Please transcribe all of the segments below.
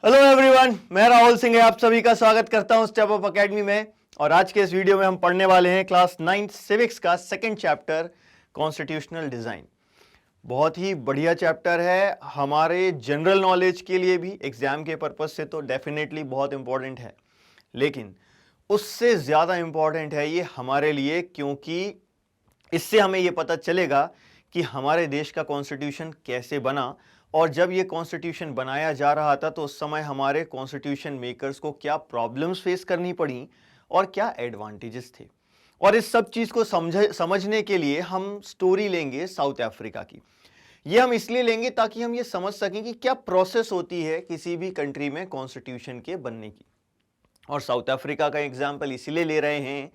Hello everyone, मैं राहुल सिंह आप सभी का स्वागत करता हूं स्टेप अप एकेडमी में। और आज के इस वीडियो में हम पढ़ने वाले हैं क्लास 9 सिविक्स का सेकंड चैप्टर कॉन्स्टिट्यूशनल डिजाइन। बहुत ही बढ़िया चैप्टर है हमारे जनरल नॉलेज के लिए भी, एग्जाम के पर्पज से तो डेफिनेटली बहुत इंपॉर्टेंट है, लेकिन उससे ज़्यादा इंपॉर्टेंट है ये हमारे लिए, क्योंकि इससे हमें ये पता चलेगा कि हमारे देश का कॉन्स्टिट्यूशन कैसे बना, और जब ये कॉन्स्टिट्यूशन बनाया जा रहा था तो उस समय हमारे कॉन्स्टिट्यूशन मेकर्स को क्या प्रॉब्लम्स फेस करनी पड़ी और क्या एडवांटेजेस थे। और इस सब चीज़ को समझने के लिए हम स्टोरी लेंगे साउथ अफ्रीका की। ये हम इसलिए लेंगे ताकि हम ये समझ सकें कि क्या प्रोसेस होती है किसी भी कंट्री में कॉन्स्टिट्यूशन के बनने की। और साउथ अफ्रीका का एग्जाम्पल इसीलिए ले रहे हैं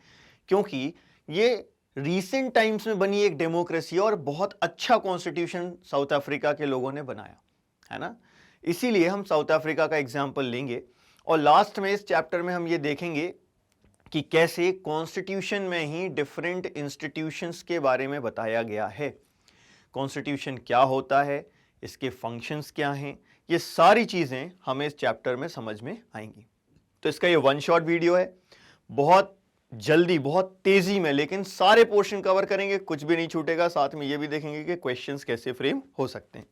क्योंकि ये रीसेंट टाइम्स में बनी एक डेमोक्रेसी और बहुत अच्छा कॉन्स्टिट्यूशन साउथ अफ्रीका के लोगों ने बनाया है ना। इसीलिए हम साउथ अफ्रीका का एग्जाम्पल लेंगे और लास्ट में इस चैप्टर में हम ये देखेंगे कि कैसे कॉन्स्टिट्यूशन में ही डिफरेंट इंस्टीट्यूशंस के बारे में बताया गया है। कॉन्स्टिट्यूशन क्या होता है, इसके फंक्शंस क्या हैं, ये सारी चीज़ें हमें इस चैप्टर में समझ में आएंगी। तो इसका ये वन शॉट वीडियो है, बहुत जल्दी बहुत तेजी में, लेकिन सारे पोर्शन कवर करेंगे, कुछ भी नहीं छूटेगा। साथ में ये भी देखेंगे कि क्वेश्चंस कैसे फ्रेम हो सकते हैं।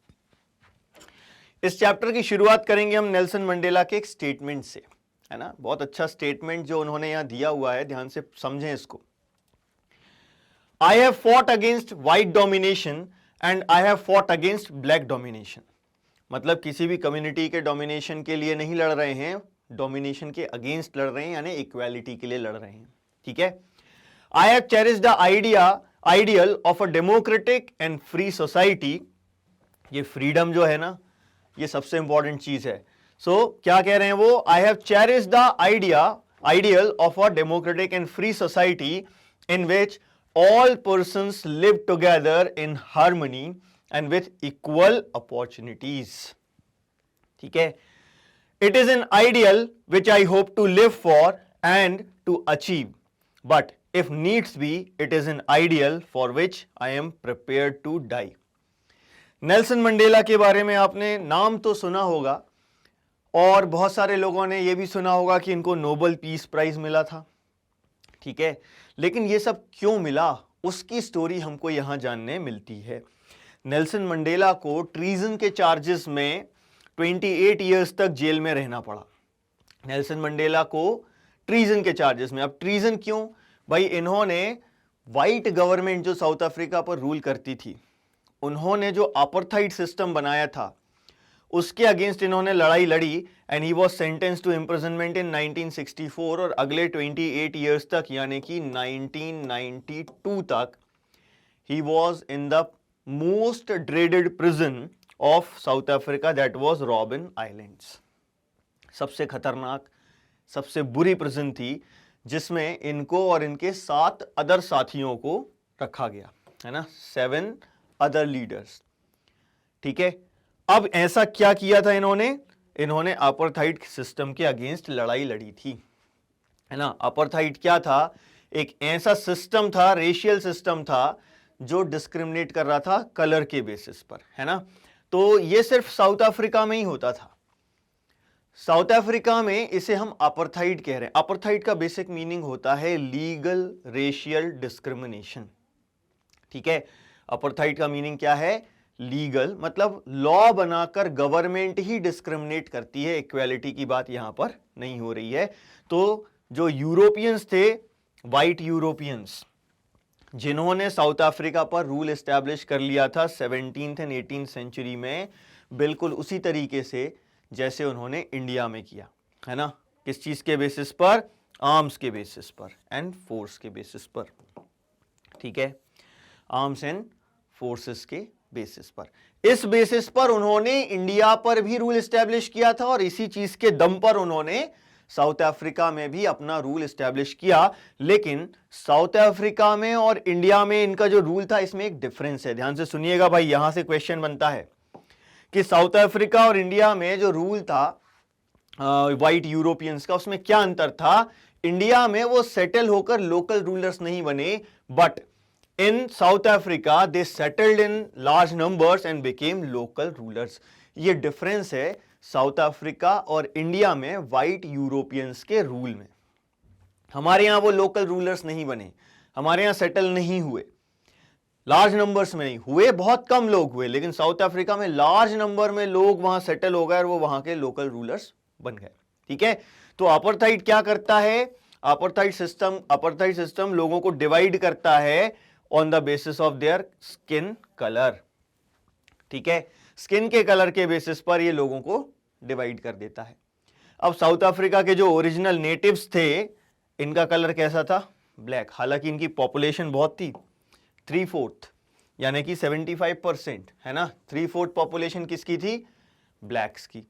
इस चैप्टर की शुरुआत करेंगे हम नेल्सन मंडेला के एक स्टेटमेंट से, है ना। बहुत अच्छा स्टेटमेंट जो उन्होंने यहां दिया हुआ है, ध्यान से समझें इसको। I have fought against white domination and I have fought against black domination. मतलब किसी भी कम्युनिटी के डोमिनेशन के लिए नहीं लड़ रहे हैं, डोमिनेशन के अगेंस्ट लड़ रहे हैं, यानी इक्वालिटी के लिए लड़ रहे हैं। ठीक है। आई have cherish the ideal of a democratic and free society. ये फ्रीडम जो है ना, ये सबसे इंपॉर्टेंट चीज है। सो क्या कह रहे हैं वो, I have cherish the ideal of a democratic and free society in which all persons live together in harmony and with equal opportunities. ठीक है। It is an ideal which I hope to live for and to achieve, but if needs be it is an ideal for which I am prepared to die। Nelson Mandela के बारे में आपने नाम तो सुना होगा और बहुत सारे लोगों ने यह भी सुना होगा कि इनको नोबेल पीस प्राइज मिला था। ठीक है, लेकिन यह सब क्यों मिला, उसकी स्टोरी हमको यहां जानने मिलती है। नेल्सन मंडेला को ट्रीजन के चार्जेस में 28 इयर्स तक जेल में रहना पड़ा। नेल्सन मंडेला को ट्रीजन के चार्जेस में। अब ट्रीजन क्यों भाई, इन्होंने वाइट गवर्नमेंट जो साउथ अफ्रीका पर रूल करती थी, उन्होंने जो अपार्थाइड सिस्टम बनाया था उसके अगेंस्ट इन्होंने लड़ाई लड़ी and he was sentenced to imprisonment in 1964 और अगले 28 इयर्स तक यानी कि 1992 तक he was in the most dreaded prison of South Africa, that was robin islands. सबसे खतरनाक, सबसे बुरी प्रिजन थी जिसमें इनको और इनके 7 अदर साथियों को रखा गया, है ना, 7 अदर लीडर्स। ठीक है। अब ऐसा क्या किया था इन्होंने अपार्थाइड सिस्टम के अगेंस्ट लड़ाई लड़ी थी, है ना। अपार्थाइड क्या था, एक ऐसा सिस्टम था, रेशियल सिस्टम था जो डिस्क्रिमिनेट कर रहा था कलर के बेसिस पर, है ना। तो ये सिर्फ साउथ अफ्रीका में ही होता था। साउथ अफ्रीका में इसे हम अपार्थाइड कह रहे हैं। अपार्थाइड का बेसिक मीनिंग होता है लीगल रेशियल डिस्क्रिमिनेशन। ठीक है। अपार्थाइड का मीनिंग क्या है, लीगल, मतलब लॉ बनाकर गवर्नमेंट ही डिस्क्रिमिनेट करती है, इक्वालिटी की बात यहां पर नहीं हो रही है। तो जो यूरोपियंस थे, वाइट यूरोपियंस, जिन्होंने साउथ अफ्रीका पर रूल एस्टैब्लिश कर लिया था 17th एंड 18th सेंचुरी में, बिल्कुल उसी तरीके से जैसे उन्होंने इंडिया में किया, है ना। किस चीज के बेसिस पर, आर्म्स के बेसिस पर एंड फोर्स के बेसिस पर। ठीक है, आर्म्स एंड फोर्सेस के बेसिस पर। इस बेसिस पर उन्होंने इंडिया पर भी रूल एस्टैब्लिश किया था और इसी चीज के दम पर उन्होंने साउथ अफ्रीका में भी अपना रूल एस्टैब्लिश किया। लेकिन साउथ अफ्रीका में और इंडिया में इनका जो रूल था, इसमें एक डिफरेंस है। ध्यान से सुनिएगा भाई, यहां से क्वेश्चन बनता है कि साउथ अफ्रीका और इंडिया में जो रूल था वाइट यूरोपियंस का, उसमें क्या अंतर था। इंडिया में वो सेटल होकर लोकल रूलर्स नहीं बने, but in South Africa they settled in large numbers and became local rulers. ये डिफरेंस है साउथ अफ्रीका और इंडिया में वाइट यूरोपियंस के रूल में। हमारे यहां वो लोकल रूलर्स नहीं बने, हमारे यहां सेटल नहीं हुए, लार्ज नंबर्स में नहीं हुए, बहुत कम लोग हुए, लेकिन साउथ अफ्रीका में लार्ज नंबर में लोग वहां सेटल हो गए और वो वहां के लोकल रूलर्स बन गए। ठीक है, तो अपार्थाइड क्या करता है? अपार्थाइड सिस्टम लोगों को डिवाइड करता है on the basis of their skin colour. ठीक है, स्किन के कलर के बेसिस पर ये लोगों को डिवाइड कर देता है। अब साउथ अफ्रीका के जो ओरिजिनल नेटिव्स थे, इनका कलर कैसा था? ब्लैक। हालांकि इनकी पॉपुलेशन बहुत थी, 3/4 यानी कि 75% है ना। 3/4 पॉपुलेशन किसकी थी? ब्लैक्स की।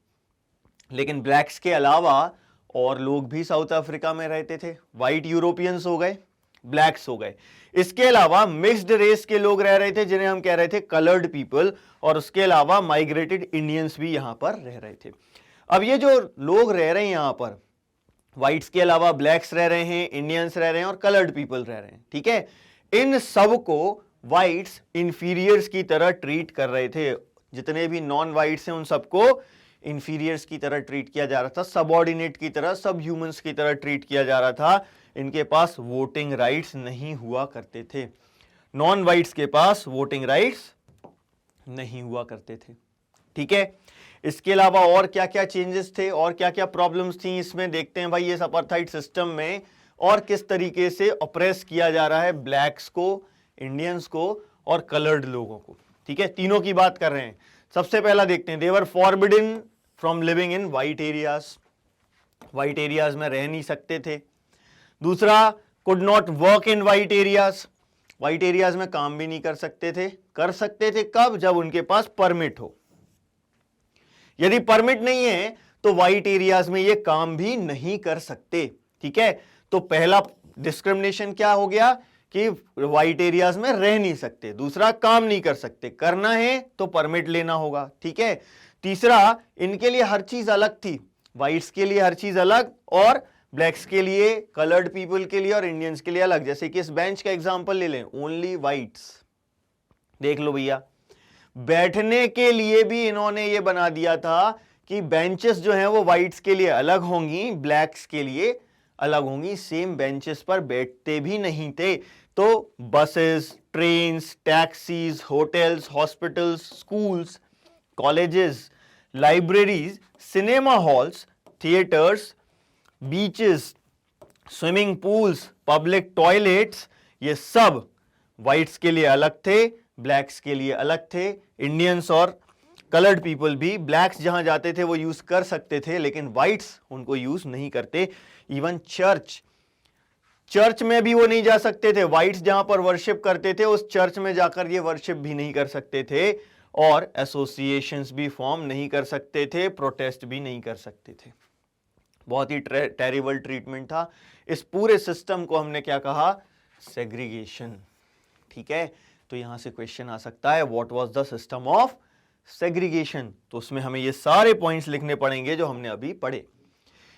लेकिन ब्लैक्स के अलावा और लोग भी साउथ अफ्रीका में रहते थे। वाइट यूरोपियंस हो गए, ब्लैक्स हो गए, इसके अलावा मिक्स्ड रेस के लोग रह रहे थे जिन्हें हम कह रहे थे कलर्ड पीपल, और उसके अलावा माइग्रेटेड इंडियंस भी यहां पर रह रहे थे। अब ये जो लोग रह रहे हैं यहां पर, व्हाइट्स के अलावा ब्लैक्स रह रहे हैं, इंडियंस रह रहे हैं और कलर्ड पीपल रह रहे हैं। ठीक है, इन सब को व्हाइट्स इंफीरियर्स की तरह ट्रीट कर रहे थे। जितने भी नॉन व्हाइट्स हैं उन सबको इंफीरियर्स की तरह ट्रीट किया जा रहा था, सबऑर्डिनेट की तरह, सब ह्यूमंस की तरह ट्रीट किया जा रहा था। इनके पास वोटिंग राइट्स नहीं हुआ करते थे, नॉन व्हाइट्स के पास वोटिंग राइट्स नहीं हुआ करते थे। ठीक है, इसके अलावा और क्या क्या चेंजेस थे और क्या क्या प्रॉब्लम्स थी इसमें, देखते हैं भाई इस अपार्थाइड सिस्टम में और किस तरीके से ऑप्रेस किया जा रहा है ब्लैक्स को, इंडियंस को और कलर्ड लोगों को। ठीक है, तीनों की बात कर रहे हैं। सबसे पहला देखते हैं, they were forbidden from living in white areas, white areas में रह नहीं सकते थे। दूसरा, could not work in white areas, white areas में काम भी नहीं कर सकते थे। कर सकते थे कब? जब उनके पास परमिट हो। यदि परमिट नहीं है तो वाइट एरियाज में ये काम भी नहीं कर सकते। ठीक है, तो पहला डिस्क्रिमिनेशन क्या हो गया कि वाइट एरियाज में रह नहीं सकते। दूसरा, काम नहीं कर सकते, करना है तो परमिट लेना होगा। ठीक है, तीसरा, इनके लिए हर चीज अलग थी, व्हाइट्स के लिए हर चीज अलग और ब्लैक्स के लिए, कलर्ड पीपल के लिए और इंडियंस के लिए अलग। जैसे कि इस बेंच का एग्जांपल ले लें, ओनली व्हाइट्स, देख लो भैया, बैठने के लिए भी इन्होंने ये बना दिया था कि बेंचेस जो हैं वो व्हाइट्स के लिए अलग होंगी, ब्लैक्स के लिए अलग होंगी। सेम बेंचेस पर बैठते भी नहीं थे। तो buses, trains, taxis, hotels, hospitals, schools, colleges, libraries, cinema halls, theatres, beaches, swimming pools, public toilets, ये सब व्हाइट्स के लिए अलग थे, ब्लैक्स के लिए अलग थे। इंडियंस और कलर्ड पीपल भी, ब्लैक्स जहां जाते थे वो यूज कर सकते थे, लेकिन व्हाइट्स उनको यूज नहीं करते। इवन चर्च में भी वो नहीं जा सकते थे। व्हाइट्स जहां पर वर्शिप करते थे उस चर्च में जाकर ये वर्शिप भी नहीं कर सकते थे, और एसोसिएशंस भी फॉर्म नहीं कर सकते थे, प्रोटेस्ट भी नहीं कर सकते थे। बहुत ही टेरिबल ट्रीटमेंट था। इस पूरे सिस्टम को हमने क्या कहा? सेग्रीगेशन। ठीक है, तो यहां से क्वेश्चन आ सकता है, what was the system of segregation? तो उसमें हमें ये सारे पॉइंट्स लिखने पड़ेंगे जो हमने अभी पढ़े,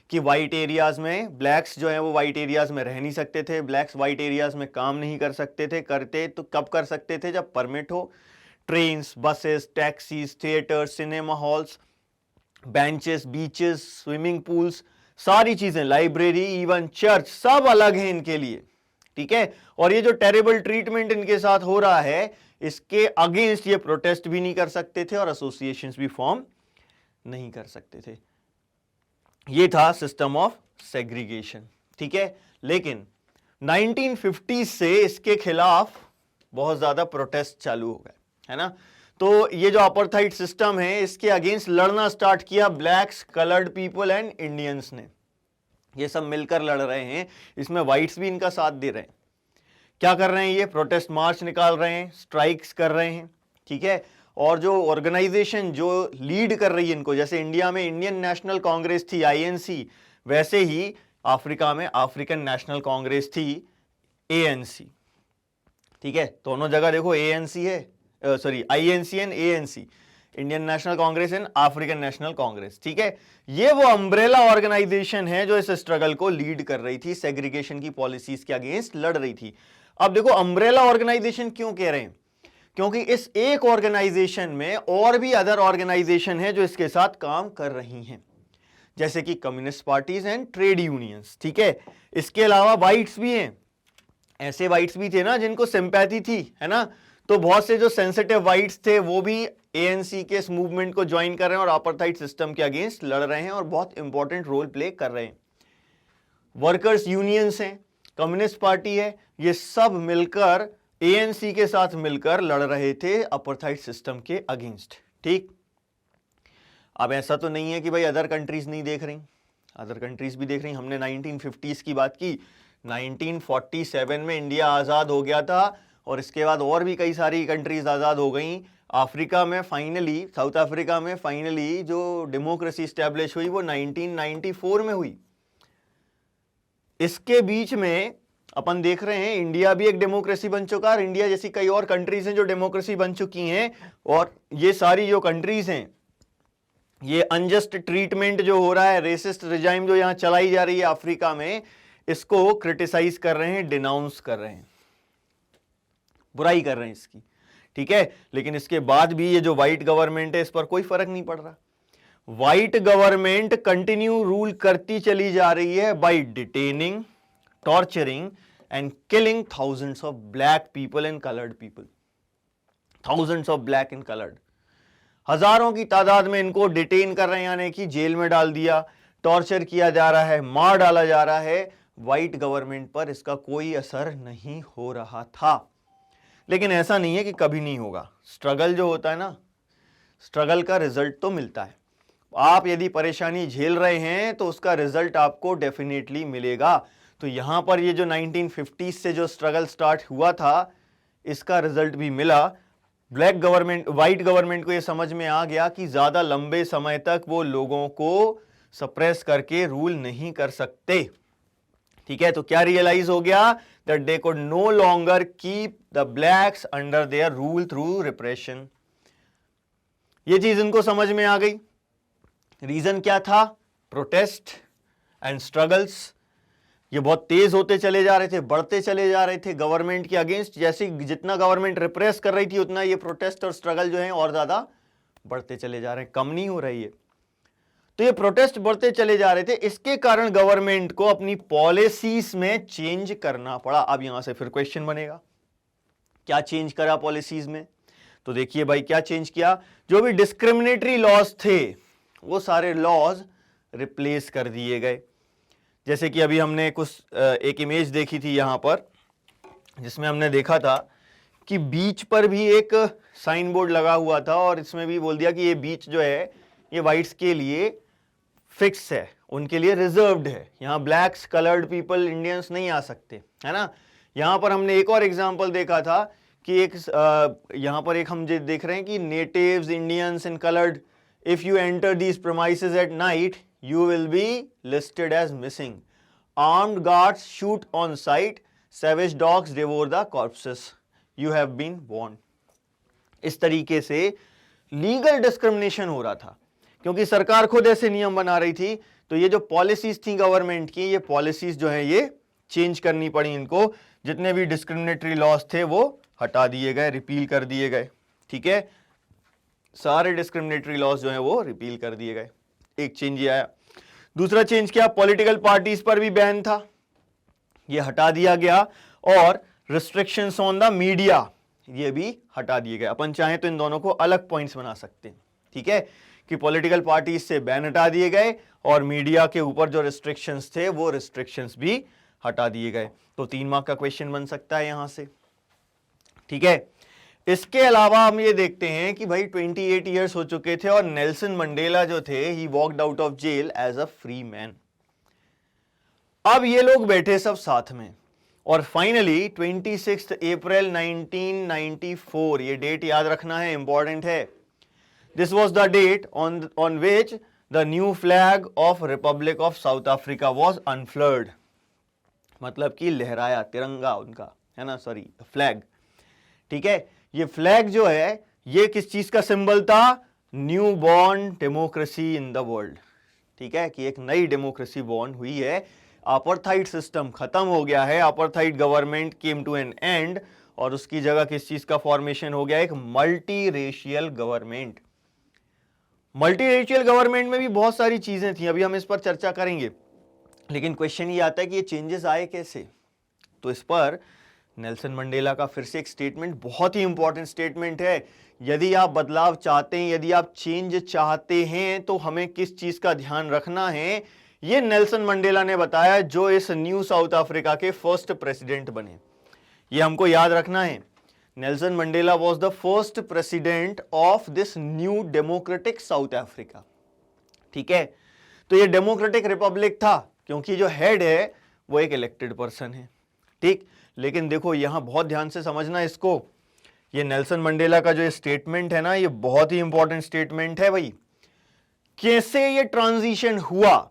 कि व्हाइट एरियाज में ब्लैक्स जो है वो व्हाइट एरियाज में रह नहीं सकते थे, ब्लैक्स व्हाइट एरियाज में काम नहीं कर सकते थे, करते तो कब कर सकते थे? जब परमिट हो। Trains, buses, taxis, theatres, cinema halls, benches, beaches, swimming pools, सारी चीजें, लाइब्रेरी, इवन चर्च, सब अलग हैं इनके लिए। ठीक है, और ये जो टेरिबल ट्रीटमेंट इनके साथ हो रहा है, इसके अगेंस्ट ये प्रोटेस्ट भी नहीं कर सकते थे और एसोसिएशंस भी फॉर्म नहीं कर सकते थे। ये था सिस्टम ऑफ सेग्रीगेशन। ठीक है, लेकिन 1950 से इसके खिलाफ बहुत ज्यादा प्रोटेस्ट चालू हो गए, है ना। तो ये जो अपार्थाइड सिस्टम है इसके अगेंस्ट लड़ना स्टार्ट किया blacks, coloured people and Indians ने। ये सब मिलकर लड़ रहे हैं, इसमें व्हाइट्स भी इनका साथ दे रहे हैं। क्या कर रहे हैं? ये प्रोटेस्ट मार्च निकाल रहे हैं, स्ट्राइक्स कर रहे हैं। ठीक है, और जो ऑर्गेनाइजेशन जो लीड कर रही है इनको, जैसे इंडिया में इंडियन नेशनल कांग्रेस थी, आईएनसी, वैसे ही अफ्रीका में अफ्रीकन नेशनल कांग्रेस थी, एएनसी। ठीक है, दोनों जगह देखो एएनसी है, sorry INC and ANC, Indian national Congress and African national Congress. ठीक है, ये वो अम्ब्रेला ऑर्गेनाइजेशन है जो इस स्ट्रगल को लीड कर रही थी, सेग्रीगेशन की पॉलिसीज के अगेंस्ट लड़ रही थी। अब देखो अम्ब्रेला ऑर्गेनाइजेशन क्यों कह रहे हैं? क्योंकि इस एक ऑर्गेनाइजेशन में और भी अदर ऑर्गेनाइजेशन है जो इसके साथ काम कर रही हैं, जैसे कि communist parties and trade unions. ठीक है, इसके अलावा वाइट्स भी हैं, ऐसे वाइट्स भी थे ना जिनको सिंपैथी थी, है ना, तो बहुत से जो सेंसिटिव वाइट्स थे वो भी एएनसी के इस मूवमेंट को ज्वाइन कर रहे हैं और अपार्थाइड सिस्टम के अगेंस्ट लड़ रहे हैं और बहुत इंपॉर्टेंट रोल प्ले कर रहे हैं। वर्कर्स यूनियंस हैं, कम्युनिस्ट पार्टी है, ये सब मिलकर एएनसी के साथ मिलकर लड़ रहे थे अपार्थाइड सिस्टम के अगेंस्ट। ठीक, अब ऐसा तो नहीं है कि भाई अदर कंट्रीज नहीं देख रही, अदर कंट्रीज भी देख रही। हमने 1950s की बात की, 1947 में इंडिया आज़ाद हो गया था और इसके बाद और भी कई सारी कंट्रीज आज़ाद हो गई। अफ्रीका में फाइनली, साउथ अफ्रीका में फाइनली जो डेमोक्रेसी स्टैब्लिश हुई वो 1994 में हुई। इसके बीच में अपन देख रहे हैं इंडिया भी एक डेमोक्रेसी बन चुका है, इंडिया जैसी कई और कंट्रीज हैं जो डेमोक्रेसी बन चुकी हैं, और ये सारी जो कंट्रीज हैं, ये अनजस्ट ट्रीटमेंट जो हो रहा है, रेसिस्ट रिजाइम जो यहां चलाई जा रही है अफ्रीका में, इसको क्रिटिसाइज कर रहे हैं, डिनाउंस कर रहे हैं, बुराई कर रहे हैं इसकी। ठीक है, लेकिन इसके बाद भी ये जो व्हाइट गवर्नमेंट है इस पर कोई फर्क नहीं पड़ रहा। व्हाइट गवर्नमेंट कंटिन्यू रूल करती चली जा रही है by detaining, torturing and killing thousands of black people and coloured people, thousands of black and coloured, हजारों की तादाद में इनको डिटेन कर रहे हैं, यानी कि जेल में डाल दिया, टॉर्चर किया जा रहा है, मार डाला जा रहा है। व्हाइट गवर्नमेंट पर इसका कोई असर नहीं हो रहा था। लेकिन ऐसा नहीं है कि कभी नहीं होगा, स्ट्रगल जो होता है ना, स्ट्रगल का रिजल्ट तो मिलता है। आप यदि परेशानी झेल रहे हैं तो उसका रिजल्ट आपको डेफिनेटली मिलेगा। तो यहां पर ये जो 1950s से जो स्ट्रगल स्टार्ट हुआ था, इसका रिजल्ट भी मिला। ब्लैक गवर्नमेंट, व्हाइट गवर्नमेंट को ये समझ में आ गया कि ज्यादा लंबे समय तक वो लोगों को सप्रेस करके रूल नहीं कर सकते। ठीक है, तो क्या रियलाइज हो गया, that they could no longer keep the blacks under their rule through repression. ये चीज इनको समझ में आ गई। रीजन क्या था, प्रोटेस्ट एंड स्ट्रगल्स, ये बहुत तेज होते चले जा रहे थे, बढ़ते चले जा रहे थे गवर्नमेंट के अगेंस्ट। जैसे जितना गवर्नमेंट रिप्रेस कर रही थी उतना ये प्रोटेस्ट और स्ट्रगल जो है और ज्यादा बढ़ते चले जा रहे हैं, कम नहीं हो रही है। तो ये प्रोटेस्ट बढ़ते चले जा रहे थे, इसके कारण गवर्नमेंट को अपनी पॉलिसीज में चेंज करना पड़ा। अब यहां से फिर क्वेश्चन बनेगा, क्या चेंज करा पॉलिसीज में? तो देखिए भाई क्या चेंज किया, जो भी डिस्क्रिमिनेटरी लॉज थे वो सारे लॉज रिप्लेस कर दिए गए। जैसे कि अभी हमने कुछ एक इमेज देखी थी यहां पर, जिसमें हमने देखा था कि बीच पर भी एक साइन बोर्ड लगा हुआ था और इसमें भी बोल दिया कि ये बीच जो है ये वाइट्स के लिए फिक्स है, उनके लिए रिजर्व्ड है, यहां ब्लैक्स, कलर्ड पीपल, इंडियंस नहीं आ सकते, है ना। यहां पर हमने एक और एग्जांपल देखा था कि एक यहां पर एक हम देख रहे हैं कि natives, Indians and coloured, if you enter these premises at night you will be listed as missing. Armed guards shoot on sight. Savage dogs devour the corpses. You have been warned. इस तरीके से legal discrimination हो रहा था, क्योंकि सरकार खुद ऐसे नियम बना रही थी। तो ये जो पॉलिसीज थी गवर्नमेंट की, ये पॉलिसीज जो है ये चेंज करनी पड़ी इनको। जितने भी डिस्क्रिमिनेटरी लॉज थे वो हटा दिए गए, रिपील कर दिए गए। ठीक है, सारे डिस्क्रिमिनेटरी लॉज जो है वो रिपील कर दिए गए। एक चेंज ये आया। दूसरा चेंज क्या, पॉलिटिकल पार्टीज पर भी बैन था, ये हटा दिया गया, और रिस्ट्रिक्शंस ऑन द मीडिया ये भी हटा दिए गए। अपन चाहें तो इन दोनों को अलग पॉइंट्स बना सकते हैं। ठीक है, कि पॉलिटिकल पार्टीज से बैन हटा दिए गए और मीडिया के ऊपर जो रिस्ट्रिक्शंस थे वो रिस्ट्रिक्शंस भी हटा दिए गए। तो 3 मार्क का क्वेश्चन बन सकता है यहां से। ठीक है, इसके अलावा हम ये देखते हैं कि भाई 28 इयर्स हो चुके थे और नेल्सन मंडेला जो थे, he walked out of jail as a free man. अब ये लोग बैठे सब साथ में और फाइनली 26 अप्रैल 1994, ये डेट याद रखना है, इंपॉर्टेंट है। This was the date on which the new flag of republic of South Africa was unfurled, मतलब कि लहराया तिरंगा उनका, है ना, सॉरी फ्लैग। ठीक है, ये फ्लैग जो है ये किस चीज का सिंबल था, new born democracy in the world. ठीक है, कि एक नई डेमोक्रेसी बॉर्न हुई है, अपार्थाइड सिस्टम खत्म हो गया है, apartheid government came to an end और उसकी जगह किस चीज का फॉर्मेशन हो गया, एक multi racial government. Multi racial government में भी बहुत सारी चीजें थी, अभी हम इस पर चर्चा करेंगे, लेकिन क्वेश्चन ये आता है कि ये चेंजेस आए कैसे। तो इस पर नेल्सन मंडेला का फिर से एक स्टेटमेंट, बहुत ही इंपॉर्टेंट स्टेटमेंट है। यदि आप बदलाव चाहते हैं, यदि आप चेंज चाहते हैं, तो हमें किस चीज का ध्यान रखना है, ये नेल्सन मंडेला ने बताया, जो इस न्यू साउथ अफ्रीका के फर्स्ट प्रेसिडेंट बने। ये हमको याद रखना है, Nelson Mandela was the first president of this new democratic south Africa. ठीक है, तो ये डेमोक्रेटिक रिपब्लिक था क्योंकि जो हेड है वो एक इलेक्टेड पर्सन है। ठीक, लेकिन देखो यहां बहुत ध्यान से समझना इसको, ये नेल्सन मंडेला का जो स्टेटमेंट है ना, ये बहुत ही इंपॉर्टेंट स्टेटमेंट है भाई। कैसे ये ट्रांजिशन हुआ,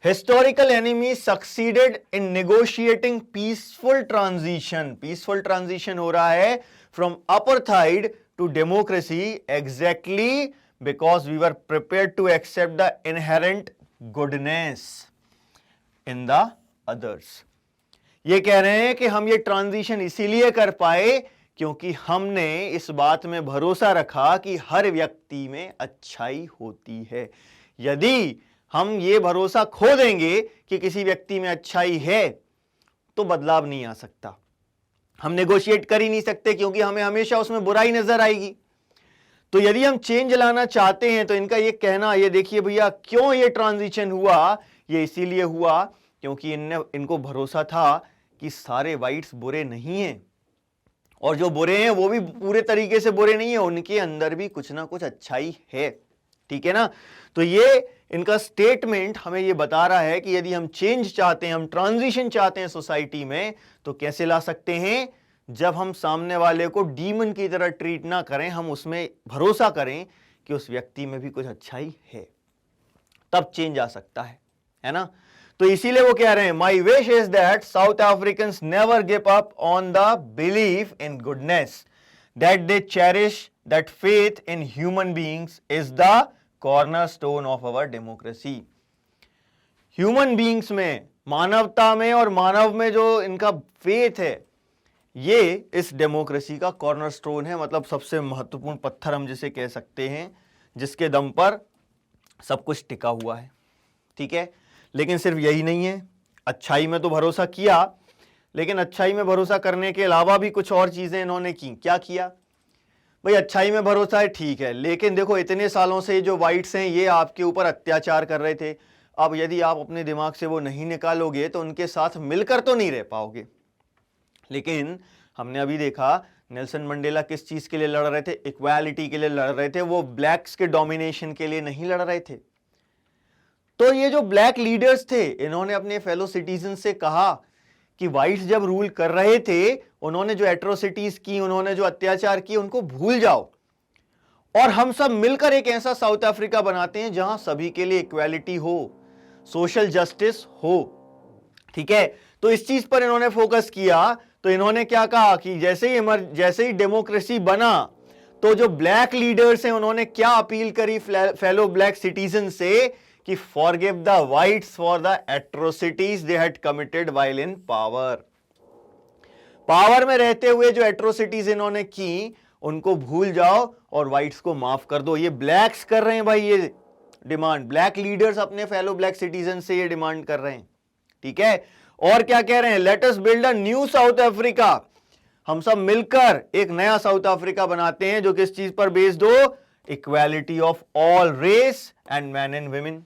historical enemy succeeded in negotiating peaceful transition. Peaceful transition हो रहा है from apartheid to democracy exactly because we were prepared to accept the inherent goodness in the others. ये कह रहे हैं कि हम ये ट्रांजिशन इसीलिए कर पाए क्योंकि हमने इस बात में भरोसा रखा कि हर व्यक्ति में अच्छाई होती है। यदि हम ये भरोसा खो देंगे कि किसी व्यक्ति में अच्छाई है तो बदलाव नहीं आ सकता, हम नेगोशिएट कर ही नहीं सकते क्योंकि हमें हमेशा उसमें बुराई नजर आएगी। तो यदि हम चेंज लाना चाहते हैं तो इनका ये कहना, ये देखिए भैया क्यों ये ट्रांजिशन हुआ, ये इसीलिए हुआ क्योंकि इनको भरोसा था कि सारे वाइट्स बुरे नहीं हैं, और जो बुरे हैं वो भी पूरे तरीके से बुरे नहीं है, उनके अंदर भी कुछ ना कुछ अच्छाई है। ठीक है ना, तो ये इनका स्टेटमेंट हमें ये बता रहा है कि यदि हम चेंज चाहते हैं, हम ट्रांजिशन चाहते हैं सोसाइटी में, तो कैसे ला सकते हैं, जब हम सामने वाले को डीमन की तरह ट्रीट ना करें, हम उसमें भरोसा करें कि उस व्यक्ति में भी कुछ अच्छाई है, तब चेंज आ सकता है ना। तो इसीलिए वो कह रहे हैं, my wish is that south Africans never give up on the belief in goodness, that they cherish that faith in human beings is the cornerstone of our democracy. Human beings में, मानवता में और मानव में जो इनका फेथ है, ये इस डेमोक्रेसी का कॉर्नरस्टोन है, मतलब सबसे महत्वपूर्ण पत्थर हम जिसे कह सकते हैं, जिसके दम पर सब कुछ टिका हुआ है। ठीक है, लेकिन सिर्फ यही नहीं है, अच्छाई में तो भरोसा किया, लेकिन अच्छाई में भरोसा करने के अलावा भी कुछ और चीजें इन्होंने की। क्या किया भाई, अच्छाई में भरोसा है ठीक है, लेकिन देखो इतने सालों से जो वाइट्स हैं ये आपके ऊपर अत्याचार कर रहे थे, अब यदि आप अपने दिमाग से वो नहीं निकालोगे तो उनके साथ मिलकर तो नहीं रह पाओगे। लेकिन हमने अभी देखा नेल्सन मंडेला किस चीज के लिए लड़ रहे थे, इक्वालिटी के लिए लड़ रहे थे, वो ब्लैक्स के डोमिनेशन के लिए नहीं लड़ रहे थे। तो ये जो ब्लैक लीडर्स थे, इन्होंने अपने फेलो सिटीजन से कहा कि व्हाइट्स जब रूल कर रहे थे, उन्होंने जो एट्रोसिटीज की, उन्होंने जो अत्याचार किए, उनको भूल जाओ और हम सब मिलकर एक ऐसा साउथ अफ्रीका बनाते हैं जहां सभी के लिए इक्वालिटी हो, सोशल जस्टिस हो। ठीक है, तो इस चीज पर इन्होंने फोकस किया। तो इन्होंने क्या कहा कि जैसे ही डेमोक्रेसी बना तो जो ब्लैक लीडर्स हैं उन्होंने क्या अपील करी फेलो ब्लैक सिटीजन से कि forgive the whites for the atrocities they had committed while in power. Power में रहते हुए जो एट्रोसिटीज इन्होंने की उनको भूल जाओ और व्हाइट्स को माफ कर दो। ये ब्लैक्स कर रहे हैं भाई, ये डिमांड ब्लैक लीडर्स अपने फेलो ब्लैक सिटीजन से ये डिमांड कर रहे हैं। ठीक है, और क्या कह रहे हैं, let us build a new south Africa, हम सब मिलकर एक नया साउथ अफ्रीका बनाते हैं जो किस चीज पर बेस्ड हो, equality of all race and man and women.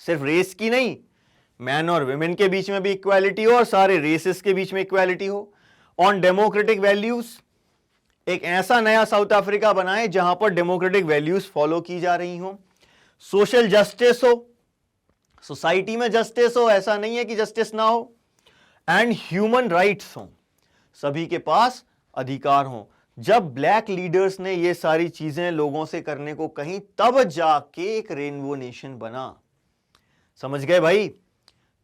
सिर्फ रेस की नहीं, मैन और विमेन के बीच में भी इक्वालिटी हो और सारे रेसेस के बीच में इक्वालिटी हो। ऑन डेमोक्रेटिक वैल्यूज, एक ऐसा नया साउथ अफ्रीका बनाए जहां पर डेमोक्रेटिक वैल्यूज फॉलो की जा रही हो। सोशल जस्टिस हो, सोसाइटी में जस्टिस हो, ऐसा नहीं है कि जस्टिस ना हो। एंड ह्यूमन राइट्स हो, सभी के पास अधिकार हो। जब ब्लैक लीडर्स ने ये सारी चीजें लोगों से करने को कहीं, तब जाके एक रेनबो नेशन बना। समझ गए भाई?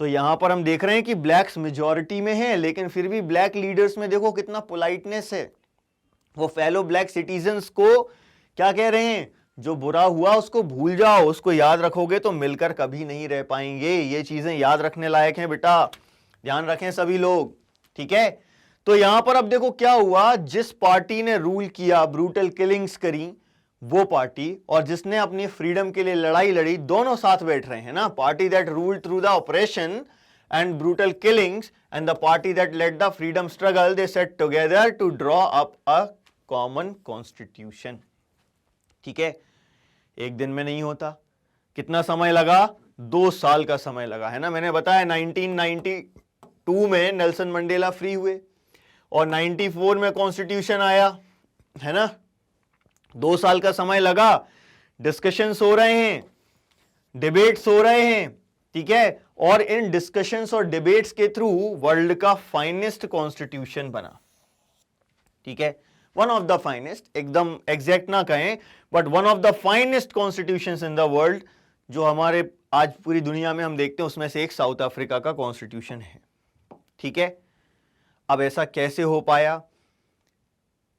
तो यहां पर हम देख रहे हैं कि ब्लैक्स मेजॉरिटी में हैं, लेकिन फिर भी ब्लैक लीडर्स में देखो कितना पोलाइटनेस है। वो फेलो ब्लैक सिटीजन्स को क्या कह रहे हैं, जो बुरा हुआ उसको भूल जाओ, उसको याद रखोगे तो मिलकर कभी नहीं रह पाएंगे। ये चीजें याद रखने लायक हैं बेटा, ध्यान रखें सभी लोग। ठीक है, तो यहां पर अब देखो क्या हुआ, जिस पार्टी ने रूल किया, ब्रूटल किलिंग्स करी, वो पार्टी, और जिसने अपनी फ्रीडम के लिए लड़ाई लड़ी, दोनों साथ बैठ रहे हैं ना। Party that ruled through the operation and brutal killings and the party that led the freedom struggle, they set together to draw up a common constitution. ठीक है, एक दिन में नहीं होता। कितना समय लगा? 2 साल का समय लगा, है ना। मैंने बताया 1992 में नेल्सन मंडेला फ्री हुए और 94 में कॉन्स्टिट्यूशन आया, है ना। 2 साल का समय लगा, डिस्कशंस हो रहे हैं, डिबेट्स हो रहे हैं, ठीक है। और इन डिस्कशंस और डिबेट्स के थ्रू वर्ल्ड का फाइनेस्ट कॉन्स्टिट्यूशन बना, ठीक है। वन ऑफ द फाइनेस्ट, एकदम एग्जैक्ट ना कहें, but one of the finest constitutions in the world जो हमारे आज पूरी दुनिया में हम देखते हैं, उसमें से एक साउथ अफ्रीका का कॉन्स्टिट्यूशन है, ठीक है। अब ऐसा कैसे हो पाया?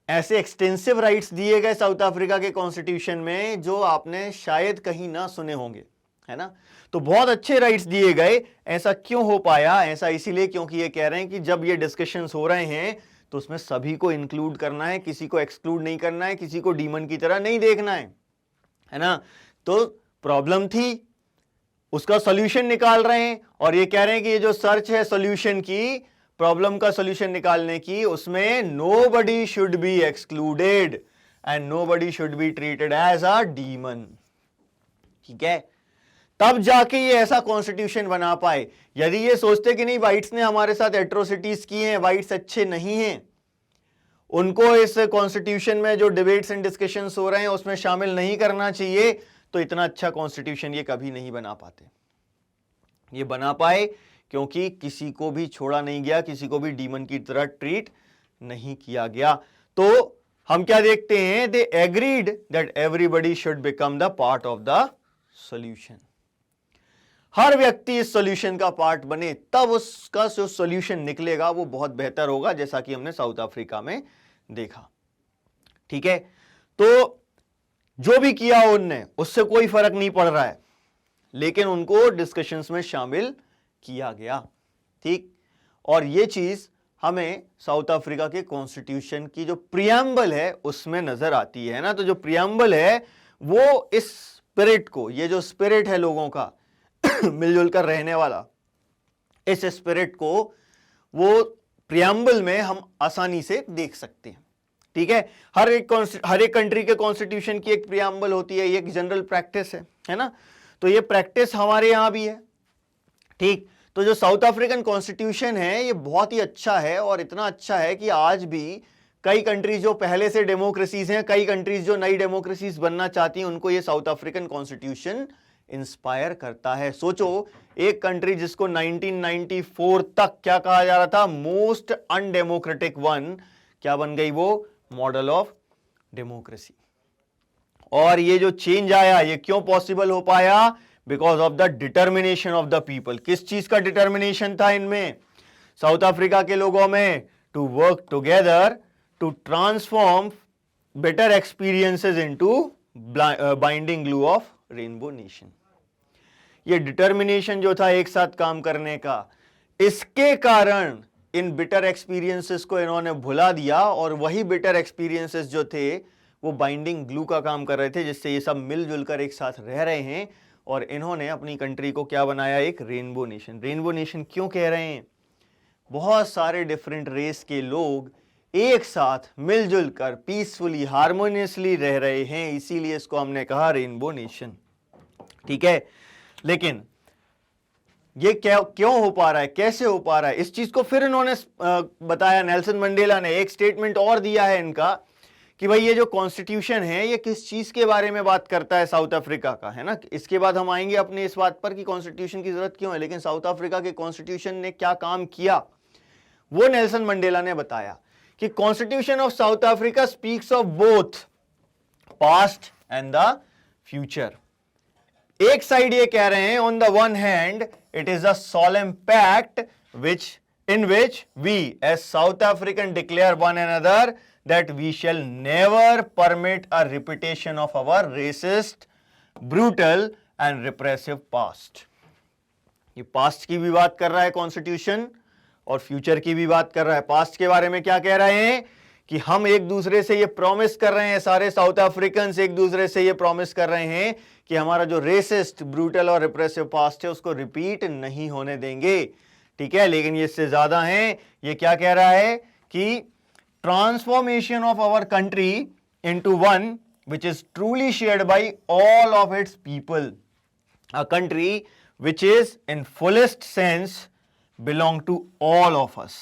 ऐसे एक्सटेंसिव राइट्स दिए गए साउथ अफ्रीका के कॉन्स्टिट्यूशन में जो आपने शायद कहीं ना सुने होंगे, है ना। तो बहुत अच्छे राइट्स दिए गए। ऐसा क्यों हो पाया? ऐसा इसीलिए क्योंकि ये कह रहे हैं कि जब ये डिस्कशंस हो रहे हैं तो उसमें सभी को इंक्लूड करना है, किसी को एक्सक्लूड नहीं करना है, किसी को डीमन की तरह नहीं देखना है ना। तो प्रॉब्लम थी, उसका सॉल्यूशन निकाल रहे हैं और ये कह रहे हैं कि ये जो सर्च है सॉल्यूशन की, प्रॉब्लम का सॉल्यूशन निकालने की, उसमें nobody should be excluded and nobody should be treated as a demon, ठीक है। तब जाके ये ऐसा कॉन्स्टिट्यूशन बना पाए। यदि ये सोचते कि नहीं व्हाइट्स ने हमारे साथ एट्रोसिटीज की हैं, व्हाइट्स अच्छे नहीं हैं, उनको इस कॉन्स्टिट्यूशन में जो डिबेट्स एंड डिस्कशंस हो रहे हैं उसमें शामिल नहीं करना चाहिए, तो इतना अच्छा कॉन्स्टिट्यूशन ये कभी नहीं बना पाते। ये बना पाए क्योंकि किसी को भी छोड़ा नहीं गया, किसी को भी डीमन की तरह ट्रीट नहीं किया गया। तो हम क्या देखते हैं? They agreed that everybody should become the part of the solution. हर व्यक्ति इस सॉल्यूशन का पार्ट बने, तब उसका जो सॉल्यूशन निकलेगा वो बहुत बेहतर होगा, जैसा कि हमने साउथ अफ्रीका में देखा, ठीक है। तो जो भी किया उनने, उससे कोई फर्क नहीं पड़ रहा है, लेकिन उनको डिस्कशंस में शामिल किया गया, ठीक। और ये चीज हमें साउथ अफ्रीका के कॉन्स्टिट्यूशन की जो प्रियम्बल है उसमें नजर आती है ना। तो जो प्रियम्बल है वो इस स्पिरिट को, ये जो स्पिरिट है लोगों का मिलजुल कर रहने वाला, इस स्पिरिट को वो प्रियम्बल में हम आसानी से देख सकते हैं, ठीक है। हर एक कंट्री के कॉन्स्टिट्यूशन की एक प्रियम्बल होती है, ये एक जनरल प्रैक्टिस है ना। तो ये प्रैक्टिस हमारे यहां भी है, ठीक। तो जो साउथ अफ्रीकन कॉन्स्टिट्यूशन है ये बहुत ही अच्छा है, और इतना अच्छा है कि आज भी कई कंट्रीज जो पहले से डेमोक्रेसीज हैं, कई कंट्रीज जो नई डेमोक्रेसीज बनना चाहती हैं, उनको ये साउथ अफ्रीकन कॉन्स्टिट्यूशन इंस्पायर करता है। सोचो, एक कंट्री जिसको 1994 तक क्या कहा जा रहा था, मोस्ट अनडेमोक्रेटिक वन, क्या बन गई वो? Model of democracy. और ये जो चेंज आया, ये क्यों पॉसिबल हो पाया? Because of the determination of the people. किस चीज का डिटर्मिनेशन था इनमें, साउथ अफ्रीका के लोगों में? To work together to transform better experiences into binding glue of rainbow nation. ये डिटर्मिनेशन जो था एक साथ काम करने का, इसके कारण इन बिटर एक्सपीरियंसेस को इन्होंने भुला दिया, और वही बिटर एक्सपीरियंसेस जो थे वो बाइंडिंग ग्लू का काम कर रहे थे, जिससे ये सब मिलजुल कर एक साथ रह रहे हैं। और इन्होंने अपनी कंट्री को क्या बनाया? एक रेनबो नेशन। रेनबो नेशन क्यों कह रहे हैं? बहुत सारे डिफरेंट रेस के लोग एक साथ मिलजुल कर पीसफुली हार्मोनियसली रह रहे हैं, इसीलिए इसको हमने कहा रेनबो नेशन, ठीक है। लेकिन ये क्यों हो पा रहा है, कैसे हो पा रहा है? इस चीज को फिर इन्होंने बताया, नेल्सन मंडेला ने एक स्टेटमेंट और दिया है इनका कि भाई ये जो कॉन्स्टिट्यूशन है ये किस चीज के बारे में बात करता है साउथ अफ्रीका का, है ना। इसके बाद हम आएंगे अपने इस बात पर कि कॉन्स्टिट्यूशन की जरूरत क्यों है, लेकिन साउथ अफ्रीका के कॉन्स्टिट्यूशन ने क्या काम किया वो नेल्सन मंडेला ने बताया कि constitution of South Africa speaks of both past and the future. एक साइड ये कह रहे हैं, on the one hand it is a solemn pact in which we as South African declare one another that we shall never permit a repetition of our racist, brutal and repressive past. ये past की भी बात कर रहा है constitution, और future की भी बात कर रहा है। पास्ट के बारे में क्या कह रहे हैं कि हम एक दूसरे से ये प्रॉमिस कर रहे हैं, सारे साउथ अफ्रीकन एक दूसरे से ये प्रॉमिस कर रहे हैं कि हमारा जो रेसिस्ट, ब्रूटल और रिप्रेसिव पास्ट है उसको रिपीट नहीं होने देंगे। ठीक है, लेकिन ये इससे ज्यादा है। ये क्या कह रहा है कि transformation of our country into one which is truly shared by all of its people, a country which is in fullest sense belong to all of us।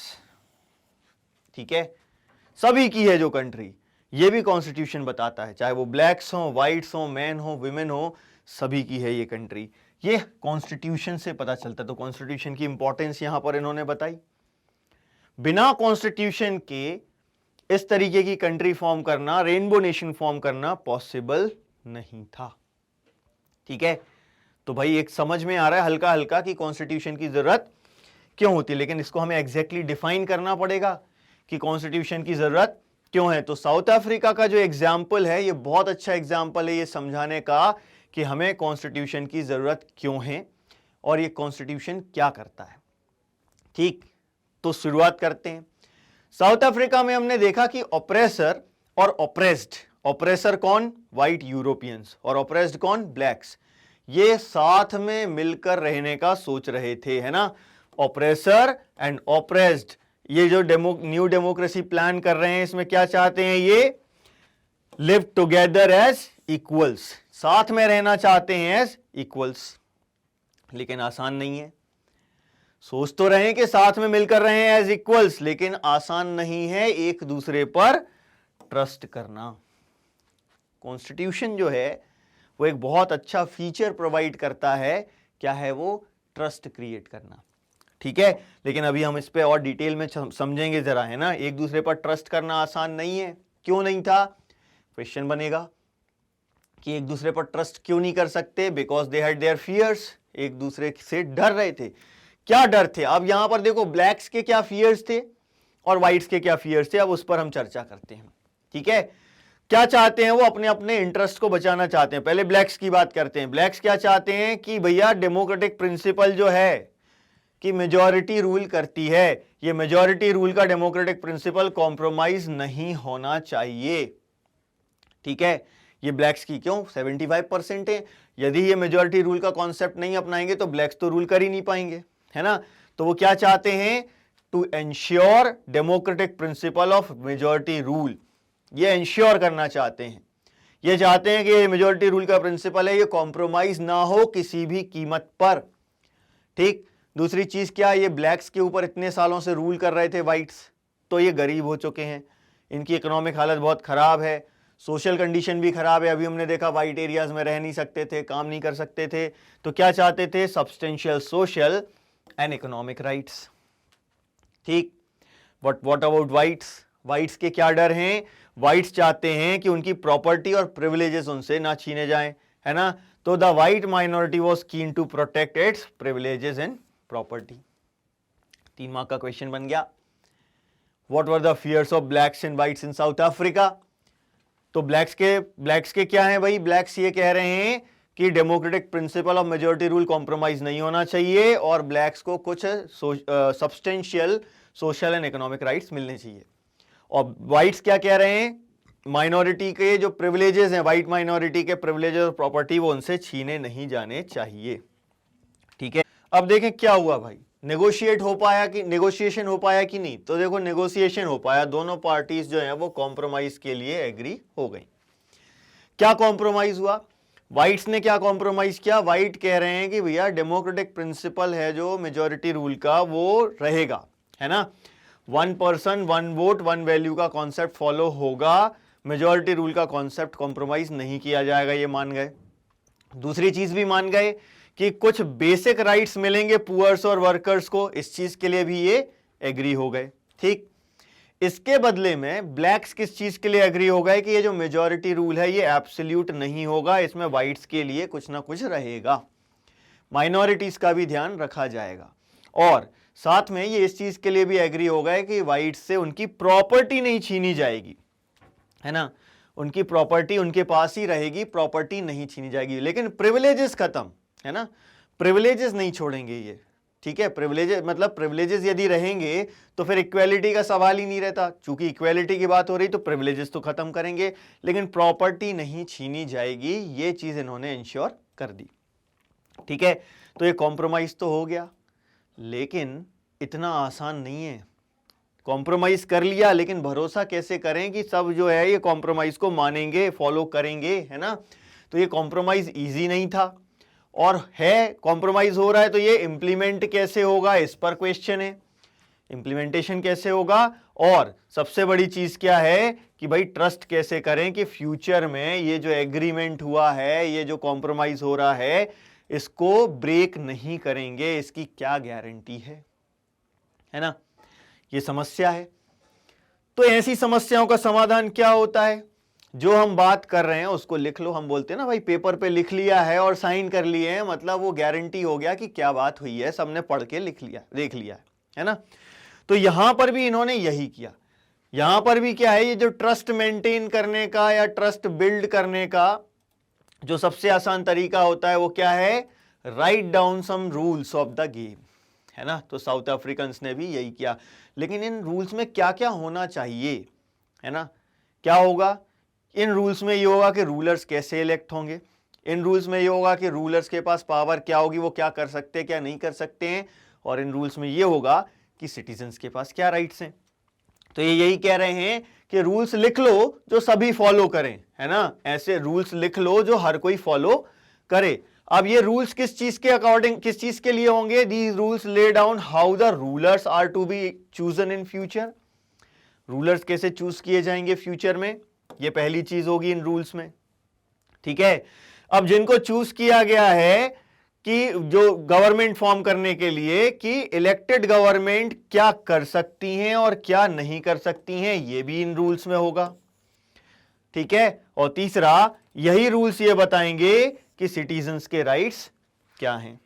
ठीक है, सभी की है जो कंट्री, ये भी कॉन्स्टिट्यूशन बताता है, चाहे वो ब्लैक्स हो, व्हाइट्स हो, मैन हो, विमेन हो, सभी की है ये कंट्री। ये कॉन्स्टिट्यूशन से पता चलता है। तो कॉन्स्टिट्यूशन की इंपॉर्टेंस यहां पर इन्होंने बताई। बिना कॉन्स्टिट्यूशन के इस तरीके की कंट्री फॉर्म करना, रेनबो नेशन फॉर्म करना पॉसिबल नहीं था। ठीक है, तो भाई एक समझ में आ रहा है हल्का हल्का कि कॉन्स्टिट्यूशन की जरूरत क्यों होती है, लेकिन इसको हमें एग्जैक्टली डिफाइन करना पड़ेगा कि कॉन्स्टिट्यूशन की जरूरत क्यों है। तो साउथ अफ्रीका का जो एग्जाम्पल है, ये बहुत अच्छा एग्जाम्पल है ये समझाने का कि हमें कॉन्स्टिट्यूशन की जरूरत क्यों है और ये कॉन्स्टिट्यूशन क्या करता है। ठीक, तो शुरुआत करते हैं। साउथ अफ्रीका में हमने देखा कि ऑपरेसर और ऑपरेस्ड, ऑपरेसर कौन, व्हाइट यूरोपियंस, और ऑपरेस्ड कौन, ब्लैक्स, ये साथ में मिलकर रहने का सोच रहे थे, है ना। ऑपरेसर एंड ऑपरेस्ड, ये जो न्यू डेमोक्रेसी प्लान कर रहे हैं, इसमें क्या चाहते हैं, ये लिव टुगेदर एज इक्वल्स, साथ में रहना चाहते हैं एज इक्वल्स। लेकिन आसान नहीं है। सोच तो रहे हैं कि साथ में मिलकर रहे हैं एज इक्वल्स, लेकिन आसान नहीं है एक दूसरे पर ट्रस्ट करना। कॉन्स्टिट्यूशन जो है वो एक बहुत अच्छा फीचर प्रोवाइड करता है, क्या है वो, ट्रस्ट क्रिएट करना। ठीक है, लेकिन अभी हम इस पे और डिटेल में समझेंगे जरा, है ना। एक दूसरे पर ट्रस्ट करना आसान नहीं है। क्यों नहीं था, क्वेश्चन बनेगा कि एक दूसरे पर ट्रस्ट क्यों नहीं कर सकते, because they had their fears, एक दूसरे से डर रहे थे। क्या डर थे, अब यहां पर देखो ब्लैक्स के क्या फियर्स थे और व्हाइट्स के क्या फियर्स थे, अब उस पर हम चर्चा करते हैं। ठीक है, क्या चाहते हैं वो, अपने अपने इंटरेस्ट को बचाना चाहते हैं। पहले ब्लैक्स की बात करते हैं। ब्लैक्स क्या चाहते हैं कि भैया डेमोक्रेटिक प्रिंसिपल जो है कि मेजॉरिटी रूल करती है, ये मेजॉरिटी रूल का डेमोक्रेटिक प्रिंसिपल कॉम्प्रोमाइज नहीं होना चाहिए। ठीक है, ये ब्लैक्स की क्यों 75% है। यदि ये मेजॉरिटी रूल का कॉन्सेप्ट नहीं अपनाएंगे तो ब्लैक्स तो रूल कर ही नहीं पाएंगे, है ना। तो वो क्या चाहते हैं, to ensure democratic principle of majority rule, ये एंश्योर करना चाहते हैं। ये चाहते हैं कि ये मेजॉरिटी रूल का प्रिंसिपल है, ये कॉम्प्रोमाइज ना हो किसी भी कीमत पर। ठीक, दूसरी चीज क्या, ये ब्लैक्स के ऊपर इतने सालों से रूल कर रहे थे व्हाइट्स, तो ये गरीब हो चुके हैं, इनकी इकोनॉमिक हालत बहुत खराब है, सोशल कंडीशन भी खराब है। अभी हमने देखा व्हाइट एरियाज में रह नहीं सकते थे, काम नहीं कर सकते थे। तो क्या चाहते थे, substantial social and economic rights. ठीक, but what about whites, whites के क्या डर हैं, व्हाइट्स चाहते हैं कि उनकी प्रॉपर्टी और प्रिविलेजेस उनसे ना छीने जाएं, है ना। तो the white minority was keen to protect its privileges and property. 3 mark का क्वेश्चन बन गया। What were the fears of blacks and whites in South Africa. तो ब्लैक्स के क्या है भाई, ब्लैक्स ये कह रहे हैं कि democratic principle of majority rule compromise नहीं होना चाहिए और ब्लैक्स को कुछ substantial social and economic rights मिलने चाहिए। और व्हाइट्स क्या कह रहे हैं, माइनॉरिटी के जो प्रिविलेजेस हैं, व्हाइट माइनॉरिटी के प्रिविलेजेस और प्रॉपर्टी वो उनसे छीने नहीं जाने चाहिए। ठीक है, अब देखें क्या हुआ भाई, नेगोशिएशन हो पाया कि नहीं। तो देखो नेगोशिएशन हो पाया, दोनों पार्टीज जो हैं वो कॉम्प्रोमाइज के लिए एग्री हो गई। क्या कॉम्प्रोमाइज हुआ, व्हाइट्स ने क्या कॉम्प्रोमाइज किया, व्हाइट कह रहे हैं कि भैया डेमोक्रेटिक प्रिंसिपल है जो मेजॉरिटी रूल का वो रहेगा, है ना। 1 पर्सन 1 वोट 1 वैल्यू का कॉन्सेप्ट फॉलो होगा, मेजॉरिटी रूल का कॉन्सेप्ट कॉम्प्रोमाइज नहीं किया जाएगा, ये मान गए। दूसरी चीज भी मान गए कि कुछ बेसिक राइट्स मिलेंगे पुअर्स और वर्कर्स को, इस चीज के लिए भी ये एग्री हो गए। ठीक, इसके बदले में ब्लैक्स किस चीज के लिए एग्री हो गए कि ये जो मेजॉरिटी रूल है ये एब्सोल्यूट नहीं होगा, इसमें व्हाइट्स के लिए कुछ ना कुछ रहेगा, माइनॉरिटीज का भी ध्यान रखा जाएगा। और साथ में ये इस चीज के लिए भी एग्री हो गए कि व्हाइट्स से उनकी प्रॉपर्टी नहीं छीनी जाएगी, है ना, उनकी प्रॉपर्टी उनके पास ही रहेगी, प्रॉपर्टी नहीं छीनी जाएगी। लेकिन प्रिविलेजेस खत्म, है ना, प्रिविलेजेस नहीं छोड़ेंगे ये। ठीक है, प्रिविलेजेस मतलब प्रिविलेजेस यदि रहेंगे तो फिर इक्वालिटी का सवाल ही नहीं रहता। चूंकि इक्वालिटी की बात हो रही तो प्रिविलेजेस तो खत्म करेंगे, लेकिन प्रॉपर्टी नहीं छीनी जाएगी, ये चीज इन्होंने इंश्योर कर दी। ठीक है, तो ये कॉम्प्रोमाइज तो हो गया, लेकिन इतना आसान नहीं है। कॉम्प्रोमाइज कर लिया, लेकिन भरोसा कैसे करें कि सब जो है ये कॉम्प्रोमाइज को मानेंगे, फॉलो करेंगे, है ना। तो ये कॉम्प्रोमाइज इजी नहीं था, और है कॉम्प्रोमाइज हो रहा है तो ये इंप्लीमेंट कैसे होगा, इस पर क्वेश्चन है। इंप्लीमेंटेशन कैसे होगा, और सबसे बड़ी चीज क्या है कि भाई ट्रस्ट कैसे करें कि फ्यूचर में ये जो एग्रीमेंट हुआ है, ये जो कॉम्प्रोमाइज हो रहा है, इसको ब्रेक नहीं करेंगे, इसकी क्या गारंटी है ना। ये समस्या है। तो ऐसी समस्याओं का समाधान क्या होता है, जो हम बात कर रहे हैं उसको लिख लो। हम बोलते हैं ना भाई पेपर पे लिख लिया है और साइन कर लिए हैं, मतलब वो गारंटी हो गया कि क्या बात हुई है, सबने पढ़ के लिख लिया, देख लिया है ना। तो यहां पर भी इन्होंने यही किया। यहां पर भी क्या है, ये जो ट्रस्ट मेंटेन करने का या ट्रस्ट बिल्ड करने का जो सबसे आसान तरीका होता है वो क्या है, write down some rules of the game, है ना। तो साउथ अफ्रीकन ने भी यही किया। लेकिन इन रूल्स में क्या क्या होना चाहिए, है ना, क्या होगा इन रूल्स में, ये होगा कि रूलर्स कैसे इलेक्ट होंगे, इन रूल्स में ये होगा कि रूलर्स के पास पावर क्या होगी, वो क्या कर सकते हैं क्या नहीं कर सकते हैं, और इन रूल्स में ये होगा कि सिटीजन्स के पास क्या राइट्स हैं। तो ये यही कह रहे हैं कि रूल्स लिख लो जो सभी फॉलो करें, है ना, ऐसे रूल्स लिख लो जो हर कोई फॉलो करे। अब ये रूल्स किस चीज के अकॉर्डिंग, किस चीज के लिए होंगे, these rules lay down how the rulers are to be chosen in future. Rulers कैसे चूज किए जाएंगे फ्यूचर में, ये पहली चीज होगी इन रूल्स में। ठीक है, अब जिनको चूज किया गया है कि जो गवर्नमेंट फॉर्म करने के लिए, कि इलेक्टेड गवर्नमेंट क्या कर सकती हैं और क्या नहीं कर सकती हैं, ये भी इन रूल्स में होगा। ठीक है, और तीसरा यही रूल्स ये बताएंगे कि सिटीजन्स के राइट्स क्या हैं।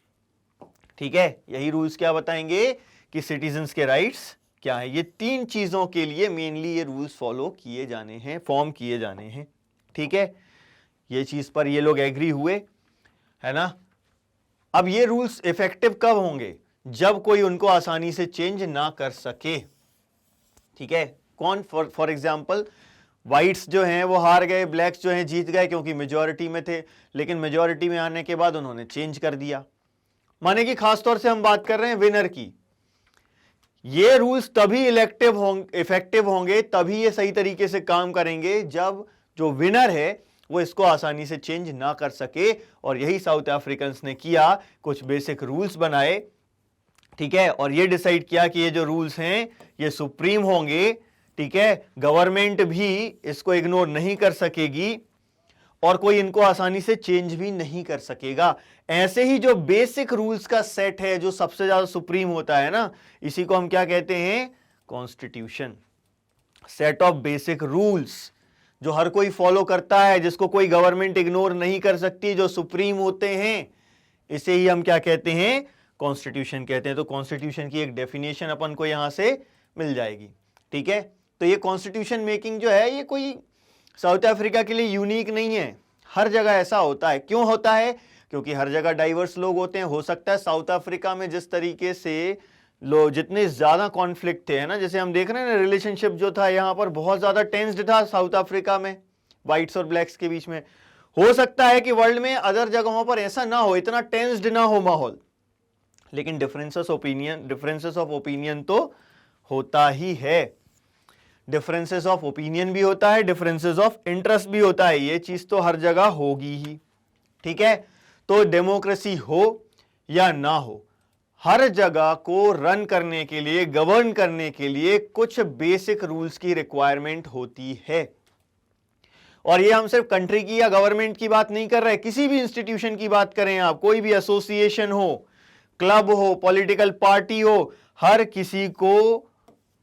ठीक है, यही रूल्स क्या बताएंगे कि सिटीजन्स के राइट्स क्या है। ये तीन चीजों के लिए मेनली ये रूल्स फॉलो किए जाने हैं, फॉर्म किए जाने हैं। ठीक है, ये चीज पर ये लोग एग्री हुए, है ना। अब ये रूल्स इफेक्टिव कब होंगे, जब कोई उनको आसानी से चेंज ना कर सके। ठीक है, कौन, फॉर एग्जाम्पल व्हाइट्स जो हैं वो हार गए, ब्लैक्स जो हैं जीत गए क्योंकि मेजॉरिटी में थे, लेकिन मेजॉरिटी में आने के बाद उन्होंने चेंज कर दिया। माने कि खासतौर से हम बात कर रहे हैं विनर की। ये रूल्स तभी इफेक्टिव होंगे, तभी ये सही तरीके से काम करेंगे जब जो विनर है वो इसको आसानी से चेंज ना कर सके। और यही साउथ अफ्रीकन ने किया, कुछ बेसिक रूल्स बनाए। ठीक है, और ये डिसाइड किया कि ये जो रूल्स हैं ये सुप्रीम होंगे। ठीक है, गवर्नमेंट भी इसको इग्नोर नहीं कर सकेगी और कोई इनको आसानी से चेंज भी नहीं कर सकेगा। ऐसे ही जो बेसिक रूल्स का सेट है जो सबसे ज्यादा सुप्रीम होता है ना, इसी को हम क्या कहते हैं, constitution. Set of basic rules जो हर कोई फॉलो करता है, जिसको कोई गवर्नमेंट इग्नोर नहीं कर सकती, जो सुप्रीम होते हैं, इसे ही हम क्या कहते हैं, कॉन्स्टिट्यूशन कहते हैं। तो कॉन्स्टिट्यूशन की एक डेफिनेशन अपन को यहां से मिल जाएगी। ठीक है, तो ये कॉन्स्टिट्यूशन मेकिंग जो है ये कोई साउथ अफ्रीका के लिए यूनिक नहीं है, हर जगह ऐसा होता है। क्यों होता है, क्योंकि हर जगह डाइवर्स लोग होते हैं। हो सकता है साउथ अफ्रीका में जिस तरीके से लोग, जितने ज्यादा कॉन्फ्लिक्ट थे, है ना, जैसे हम देख रहे हैं ना, रिलेशनशिप जो था यहाँ पर बहुत ज्यादा टेंस्ड था साउथ अफ्रीका में व्हाइट्स और ब्लैक्स के बीच में। हो सकता है कि वर्ल्ड में अदर जगहों पर ऐसा ना हो, इतना टेंस्ड ना हो माहौल, लेकिन डिफरेंसेस ऑफ ओपिनियन तो होता ही है। डिफरेंसेस ऑफ ओपिनियन भी होता है, डिफरेंसेस ऑफ इंटरेस्ट भी होता है, ये चीज तो हर जगह होगी ही। ठीक है, तो डेमोक्रेसी हो या ना हो, हर जगह को रन करने के लिए, गवर्न करने के लिए कुछ बेसिक रूल्स की रिक्वायरमेंट होती है। और ये हम सिर्फ कंट्री की या गवर्नमेंट की बात नहीं कर रहे, किसी भी इंस्टीट्यूशन की बात करें आप, कोई भी एसोसिएशन हो, क्लब हो, पॉलिटिकल पार्टी हो, हर किसी को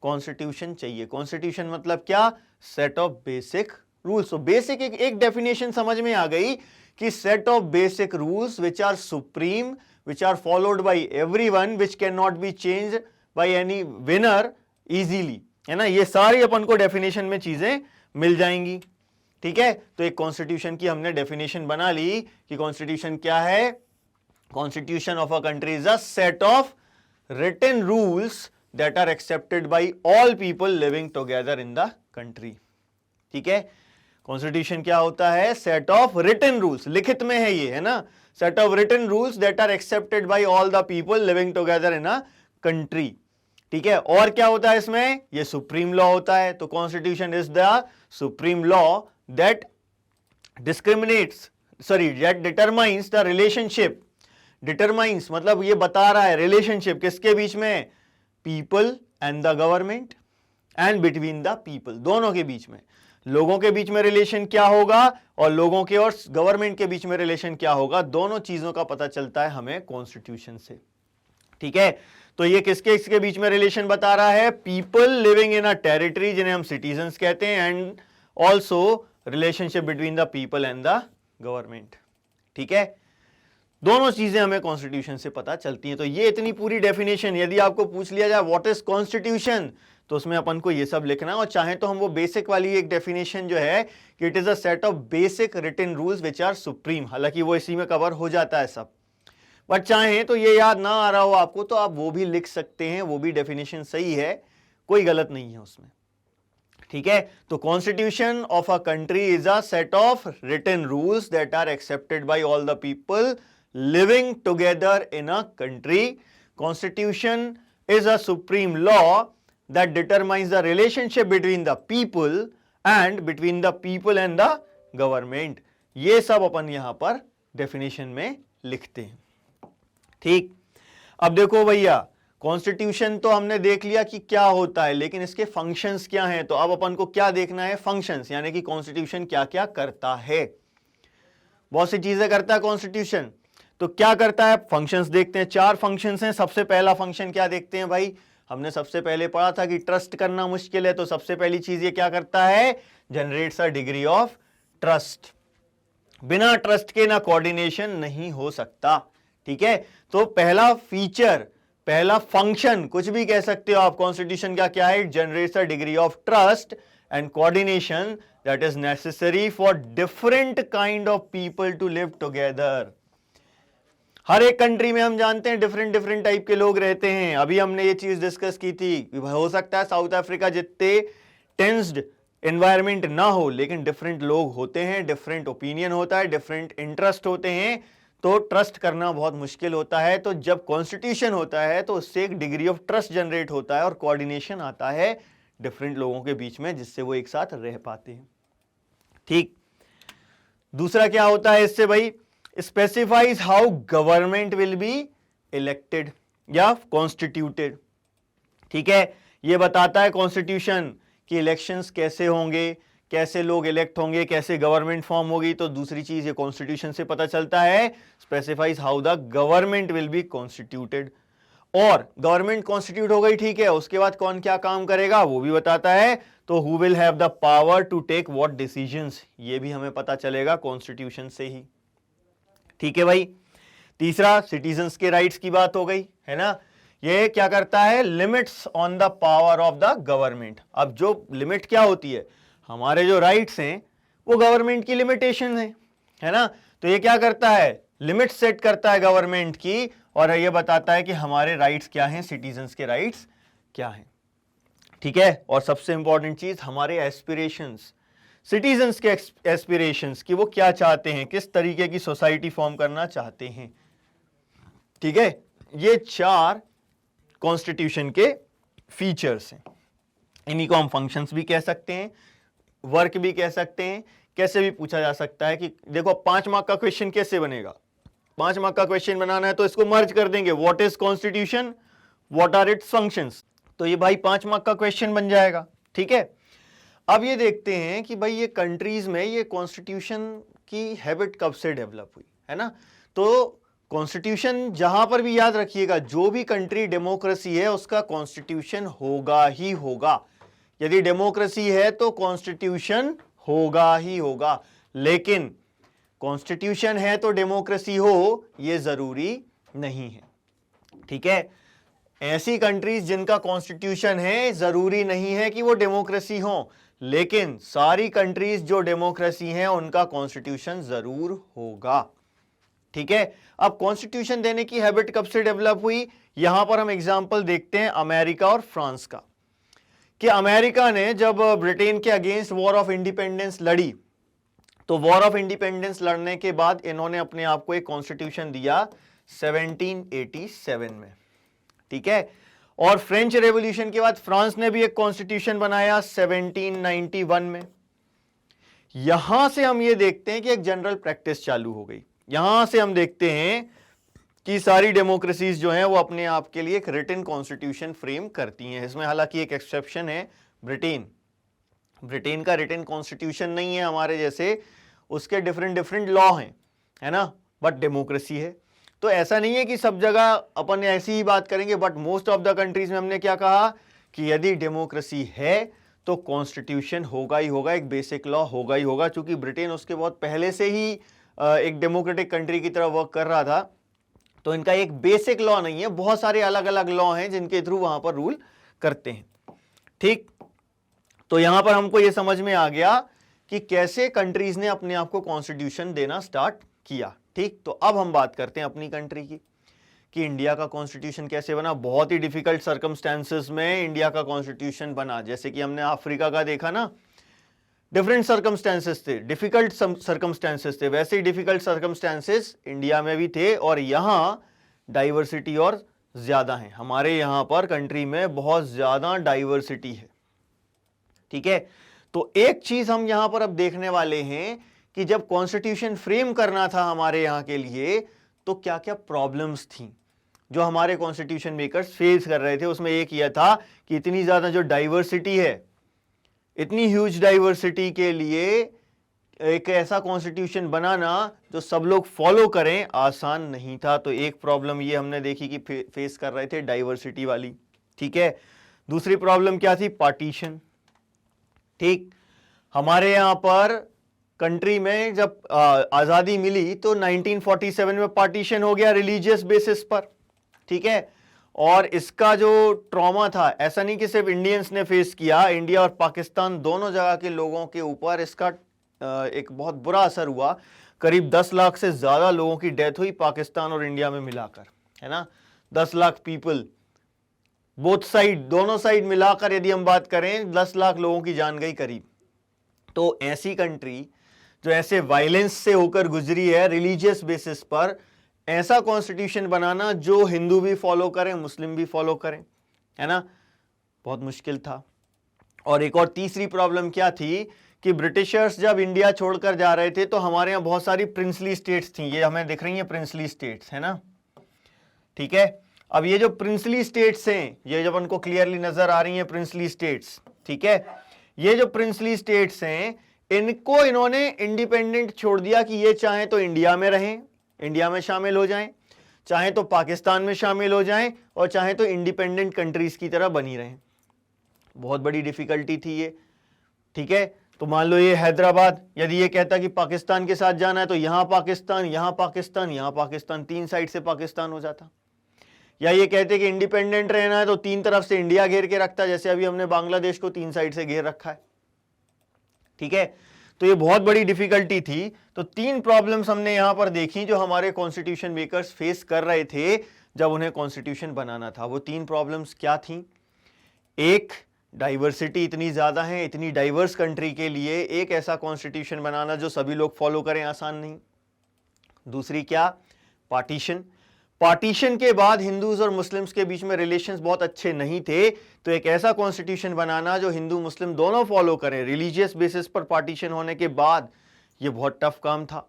कॉन्स्टिट्यूशन चाहिए। कॉन्स्टिट्यूशन मतलब क्या, सेट ऑफ बेसिक रूल्स। तो बेसिक एक डेफिनेशन समझ में आ गई कि set of basic rules which are supreme, which are followed by everyone, which cannot be changed by any winner easily, है ना। ये सारी अपन को डेफिनेशन में चीजें मिल जाएंगी। ठीक है, तो एक कॉन्स्टिट्यूशन की हमने डेफिनेशन बना ली कि कॉन्स्टिट्यूशन क्या है, constitution of a country is a set of written rules that are accepted by all people living together in the country। ठीक है, कॉन्स्टिट्यूशन क्या होता है? सेट ऑफ रिटन रूल्स, लिखित में है ये, है ना, set of written rules that are accepted by all the people living together in a country. ठीक है, और क्या होता है इसमें? ये सुप्रीम लॉ होता है। तो constitution is the supreme law that that determines the relationship. Determines मतलब ये बता रहा है रिलेशनशिप किसके बीच में? People and the government and between the people, दोनों के बीच में, लोगों के बीच में रिलेशन क्या होगा और लोगों के और गवर्नमेंट के बीच में रिलेशन क्या होगा, दोनों चीजों का पता चलता है हमें कॉन्स्टिट्यूशन से। ठीक है, तो ये किसके इसके बीच में रिलेशन बता रहा है? People living in a territory, जिन्हें हम सिटीजन्स कहते हैं, and also relationship between the people and the government. ठीक है, दोनों चीजें हमें कॉन्स्टिट्यूशन से पता चलती हैं। तो ये इतनी पूरी डेफिनेशन, यदि आपको पूछ लिया जाए व्हाट इज कॉन्स्टिट्यूशन, तो उसमें अपन को ये सब लिखना है। और चाहे तो हम वो बेसिक वाली एक डेफिनेशन जो है कि it is a set of basic written rules which are supreme, हालांकि वो इसी में कवर हो जाता है सब, बट चाहे तो ये याद ना आ रहा हो आपको तो आप वो भी लिख सकते हैं, वो भी डेफिनेशन सही है, कोई गलत नहीं है उसमें। ठीक है, तो constitution of a country is a set of written rules that are accepted by all the people living together in a country। Constitution is a supreme law that determines the relationship between the people and between the people and the government। ये सब अपन यहां पर definition में लिखते हैं। ठीक, अब देखो भैया, कॉन्स्टिट्यूशन तो हमने देख लिया कि क्या होता है, लेकिन इसके फंक्शंस क्या हैं। तो अब अपन को क्या देखना है? फंक्शंस, यानी कि कॉन्स्टिट्यूशन क्या क्या करता है। बहुत सी चीजें करता है कॉन्स्टिट्यूशन, तो क्या करता है? फंक्शंस देखते हैं। 4 फंक्शंस हैं। सबसे पहला फंक्शन क्या देखते हैं भाई? हमने सबसे पहले पढ़ा था कि ट्रस्ट करना मुश्किल है, तो सबसे पहली चीज ये क्या करता है? Generates a degree of trust. बिना ट्रस्ट के ना कोऑर्डिनेशन नहीं हो सकता। ठीक है, तो पहला फीचर, पहला फंक्शन, कुछ भी कह सकते हो आप, कॉन्स्टिट्यूशन का क्या है? It generates a degree of trust and coordination that is necessary for different kind of people to live together. हर एक कंट्री में हम जानते हैं डिफरेंट डिफरेंट टाइप के लोग रहते हैं। अभी हमने ये चीज डिस्कस की थी, हो सकता है साउथ अफ्रीका जितने टेंस्ड एनवायरनमेंट ना हो, लेकिन डिफरेंट लोग होते हैं, डिफरेंट ओपिनियन होता है, डिफरेंट इंटरेस्ट होते हैं, तो ट्रस्ट करना बहुत मुश्किल होता है। तो जब कॉन्स्टिट्यूशन होता है तो उससे एक डिग्री ऑफ ट्रस्ट जनरेट होता है और कोऑर्डिनेशन आता है डिफरेंट लोगों के बीच में, जिससे वो एक साथ रह पाते हैं। ठीक, दूसरा क्या होता है इससे भाई? Specifies how government will be elected या कॉन्स्टिट्यूटेड। ठीक है, ये बताता है कॉन्स्टिट्यूशन कि इलेक्शंस कैसे होंगे, कैसे लोग इलेक्ट होंगे, कैसे गवर्नमेंट फॉर्म होगी। तो दूसरी चीज ये कॉन्स्टिट्यूशन से पता चलता है, specifies how the government will be constituted. और गवर्नमेंट कॉन्स्टिट्यूट हो गई, ठीक है, उसके बाद कौन क्या काम करेगा वो भी बताता है। तो who will have the power to take what decisions, ये भी हमें पता चलेगा कॉन्स्टिट्यूशन से ही। ठीक है भाई, तीसरा सिटीजन्स के राइट्स की बात हो गई, है ना। ये क्या करता है? Limits on the power of the government. अब जो लिमिट क्या होती है, हमारे जो राइट्स हैं वो गवर्नमेंट की लिमिटेशन है ना। तो ये क्या करता है? लिमिट सेट करता है गवर्नमेंट की, और ये बताता है कि हमारे राइट्स क्या हैं, सिटीजन्स के राइट्स क्या हैं। ठीक है, और सबसे इंपॉर्टेंट चीज, हमारे एस्पिरेशंस, सिटीजन्स के एस्पिरेशंस कि वो क्या चाहते हैं, किस तरीके की सोसाइटी फॉर्म करना चाहते हैं। ठीक है, ये 4 कॉन्स्टिट्यूशन के फीचर्स हैं। इन्हीं को हम फंक्शंस भी कह सकते हैं, वर्क भी कह सकते हैं। कैसे भी पूछा जा सकता है कि देखो 5 मार्क का क्वेश्चन कैसे बनेगा, 5 मार्क का क्वेश्चन बनाना है तो इसको मर्ज कर देंगे, what is constitution, what are its functions, तो ये भाई 5 मार्क का क्वेश्चन बन जाएगा। ठीक है, अब ये देखते हैं कि भाई ये कंट्रीज में ये कॉन्स्टिट्यूशन की हैबिट कब से डेवलप हुई, है ना। तो कॉन्स्टिट्यूशन जहां पर भी याद रखिएगा, जो भी कंट्री डेमोक्रेसी है उसका कॉन्स्टिट्यूशन होगा ही होगा। यदि डेमोक्रेसी है तो कॉन्स्टिट्यूशन होगा ही होगा, लेकिन कॉन्स्टिट्यूशन है तो डेमोक्रेसी हो ये जरूरी नहीं है। ठीक है, ऐसी कंट्रीज जिनका कॉन्स्टिट्यूशन है जरूरी नहीं है कि वो डेमोक्रेसी हो, लेकिन सारी कंट्रीज जो डेमोक्रेसी हैं उनका कॉन्स्टिट्यूशन जरूर होगा। ठीक है। अब कॉन्स्टिट्यूशन देने की हैबिट कब से डेवलप हुई, यहां पर हम एग्जांपल देखते हैं अमेरिका और फ्रांस का, कि अमेरिका ने जब ब्रिटेन के अगेंस्ट वॉर ऑफ इंडिपेंडेंस लड़ी, तो वॉर ऑफ इंडिपेंडेंस लड़ने के बाद इन्होंने अपने आप को एक कॉन्स्टिट्यूशन दिया 1787 में, ठीक है। और फ्रेंच रेवोल्यूशन के बाद फ्रांस ने भी एक कॉन्स्टिट्यूशन बनाया 1791 में। यहां से हम ये देखते हैं कि एक जनरल प्रैक्टिस चालू हो गई। यहां से हम देखते हैं कि सारी डेमोक्रेसीज जो हैं वो अपने आप के लिए एक रिटन कॉन्स्टिट्यूशन फ्रेम करती हैं। इसमें हालांकि एक एक्सेप्शन है, ब्रिटेन का रिटन कॉन्स्टिट्यूशन नहीं है हमारे जैसे, उसके डिफरेंट लॉ हैं, है ना, बट डेमोक्रेसी है। तो ऐसा नहीं है कि सब जगह अपन ऐसी ही बात करेंगे, but most of the countries में हमने क्या कहा कि यदि डेमोक्रेसी है तो कॉन्स्टिट्यूशन होगा ही होगा, एक बेसिक लॉ होगा ही होगा। चूंकि ब्रिटेन उसके बहुत पहले से ही एक डेमोक्रेटिक कंट्री की तरह वर्क कर रहा था, तो इनका एक बेसिक लॉ नहीं है, बहुत सारे अलग अलग लॉ हैं जिनके थ्रू वहां पर रूल करते हैं, ठीक। तो यहां पर हमको यह समझ में आ गया कि कैसे कंट्रीज ने अपने आप को कॉन्स्टिट्यूशन देना स्टार्ट किया, ठीक। तो अब हम बात करते हैं अपनी कंट्री की, कि इंडिया का कॉन्स्टिट्यूशन कैसे बना। बहुत ही डिफिकल्ट सर्कमस्टेंसेस में इंडिया का कॉन्स्टिट्यूशन बना, जैसे कि हमने अफ्रीका का देखा ना, डिफरेंट सर्कमस्टेंसेस थे, डिफिकल्ट सर्कमस्टेंसेस थे, वैसे ही डिफिकल्ट सर्कमस्टेंसेस इंडिया में भी थे, और यहां डाइवर्सिटी और ज्यादा है। हमारे यहां पर कंट्री में बहुत ज्यादा डाइवर्सिटी है, ठीक है। तो एक चीज हम यहां पर अब देखने वाले हैं कि जब कॉन्स्टिट्यूशन फ्रेम करना था हमारे यहां के लिए, तो क्या क्या प्रॉब्लम्स थी जो हमारे कॉन्स्टिट्यूशन मेकर्स फेस कर रहे थे। उसमें एक यह था कि इतनी ज्यादा जो डाइवर्सिटी है, इतनी ह्यूज डाइवर्सिटी के लिए एक ऐसा कॉन्स्टिट्यूशन बनाना जो सब लोग फॉलो करें आसान नहीं था। तो एक प्रॉब्लम ये हमने देखी कि फेस कर रहे थे डाइवर्सिटी वाली, ठीक है। दूसरी प्रॉब्लम क्या थी, पार्टीशन, ठीक। हमारे यहां पर कंट्री में जब आजादी मिली तो 1947 में पार्टीशन हो गया रिलीजियस बेसिस पर, ठीक है। और इसका जो ट्रॉमा था, ऐसा नहीं कि सिर्फ इंडियंस ने फेस किया, इंडिया और पाकिस्तान दोनों जगह के लोगों के ऊपर इसका एक बहुत बुरा असर हुआ। करीब 10 लाख से ज्यादा लोगों की डेथ हुई पाकिस्तान और इंडिया में मिलाकर, है ना, 10 लाख पीपल, बोथ साइड, दोनों साइड मिलाकर यदि हम बात करें 10 लाख लोगों की जान गई करीब। तो ऐसी कंट्री जो ऐसे वायलेंस से होकर गुजरी है रिलीजियस बेसिस पर, ऐसा कॉन्स्टिट्यूशन बनाना जो हिंदू भी फॉलो करें, मुस्लिम भी फॉलो करें, है ना, बहुत मुश्किल था। और एक और तीसरी प्रॉब्लम क्या थी कि ब्रिटिशर्स जब इंडिया छोड़कर जा रहे थे तो हमारे यहां बहुत सारी प्रिंसली स्टेट्स थी, ये हमें दिख रही हैं प्रिंसली स्टेट्स, है ना, ठीक है। अब ये जो प्रिंसली स्टेट्स हैं, ये जब उनको क्लियरली नजर आ रही हैं प्रिंसली स्टेट्स, ठीक है, ये जो प्रिंसली स्टेट्स हैं इनको इन्होंने इंडिपेंडेंट छोड़ दिया कि ये चाहे तो इंडिया में रहें, इंडिया में शामिल हो जाएं, चाहे तो पाकिस्तान में शामिल हो जाएं, और चाहे तो इंडिपेंडेंट कंट्रीज की तरह बनी रहें। बहुत बड़ी डिफिकल्टी थी ये, ठीक है। तो मान लो ये हैदराबाद यदि ये कहता कि पाकिस्तान के साथ जाना है तो यहां पाकिस्तान, यहां पाकिस्तान, यहां पाकिस्तान, 3 साइड से पाकिस्तान हो जाता। या ये कहते कि इंडिपेंडेंट रहना है तो 3 तरफ से इंडिया घेर के रखता, जैसे अभी हमने बांग्लादेश को 3 साइड से घेर रखा है, ठीक है। तो ये बहुत बड़ी डिफिकल्टी थी। तो 3 प्रॉब्लम्स हमने यहां पर देखी जो हमारे कॉन्स्टिट्यूशन मेकर्स फेस कर रहे थे जब उन्हें कॉन्स्टिट्यूशन बनाना था। वो 3 प्रॉब्लम्स क्या थी, एक, डाइवर्सिटी इतनी ज्यादा है, इतनी डाइवर्स कंट्री के लिए एक ऐसा कॉन्स्टिट्यूशन बनाना जो सभी लोग फॉलो करें आसान नहीं। दूसरी क्या, पार्टीशन, पार्टीशन के बाद हिंदूज और मुस्लिम्स के बीच में रिलेशंस बहुत अच्छे नहीं थे, तो एक ऐसा कॉन्स्टिट्यूशन बनाना जो हिंदू मुस्लिम दोनों फॉलो करें रिलीजियस बेसिस पर पार्टीशन होने के बाद, ये बहुत टफ काम था,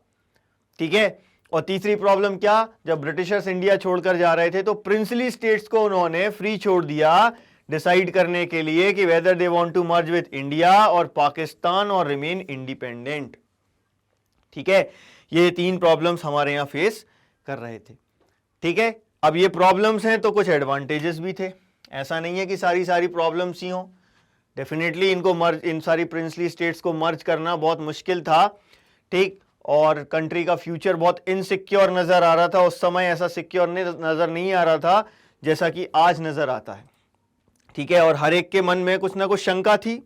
ठीक है। और तीसरी प्रॉब्लम क्या, जब ब्रिटिशर्स इंडिया छोड़कर जा रहे थे तो प्रिंसली स्टेट्स को उन्होंने फ्री छोड़ दिया डिसाइड करने के लिए कि whether they want to merge with India और पाकिस्तान और रिमेन इंडिपेंडेंट, ठीक है। ये 3 प्रॉब्लम्स हमारे यहां फेस कर रहे थे, ठीक है। अब ये प्रॉब्लम्स हैं तो कुछ एडवांटेजेस भी थे, ऐसा नहीं है कि सारी प्रॉब्लम्स ही हों। डेफिनेटली इनको मर्ज, इन सारी प्रिंसली स्टेट्स को मर्ज करना बहुत मुश्किल था, ठीक। और कंट्री का फ्यूचर बहुत इनसिक्योर नजर आ रहा था उस समय, ऐसा सिक्योर नजर नहीं आ रहा था जैसा कि आज नजर आता है, ठीक है। और हर एक के मन में कुछ ना कुछ शंका थी,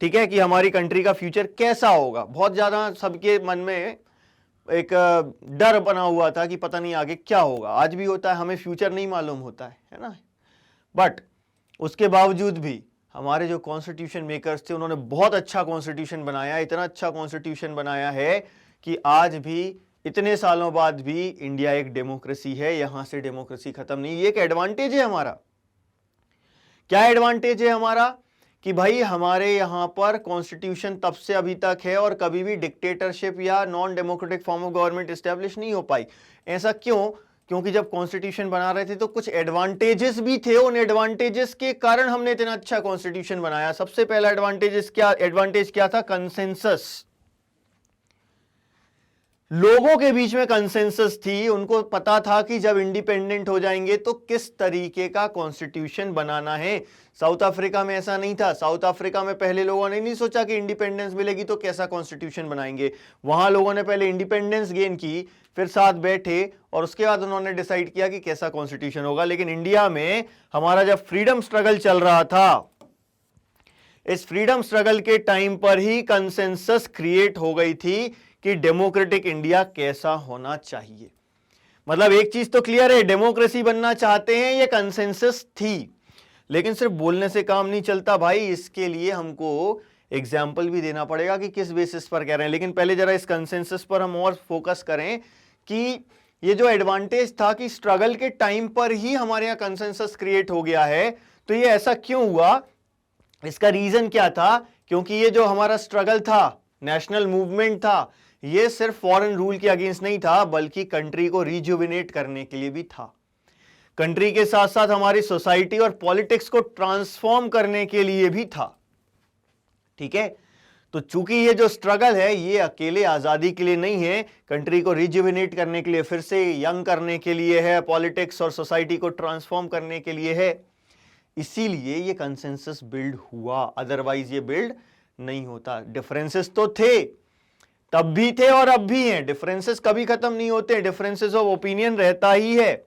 ठीक है, कि हमारी कंट्री का फ्यूचर कैसा होगा। बहुत ज्यादा सबके मन में एक डर बना हुआ था कि पता नहीं आगे क्या होगा। आज भी होता है, हमें फ्यूचर नहीं मालूम होता है ना। बट उसके बावजूद भी हमारे जो कॉन्स्टिट्यूशन मेकर्स थे उन्होंने बहुत अच्छा कॉन्स्टिट्यूशन बनाया, इतना अच्छा कॉन्स्टिट्यूशन बनाया है कि आज भी इतने सालों बाद भी इंडिया एक डेमोक्रेसी है, यहां से डेमोक्रेसी खत्म नहीं। ये एक एडवांटेज है हमारा। क्या एडवांटेज है हमारा? कि भाई हमारे यहां पर कॉन्स्टिट्यूशन तब से अभी तक है और कभी भी डिक्टेटरशिप या non democratic form of government establish नहीं हो पाई। ऐसा क्यों? क्योंकि जब कॉन्स्टिट्यूशन बना रहे थे तो कुछ एडवांटेजेस भी थे, उन एडवांटेजेस के कारण हमने इतना अच्छा कॉन्स्टिट्यूशन बनाया। सबसे पहला एडवांटेज क्या था? कंसेंसस। लोगों के बीच में कंसेंसस थी, उनको पता था कि जब इंडिपेंडेंट हो जाएंगे तो किस तरीके का कॉन्स्टिट्यूशन बनाना है। साउथ अफ्रीका में ऐसा नहीं था। साउथ अफ्रीका में पहले लोगों ने नहीं सोचा कि इंडिपेंडेंस मिलेगी तो कैसा कॉन्स्टिट्यूशन बनाएंगे। वहां लोगों ने पहले इंडिपेंडेंस गेन की, फिर साथ बैठे और उसके बाद उन्होंने डिसाइड किया कि कैसा कॉन्स्टिट्यूशन होगा। लेकिन इंडिया में हमारा जब फ्रीडम स्ट्रगल चल रहा था, इस फ्रीडम स्ट्रगल के टाइम पर ही कंसेंसस क्रिएट हो गई थी कि डेमोक्रेटिक इंडिया कैसा होना चाहिए। मतलब एक चीज तो क्लियर है, डेमोक्रेसी बनना चाहते हैं, ये कंसेंसस थी। लेकिन सिर्फ बोलने से काम नहीं चलता भाई, इसके लिए हमको एग्जाम्पल भी देना पड़ेगा कि किस बेसिस पर कह रहे हैं। लेकिन पहले जरा इस कंसेंसस पर हम और फोकस करें कि ये जो एडवांटेज था कि स्ट्रगल के टाइम पर ही हमारे यहां कंसेंसस क्रिएट हो गया है, तो ये ऐसा क्यों हुआ? इसका रीजन क्या था? क्योंकि ये जो हमारा स्ट्रगल था, नेशनल मूवमेंट था, ये सिर्फ फॉरेन रूल के अगेंस्ट नहीं था, बल्कि कंट्री को रिजुविनेट करने के लिए भी था। कंट्री के साथ साथ हमारी सोसाइटी और पॉलिटिक्स को ट्रांसफॉर्म करने के लिए भी था। ठीक है, तो चूंकि ये जो स्ट्रगल है ये अकेले आजादी के लिए नहीं है, कंट्री को रिजुविनेट करने के लिए, फिर से यंग करने के लिए है, पॉलिटिक्स और सोसाइटी को ट्रांसफॉर्म करने के लिए है। इसीलिए ये कंसेंसस बिल्ड हुआ, अदरवाइज ये बिल्ड नहीं होता। डिफरेंसेस तो थे, तब भी थे और अब भी हैं। डिफरेंसेस कभी खत्म नहीं होते, डिफरेंसेस ऑफ ओपिनियन रहता ही है।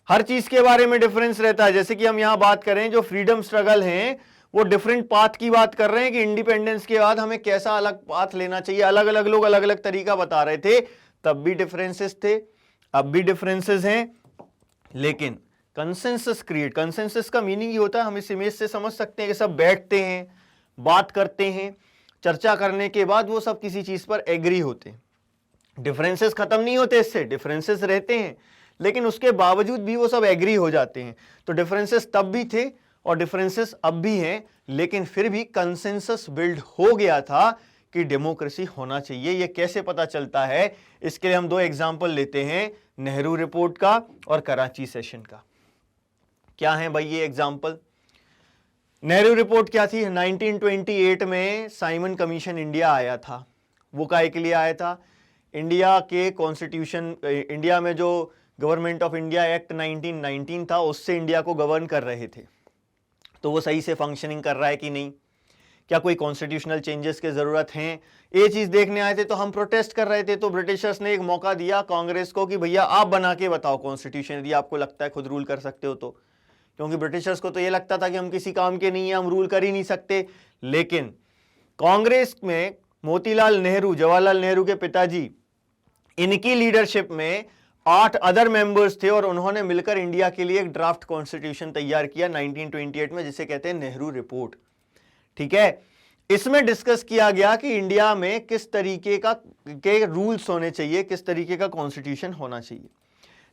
हर चीज के बारे में डिफरेंस रहता है। जैसे कि हम यहां बात करें, जो फ्रीडम स्ट्रगल हैं वो डिफरेंट पाथ की बात कर रहे हैं कि इंडिपेंडेंस के बाद हमें कैसा अलग पाथ लेना चाहिए। अलग अलग लोग अलग अलग तरीका बता रहे थे, तब भी डिफरेंसेस थे, अब भी डिफरेंसेस हैं। लेकिन कंसेंसस का मीनिंग ये होता है, हम इस इमेज से समझ सकते हैं कि सब बैठते हैं, बात करते हैं, चर्चा करने के बाद वो सब किसी चीज पर एग्री होते हैं। डिफरेंसेस खत्म नहीं होते, इससे डिफरेंसेस रहते हैं, लेकिन उसके बावजूद भी वो सब एग्री हो जाते हैं। तो डिफरेंसेस तब भी थे और डिफरेंसेस अब भी हैं, लेकिन फिर भी कंसेंसस बिल्ड हो गया था कि डेमोक्रेसी होना चाहिए। ये कैसे पता चलता है? इसके लिए हम दो एग्जाम्पल लेते हैं, नेहरू रिपोर्ट का और कराची सेशन का। क्या है भाई ये एग्जाम्पल? नेहरू रिपोर्ट क्या थी? 1928 में साइमन कमीशन इंडिया आया था। वो काहे के लिए आया था? इंडिया के कॉन्स्टिट्यूशन, इंडिया में जो गवर्नमेंट ऑफ इंडिया एक्ट 1919 था, उससे इंडिया को गवर्न कर रहे थे। तो वो सही से फंक्शनिंग कर रहा है कि नहीं, क्या कोई कॉन्स्टिट्यूशनल चेंजेस की जरूरत हैं, ये चीज देखने आए थे। तो हम प्रोटेस्ट कर रहे थे, तो ब्रिटिशर्स ने एक मौका दिया कांग्रेस को कि भैया आप बना के बताओ कॉन्स्टिट्यूशन, यदि आपको लगता है खुद रूल कर सकते हो तो। क्योंकि ब्रिटिशर्स को तो ये लगता था कि हम किसी काम के नहीं है, हम रूल कर ही नहीं सकते। लेकिन कांग्रेस में मोतीलाल नेहरू, जवाहरलाल नेहरू के पिताजी, इनकी लीडरशिप में 8 अदर मेंबर्स थे और उन्होंने मिलकर इंडिया के लिए एक ड्राफ्ट कॉन्स्टिट्यूशन तैयार किया 1928 में, जिसे कहते हैं नेहरू रिपोर्ट। ठीक है, इसमें डिस्कस किया गया कि इंडिया में किस तरीके के रूल्स होने चाहिए, किस तरीके का कॉन्स्टिट्यूशन होना चाहिए।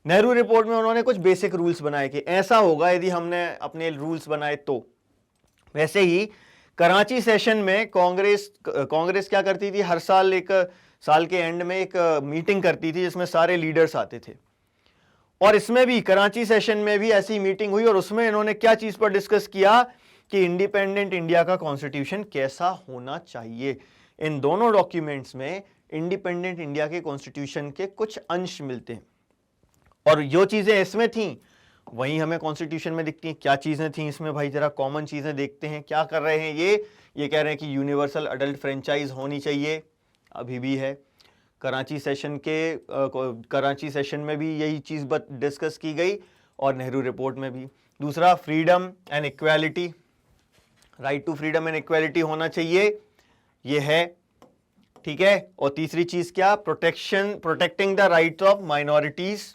नेहरू रिपोर्ट में उन्होंने कुछ बेसिक रूल्स बनाए कि ऐसा होगा यदि हमने अपने रूल्स बनाए तो। वैसे ही कराची सेशन में कांग्रेस क्या करती थी, हर साल एक साल के एंड में एक मीटिंग करती थी जिसमें सारे लीडर्स आते थे। और इसमें भी कराची सेशन में भी ऐसी मीटिंग हुई और उसमें इन्होंने क्या चीज पर डिस्कस किया कि इंडिपेंडेंट इंडिया का कॉन्स्टिट्यूशन कैसा होना चाहिए। इन दोनों डॉक्यूमेंट्स में इंडिपेंडेंट इंडिया के कॉन्स्टिट्यूशन के कुछ अंश मिलते हैं और जो चीजें इसमें थी वही हमें कॉन्स्टिट्यूशन में दिखती हैं। क्या चीजें थी इसमें भाई, जरा कॉमन चीजें देखते हैं। क्या कर रहे हैं ये कह रहे हैं कि यूनिवर्सल अडल्ट फ्रेंचाइज होनी चाहिए, अभी भी है। कराची सेशन में भी यही चीज डिस्कस की गई और नेहरू रिपोर्ट में भी। दूसरा, freedom and equality, right to freedom and equality होना चाहिए, ये है। ठीक है। और तीसरी चीज क्या, protecting the right of minorities.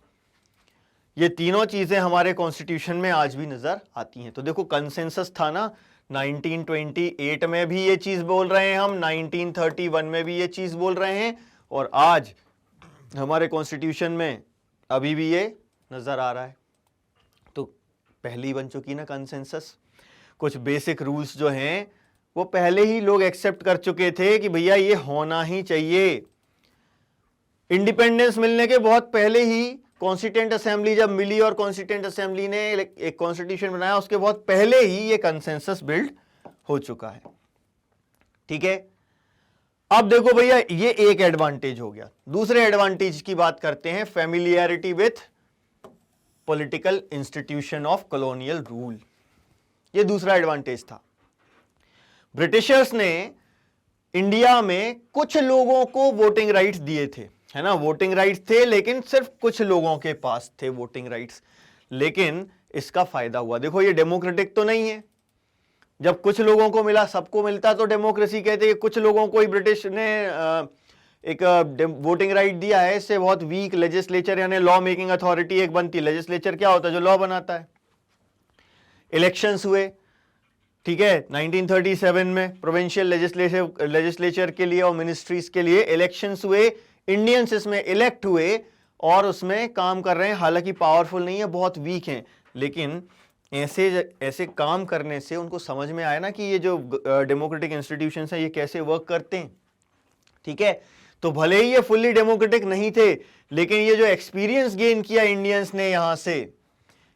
ये तीनों चीजें हमारे कॉन्स्टिट्यूशन में आज भी नजर आती हैं। तो देखो कंसेंसस था ना, 1928 में भी ये चीज बोल रहे हैं हम, 1931 में भी ये चीज बोल रहे हैं, और आज हमारे कॉन्स्टिट्यूशन में अभी भी ये नजर आ रहा है। तो पहली बन चुकी ना कंसेंसस। कुछ बेसिक रूल्स जो हैं वो पहले ही लोग एक्सेप्ट कर चुके थे कि भैया ये होना ही चाहिए। इंडिपेंडेंस मिलने के बहुत पहले ही कॉन्स्टिट्यूएंट असेंबली जब मिली और कॉन्स्टिट्यूएंट असेंबली ने एक कॉन्स्टिट्यूशन बनाया, उसके बहुत पहले ही ये कंसेंसस बिल्ड हो चुका है। ठीक है। अब देखो भैया, ये एक एडवांटेज हो गया। दूसरे एडवांटेज की बात करते हैं, familiarity with political institution of colonial rule. ये दूसरा एडवांटेज था। ब्रिटिशर्स ने इंडिया में कुछ लोगों को वोटिंग राइट्स दिए थे, है ना, वोटिंग राइट्स थे, लेकिन सिर्फ कुछ लोगों के पास थे वोटिंग राइट्स। लेकिन इसका फायदा हुआ। देखो ये डेमोक्रेटिक तो नहीं है। जब कुछ लोगों को मिला, सबको मिलता तो डेमोक्रेसी कहते हैं। कुछ लोगों को ही ब्रिटिश ने एक वोटिंग राइट दिया है, इससे बहुत वीक लेजिस्लेचर यानी लॉ मेकिंग अथॉरिटी एक बनती है। लेजिस्लेचर क्या होता है, जो लॉ बनाता है। इलेक्शंस हुए, ठीक है, 1937 में प्रोविंशियल लेजिस्लेचर के लिए और मिनिस्ट्रीज के लिए इलेक्शंस हुए। इंडियंस इसमें इलेक्ट हुए और उसमें काम कर रहे हैं। हालांकि पावरफुल नहीं है, बहुत वीक हैं, लेकिन ऐसे काम करने से उनको समझ में आया ना कि ये जो डेमोक्रेटिक इंस्टीट्यूशंस हैं ये कैसे वर्क करते हैं। ठीक है। तो भले ही ये फुल्ली डेमोक्रेटिक नहीं थे, लेकिन ये जो एक्सपीरियंस गेन किया इंडियंस ने यहां से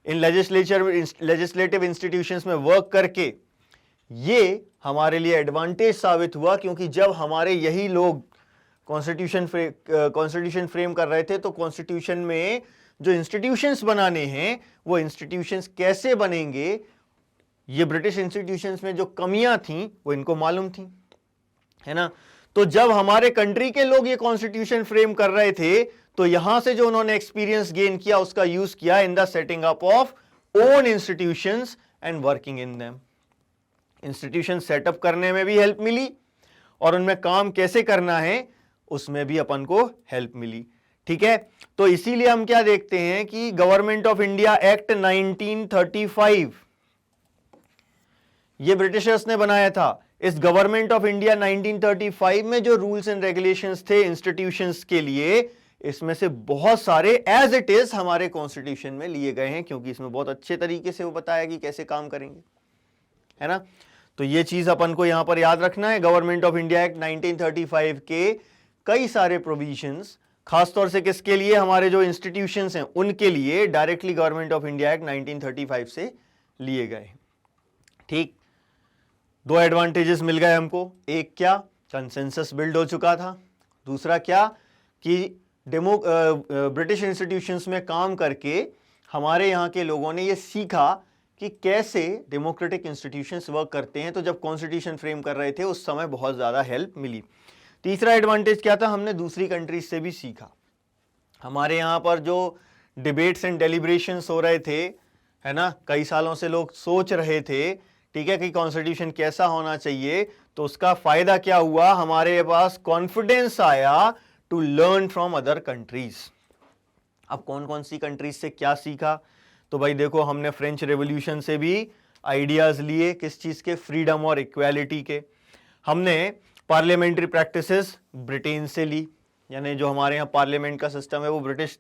इन लेजिस्लेटिव इंस्टीट्यूशंस में वर्क करके, ये हमारे लिए एडवांटेज साबित हुआ। क्योंकि जब हमारे यही लोग कॉन्स्टिट्यूशन फ्रेम कर रहे थे, तो कॉन्स्टिट्यूशन में जो इंस्टीट्यूशंस बनाने हैं वो इंस्टीट्यूशंस कैसे बनेंगे, ये ब्रिटिश इंस्टीट्यूशंस में जो कमियां थी वो इनको मालूम थी, है ना। तो जब हमारे कंट्री के लोग ये कॉन्स्टिट्यूशन फ्रेम कर रहे थे, तो यहां से जो उन्होंने एक्सपीरियंस गेन किया उसका यूज किया in the setting up of own institutions and working in them. Institution setup करने में भी हेल्प मिली और उनमें काम कैसे करना है उसमें भी अपन को हेल्प मिली। ठीक है। तो इसीलिए हम क्या देखते हैं कि गवर्नमेंट ऑफ इंडिया एक्ट 1935 ये ब्रिटिशर्स ने बनाया था। इस गवर्नमेंट ऑफ इंडिया 1935 में जो रूल्स एंड रेगुलेशंस थे इंस्टीट्यूशंस के लिए, इसमें से बहुत सारे एज इट इज हमारे कॉन्स्टिट्यूशन में लिए गए हैं, क्योंकि इसमें बहुत अच्छे तरीके से वो बताया कि कैसे काम करेंगे, है ना। तो ये चीज अपन को यहां पर याद रखना है। गवर्नमेंट ऑफ इंडिया एक्ट 1935 के कई सारे प्रोविजंस, खासतौर से किसके लिए, हमारे जो इंस्टीट्यूशंस हैं उनके लिए directly government of India act 1935 से लिए गए। ठीक, दो एडवांटेजेस मिल गए हमको। एक क्या, कंसेंसस बिल्ड हो चुका था। दूसरा क्या कि ब्रिटिश इंस्टीट्यूशंस में काम करके हमारे यहाँ के लोगों ने ये सीखा कि कैसे डेमोक्रेटिक इंस्टीट्यूशंस वर्क करते हैं। तो जब कॉन्स्टिट्यूशन फ्रेम कर रहे थे उस समय बहुत ज़्यादा हेल्प मिली। तीसरा एडवांटेज क्या था, हमने दूसरी कंट्रीज से भी सीखा। हमारे यहाँ पर जो डिबेट्स एंड डेलिब्रेशंस हो रहे थे, है ना, कई सालों से लोग सोच रहे थे, ठीक है, कि कॉन्स्टिट्यूशन कैसा होना चाहिए, तो उसका फायदा क्या हुआ, हमारे पास कॉन्फिडेंस आया to learn from other countries. अब कौन कौन सी कंट्रीज से क्या सीखा, तो भाई देखो, हमने फ्रेंच रेवोल्यूशन से भी आइडियाज लिए, किस चीज के, फ्रीडम और इक्वालिटी के। हमने पार्लियामेंट्री प्रैक्टिसेस ब्रिटेन से ली, यानी जो हमारे यहाँ पार्लियामेंट का सिस्टम है वो ब्रिटिश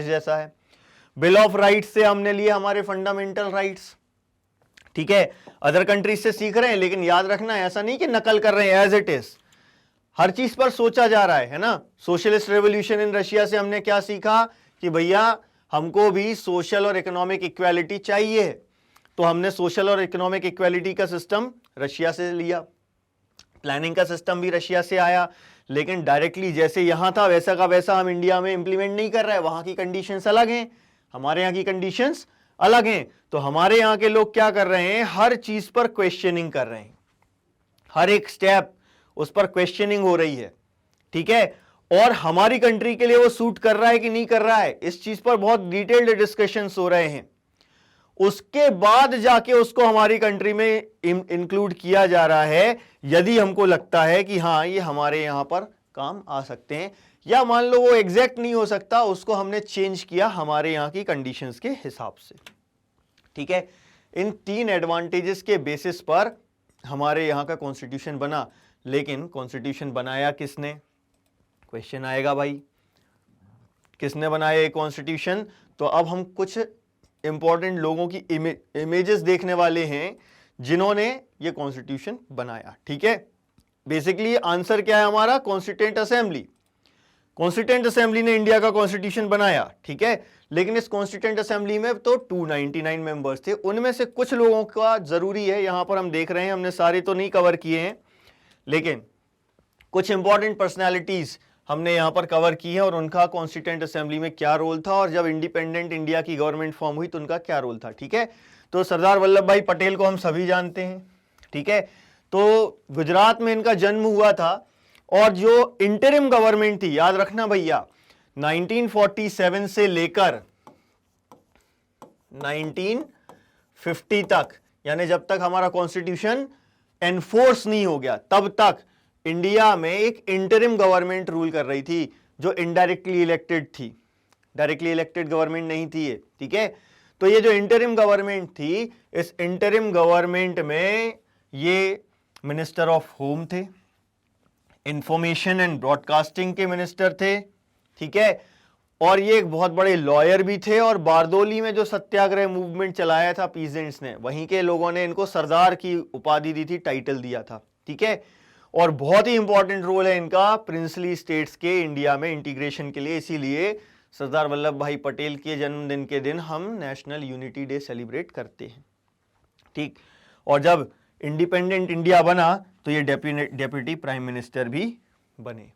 जैसा है। बिल ऑफ राइट्स से हमने लिए हमारे फंडामेंटल राइट्स। ठीक है, अदर कंट्रीज से सीख रहे हैं, लेकिन याद रखना ऐसा नहीं कि नकल कर रहे हैं, एज इट इज हर चीज पर सोचा जा रहा है ना। सोशलिस्ट रेवोल्यूशन इन रशिया से हमने क्या सीखा कि भैया हमको भी सोशल और इकोनॉमिक इक्वालिटी चाहिए, तो हमने सोशल और इकोनॉमिक इक्वालिटी का सिस्टम रशिया से लिया। प्लानिंग का सिस्टम भी रशिया से आया, लेकिन डायरेक्टली जैसे यहां था वैसा का वैसा हम इंडिया में इंप्लीमेंट नहीं कर रहे हैं। वहां की कंडीशंस अलग हैं, हमारे यहाँ की कंडीशंस अलग हैं। तो हमारे यहाँ के लोग क्या कर रहे हैं, हर चीज पर क्वेश्चनिंग कर रहे हैं, हर एक स्टेप उस पर क्वेश्चनिंग हो रही है। ठीक है, और हमारी कंट्री के लिए वो सूट कर रहा है कि नहीं कर रहा है, इस चीज पर बहुत डिटेल्ड डिस्कशंस हो रहे हैं। उसके बाद जाके उसको हमारी कंट्री में इंक्लूड किया जा रहा है, यदि हमको लगता है कि हाँ ये हमारे यहां पर काम आ सकते हैं, या मान लो वो एग्जैक्ट नहीं हो सकता, उसको हमने चेंज किया हमारे यहाँ की कंडीशंस के हिसाब से। ठीक है, इन 3 एडवांटेजेस के बेसिस पर हमारे यहाँ का कॉन्स्टिट्यूशन बना। लेकिन कॉन्स्टिट्यूशन बनाया किसने, क्वेश्चन आएगा भाई, किसने बनाया ये कॉन्स्टिट्यूशन? तो अब हम कुछ इंपॉर्टेंट लोगों की इमेजेस देखने वाले हैं जिन्होंने ये कॉन्स्टिट्यूशन बनाया। ठीक है, बेसिकली आंसर क्या है हमारा, कॉन्स्टिट्यूएंट असेंबली। कॉन्स्टिट्यूएंट असेंबली ने इंडिया का कॉन्स्टिट्यूशन बनाया। ठीक है, लेकिन इस कॉन्स्टिट्यूएंट असेंबली में तो 299 मेंबर्स थे, उनमें से कुछ लोगों का जरूरी है, यहां पर हम देख रहे हैं, हमने सारे तो नहीं कवर किए हैं, लेकिन कुछ इंपॉर्टेंट पर्सनैलिटीज हमने यहां पर कवर की है और उनका कॉन्स्टिट्यूएंट असेंबली में क्या रोल था, और जब इंडिपेंडेंट इंडिया की गवर्नमेंट फॉर्म हुई तो उनका क्या रोल था। ठीक है, तो सरदार वल्लभ भाई पटेल को हम सभी जानते हैं। ठीक है, तो गुजरात में इनका जन्म हुआ था, और जो इंटरिम गवर्नमेंट थी, याद रखना भैया, 1947 से लेकर 1950 तक, यानी जब तक हमारा कॉन्स्टिट्यूशन एनफोर्स नहीं हो गया तब तक इंडिया में एक इंटरिम गवर्नमेंट रूल कर रही थी, जो इनडायरेक्टली इलेक्टेड थी, डायरेक्टली इलेक्टेड गवर्नमेंट नहीं थी ये। ठीक है, तो ये जो इंटरिम गवर्नमेंट थी, इस इंटरिम गवर्नमेंट में ये मिनिस्टर ऑफ होम थे, इंफॉर्मेशन एंड ब्रॉडकास्टिंग के मिनिस्टर थे। ठीक है, और ये एक बहुत बड़े लॉयर भी थे, और बारदोली में जो सत्याग्रह मूवमेंट चलाया था पीजेंट्स ने, वहीं के लोगों ने इनको सरदार की उपाधि दी थी, टाइटल दिया था। ठीक है, और बहुत ही इंपॉर्टेंट रोल है इनका प्रिंसली स्टेट्स के इंडिया में इंटीग्रेशन के लिए, इसीलिए सरदार वल्लभ भाई पटेल के जन्मदिन के दिन हम नेशनल यूनिटी डे सेलिब्रेट करते हैं। ठीक, और जब इंडिपेंडेंट इंडिया बना तो ये डेप्यूटी प्राइम मिनिस्टर भी बने।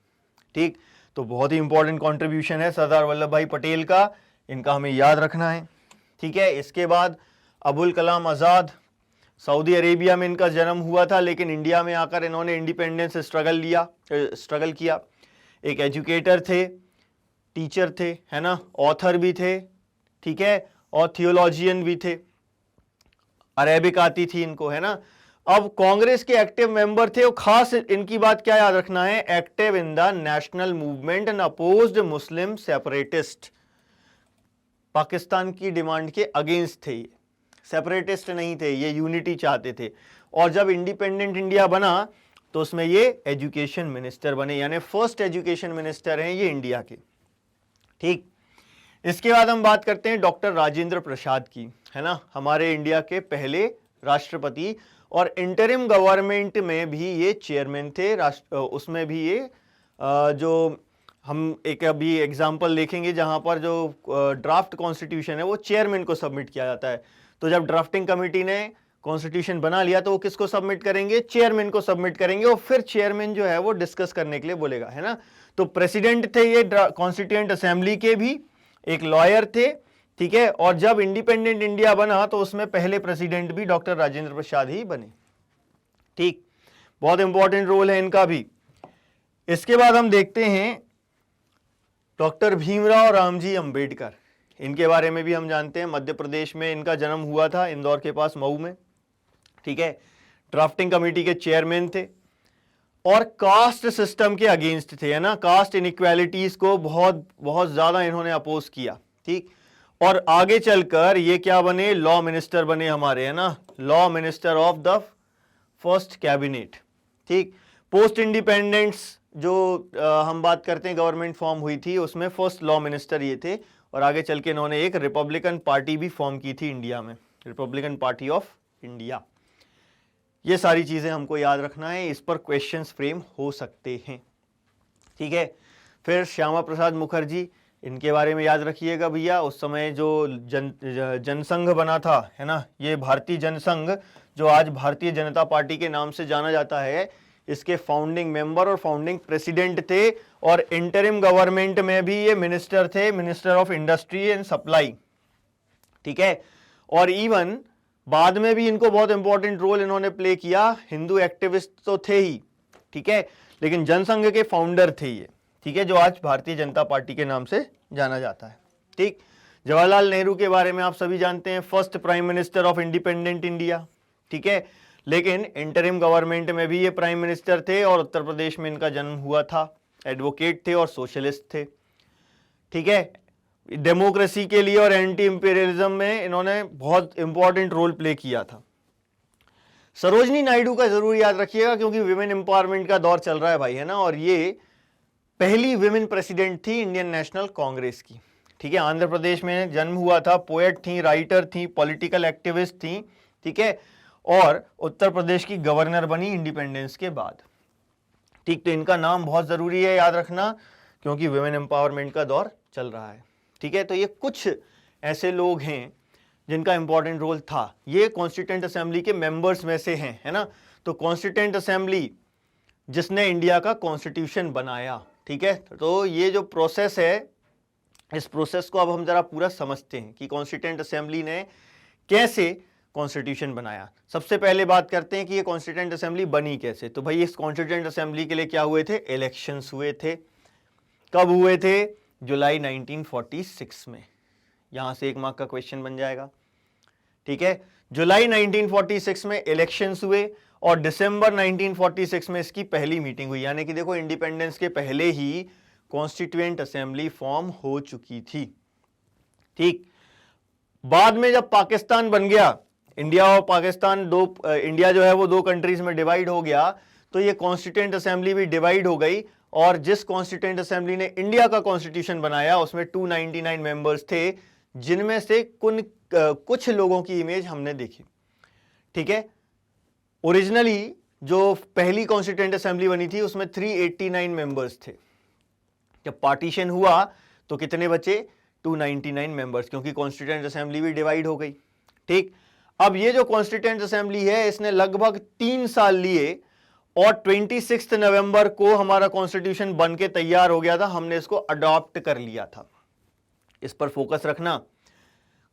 ठीक, तो बहुत ही इंपॉर्टेंट कंट्रीब्यूशन है सरदार वल्लभ भाई पटेल का, इनका हमें याद रखना है। ठीक है, इसके बाद अबुल कलाम आज़ाद, सऊदी अरेबिया में इनका जन्म हुआ था, लेकिन इंडिया में आकर इन्होंने इंडिपेंडेंस स्ट्रगल किया। एक एजुकेटर थे, टीचर थे, है ना, ऑथर भी थे। ठीक है, और थियोलॉजियन भी थे, अरेबिक आती थी इनको, है ना। अब कांग्रेस के एक्टिव मेंबर थे, और खास इनकी बात क्या याद रखना है, active in the national movement and opposed Muslim separatist, Pakistan की डिमांड के अगेंस्ट थे ये, सेपरेटिस्ट नहीं थे, ये यूनिटी चाहते थे। और जब इंडिपेंडेंट इंडिया बना तो उसमें ये एजुकेशन मिनिस्टर बने, यानी फर्स्ट एजुकेशन मिनिस्टर हैं ये इंडिया के। ठीक, इसके बाद हम बात करते हैं डॉक्टर राजेंद्र प्रसाद की, है ना, हमारे इंडिया के पहले राष्ट्रपति, और इंटरिम गवर्नमेंट में भी ये चेयरमैन थे, उसमें भी ये जो हम एक अभी एग्जांपल देखेंगे जहां पर जो ड्राफ्ट कॉन्स्टिट्यूशन है वो चेयरमैन को सबमिट किया जाता है। तो जब ड्राफ्टिंग कमेटी ने कॉन्स्टिट्यूशन बना लिया तो वो किसको सबमिट करेंगे, चेयरमैन को सबमिट करेंगे, और फिर चेयरमैन जो है वो डिस्कस करने के लिए बोलेगा, है ना। तो प्रेसिडेंट थे ये कॉन्स्टिट्यूएंट असेंबली के भी, एक लॉयर थे। ठीक है, और जब इंडिपेंडेंट इंडिया बना तो उसमें पहले प्रेसिडेंट भी डॉक्टर राजेंद्र प्रसाद ही बने। ठीक, बहुत इंपॉर्टेंट रोल है इनका भी। इसके बाद हम देखते हैं डॉक्टर भीमराव रामजी अंबेडकर, इनके बारे में भी हम जानते हैं, मध्य प्रदेश में इनका जन्म हुआ था, इंदौर के पास मऊ में। ठीक है, ड्राफ्टिंग कमेटी के चेयरमैन थे, और कास्ट सिस्टम के अगेंस्ट थे, है ना, कास्ट इनइक्वालिटीज को बहुत बहुत ज्यादा इन्होंने अपोज किया। ठीक, और आगे चलकर ये क्या बने, लॉ मिनिस्टर बने हमारे, है ना, law minister of the first cabinet. ठीक, पोस्ट इंडिपेंडेंस जो हम बात करते हैं गवर्नमेंट फॉर्म हुई थी, उसमें फर्स्ट लॉ मिनिस्टर ये थे, और आगे चल के इन्होंने एक रिपब्लिकन पार्टी भी फॉर्म की थी इंडिया में, रिपब्लिकन पार्टी ऑफ इंडिया। ये सारी चीजें हमको याद रखना है, इस पर क्वेश्चंस फ्रेम हो सकते हैं। ठीक है, फिर श्यामा प्रसाद मुखर्जी, इनके बारे में याद रखिएगा भैया, उस समय जो जनसंघ बना था, है ना, ये भारतीय जनसंघ जो आज भारतीय जनता पार्टी के नाम से जाना जाता है, इसके फाउंडिंग मेंबर और फाउंडिंग प्रेसिडेंट थे, और इंटरिम गवर्नमेंट में भी ये मिनिस्टर थे, minister of industry and supply. ठीक है, और इवन बाद में भी इनको बहुत इंपॉर्टेंट रोल इन्होंने प्ले किया, हिंदू एक्टिविस्ट तो थे ही, ठीक है, लेकिन जनसंघ के फाउंडर थे ये। ठीक है, जो आज भारतीय जनता पार्टी के नाम से जाना जाता है। ठीक, जवाहरलाल नेहरू के बारे में आप सभी जानते हैं, first prime minister of independent India. ठीक है, लेकिन इंटरिम गवर्नमेंट में भी ये प्राइम मिनिस्टर थे, और उत्तर प्रदेश में इनका जन्म हुआ था। एडवोकेट थे और सोशलिस्ट थे। ठीक है, डेमोक्रेसी के लिए और एंटी इंपीरियलिज्म में इन्होंने बहुत इंपॉर्टेंट रोल प्ले किया था। सरोजनी नायडू का जरूर याद रखिएगा क्योंकि विमेन एम्पावरमेंट का दौर चल रहा है भाई, है ना, और ये पहली विमेन प्रेसिडेंट थी इंडियन नेशनल कांग्रेस की। ठीक है, आंध्र प्रदेश में जन्म हुआ था, पोएट थी, राइटर थी, पॉलिटिकल एक्टिविस्ट थी। ठीक है, और उत्तर प्रदेश की गवर्नर बनी इंडिपेंडेंस के बाद। ठीक, तो इनका नाम बहुत जरूरी है याद रखना क्योंकि विमेन एम्पावरमेंट का दौर चल रहा है। ठीक है, तो ये कुछ ऐसे लोग हैं जिनका इंपॉर्टेंट रोल था। ये कॉन्स्टिट्यूएंट असेंबली के मेंबर्स में से हैं, है ना। तो कॉन्स्टिट्यूएंट असेंबली जिसने इंडिया का कॉन्स्टिट्यूशन बनाया। ठीक है, तो ये जो प्रोसेस है, इस प्रोसेस को अब हम जरा पूरा समझते हैं कि कॉन्स्टिट्यूएंट असेंबली ने कैसे कॉन्स्टिट्यूशन बनाया। सबसे पहले बात करते हैं कि ये कॉन्स्टिट्यूएंट असेंबली बनी कैसे। तो भाई इस कॉन्स्टिट्यूएंट असेंबली के लिए क्या हुए थे, इलेक्शंस हुए थे। कब हुए थे, जुलाई 1946 में। यहां से 1 मार्क का क्वेश्चन बन जाएगा। ठीक है, जुलाई 1946 में इलेक्शंस हुए और दिसंबर 1946 में इसकी पहली मीटिंग हुई। यानी कि देखो इंडिपेंडेंस के पहले ही कॉन्स्टिट्यूएंट असेंबली फॉर्म हो चुकी थी। ठीक, बाद में जब पाकिस्तान बन गया, इंडिया और पाकिस्तान इंडिया जो है वो 2 कंट्रीज में डिवाइड हो गया, तो ये कॉन्स्टिट्यूएंट असेंबली भी डिवाइड हो गई। और जिस कॉन्स्टिट्यूएंट असेंबली ने इंडिया का कॉन्स्टिट्यूशन बनाया उसमें 299 मेंबर्स थे, जिनमें से कुछ लोगों की इमेज हमने देखी। ठीक है, ओरिजिनली जो पहली कॉन्स्टिट्यूएंट असेंबली बनी थी उसमें 389 मेंबर्स थे। जब पार्टीशन हुआ तो कितने बचे, 299 मेंबर्स, क्योंकि कॉन्स्टिट्यूएंट असेंबली भी डिवाइड हो गई। ठीक, अब ये जो कॉन्स्टिट्यूएंट असेंबली है इसने लगभग 3 साल लिए और 26 नवंबर को हमारा कॉन्स्टिट्यूशन बन के तैयार हो गया था। हमने इसको अडॉप्ट कर लिया था। इस पर फोकस रखना।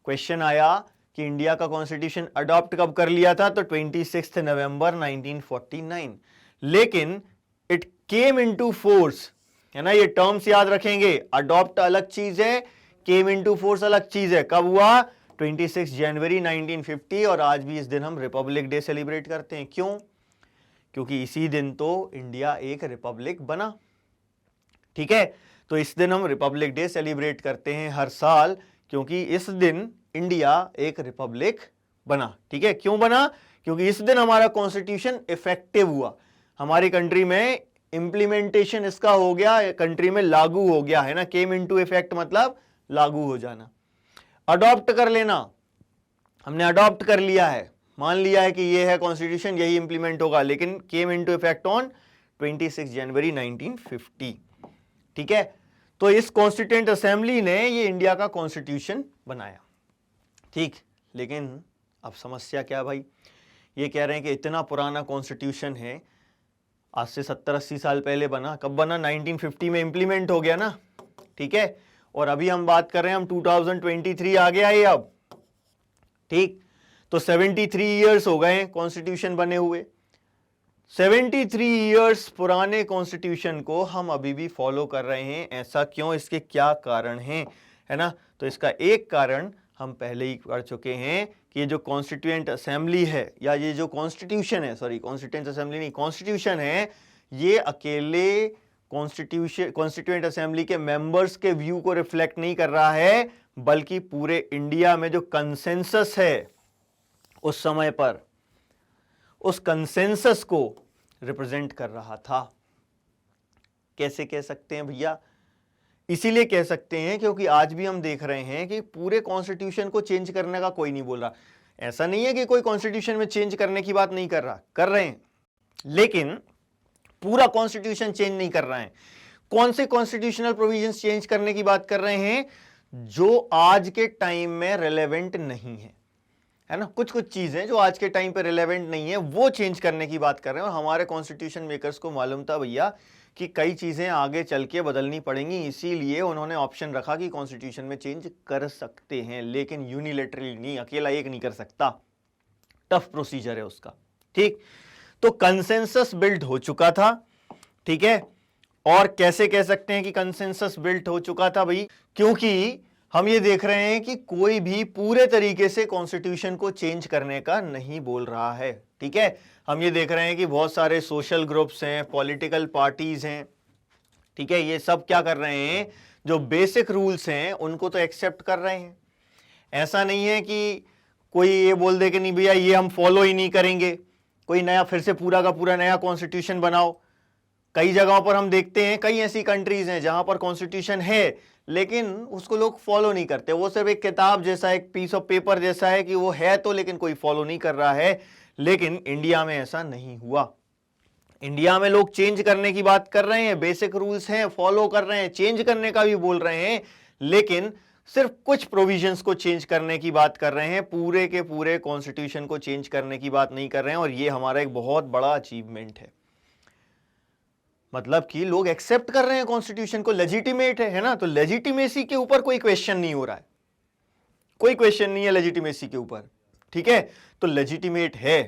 क्वेश्चन आया कि इंडिया का कॉन्स्टिट्यूशन अडॉप्ट कब कर लिया था, तो 26 नवंबर 1949। लेकिन इट केम इनटू फोर्स, है ना, ये टर्म्स याद रखेंगे। अडॉप्ट अलग चीज है, केम इनटू फोर्स अलग चीज है। कब हुआ, 26 जनवरी 1950। और आज भी इस दिन हम रिपब्लिक डे सेलिब्रेट करते हैं। क्यों, क्योंकि इसी दिन तो इंडिया एक रिपब्लिक बना। ठीक है, तो इस दिन हम रिपब्लिक डे सेलिब्रेट करते हैं हर साल, क्योंकि इस दिन इंडिया एक रिपब्लिक बना। ठीक है, क्यों बना, क्योंकि इस दिन हमारा कॉन्स्टिट्यूशन इफेक्टिव हुआ। हमारी कंट्री में इंप्लीमेंटेशन इसका हो गया, कंट्री में लागू हो गया, है ना। केम इनटू इफेक्ट मतलब लागू हो जाना। अडॉप्ट कर लेना, हमने अडॉप्ट कर लिया है, मान लिया है कि ये है कॉन्स्टिट्यूशन, यही इंप्लीमेंट होगा, लेकिन came into effect on 26 January 1950। ठीक है, तो इस कॉन्स्टिट्यूएंट असेंबली ने ये इंडिया का कॉन्स्टिट्यूशन बनाया। ठीक, लेकिन अब समस्या क्या भाई, ये कह रहे हैं कि इतना पुराना कॉन्स्टिट्यूशन है, आज से 70-80 साल पहले बना। कब बना, 1950 में इंप्लीमेंट हो गया ना। ठीक है, और अभी हम बात कर रहे हैं, हम 2023 आ गया ये अब। ठीक, तो 73 ईयर्स हो गए कॉन्स्टिट्यूशन बने हुए। 73 ईयर्स पुराने कॉन्स्टिट्यूशन को हम अभी भी फॉलो कर रहे हैं। ऐसा क्यों, इसके क्या कारण हैं, है ना। तो इसका एक कारण हम पहले ही कर चुके हैं कि ये जो कॉन्स्टिट्यूएंट असेंबली है, या ये जो कॉन्स्टिट्यूशन है, सॉरी कॉन्स्टिट्यूएंट असेंबली नहीं, कॉन्स्टिट्यूशन है, ये अकेले कॉन्स्टिट्यूएंट असेंबली के मेंबर्स के व्यू को रिफ्लेक्ट नहीं कर रहा है, बल्कि पूरे इंडिया में जो कंसेंसस है उस समय पर, उस कंसेंसस को रिप्रेजेंट कर रहा था। कैसे कह सकते हैं भैया, इसीलिए कह सकते हैं क्योंकि आज भी हम देख रहे हैं कि पूरे कॉन्स्टिट्यूशन को चेंज करने का कोई नहीं बोल रहा। ऐसा नहीं है कि कोई कॉन्स्टिट्यूशन में चेंज करने की बात नहीं कर रहा, कर रहे हैं, लेकिन पूरा कॉन्स्टिट्यूशन चेंज नहीं कर रहे हैं। कौन से कॉन्स्टिट्यूशनल प्रोविजंस चेंज करने की बात कर रहे हैं, जो आज के टाइम में रिलेवेंट नहीं है ना। कुछ कुछ चीजें जो आज के टाइम पे रिलेवेंट नहीं है वो चेंज करने की बात कर रहे हैं। और हमारे कॉन्स्टिट्यूशन मेकर्स को मालूम था भैया कि कई चीजें आगे चल के बदलनी पड़ेंगी, इसीलिए उन्होंने ऑप्शन रखा कि कॉन्स्टिट्यूशन में चेंज कर सकते हैं, लेकिन यूनिलैटरली नहीं, अकेला एक नहीं कर सकता, टफ प्रोसीजर है उसका। ठीक, तो कंसेंसस बिल्ड हो चुका था। ठीक है, और कैसे कह सकते हैं कि कंसेंसस बिल्ड हो चुका था भाई, क्योंकि हम ये देख रहे हैं कि कोई भी पूरे तरीके से कॉन्स्टिट्यूशन को चेंज करने का नहीं बोल रहा है। ठीक है, हम ये देख रहे हैं कि बहुत सारे सोशल ग्रुप्स हैं, पॉलिटिकल पार्टीज हैं, ठीक है, ये सब क्या कर रहे हैं, जो बेसिक रूल्स हैं उनको तो एक्सेप्ट कर रहे हैं। ऐसा नहीं है कि कोई ये बोल दे कि नहीं भैया ये हम फॉलो ही नहीं करेंगे, कोई नया फिर से पूरा का पूरा नया कॉन्स्टिट्यूशन बनाओ। कई जगहों पर हम देखते हैं, कई ऐसी कंट्रीज हैं जहां पर कॉन्स्टिट्यूशन है लेकिन उसको लोग फॉलो नहीं करते। वो सिर्फ एक किताब जैसा, एक पीस ऑफ पेपर जैसा है कि वो है तो लेकिन कोई फॉलो नहीं कर रहा है। लेकिन इंडिया में ऐसा नहीं हुआ। इंडिया में लोग चेंज करने की बात कर रहे हैं, बेसिक रूल्स हैं फॉलो कर रहे हैं, चेंज करने का भी बोल रहे हैं, लेकिन सिर्फ कुछ प्रोविजंस को चेंज करने की बात कर रहे हैं, पूरे के पूरे कॉन्स्टिट्यूशन को चेंज करने की बात नहीं कर रहे हैं। और ये हमारा एक बहुत बड़ा अचीवमेंट है। मतलब कि लोग एक्सेप्ट कर रहे हैं कॉन्स्टिट्यूशन को, लेजिटिमेट है ना। तो लेजिटिमेसी के ऊपर कोई क्वेश्चन नहीं हो रहा है, कोई क्वेश्चन नहीं है लेजिटिमेसी के ऊपर। ठीक है, तो लेजिटिमेट है।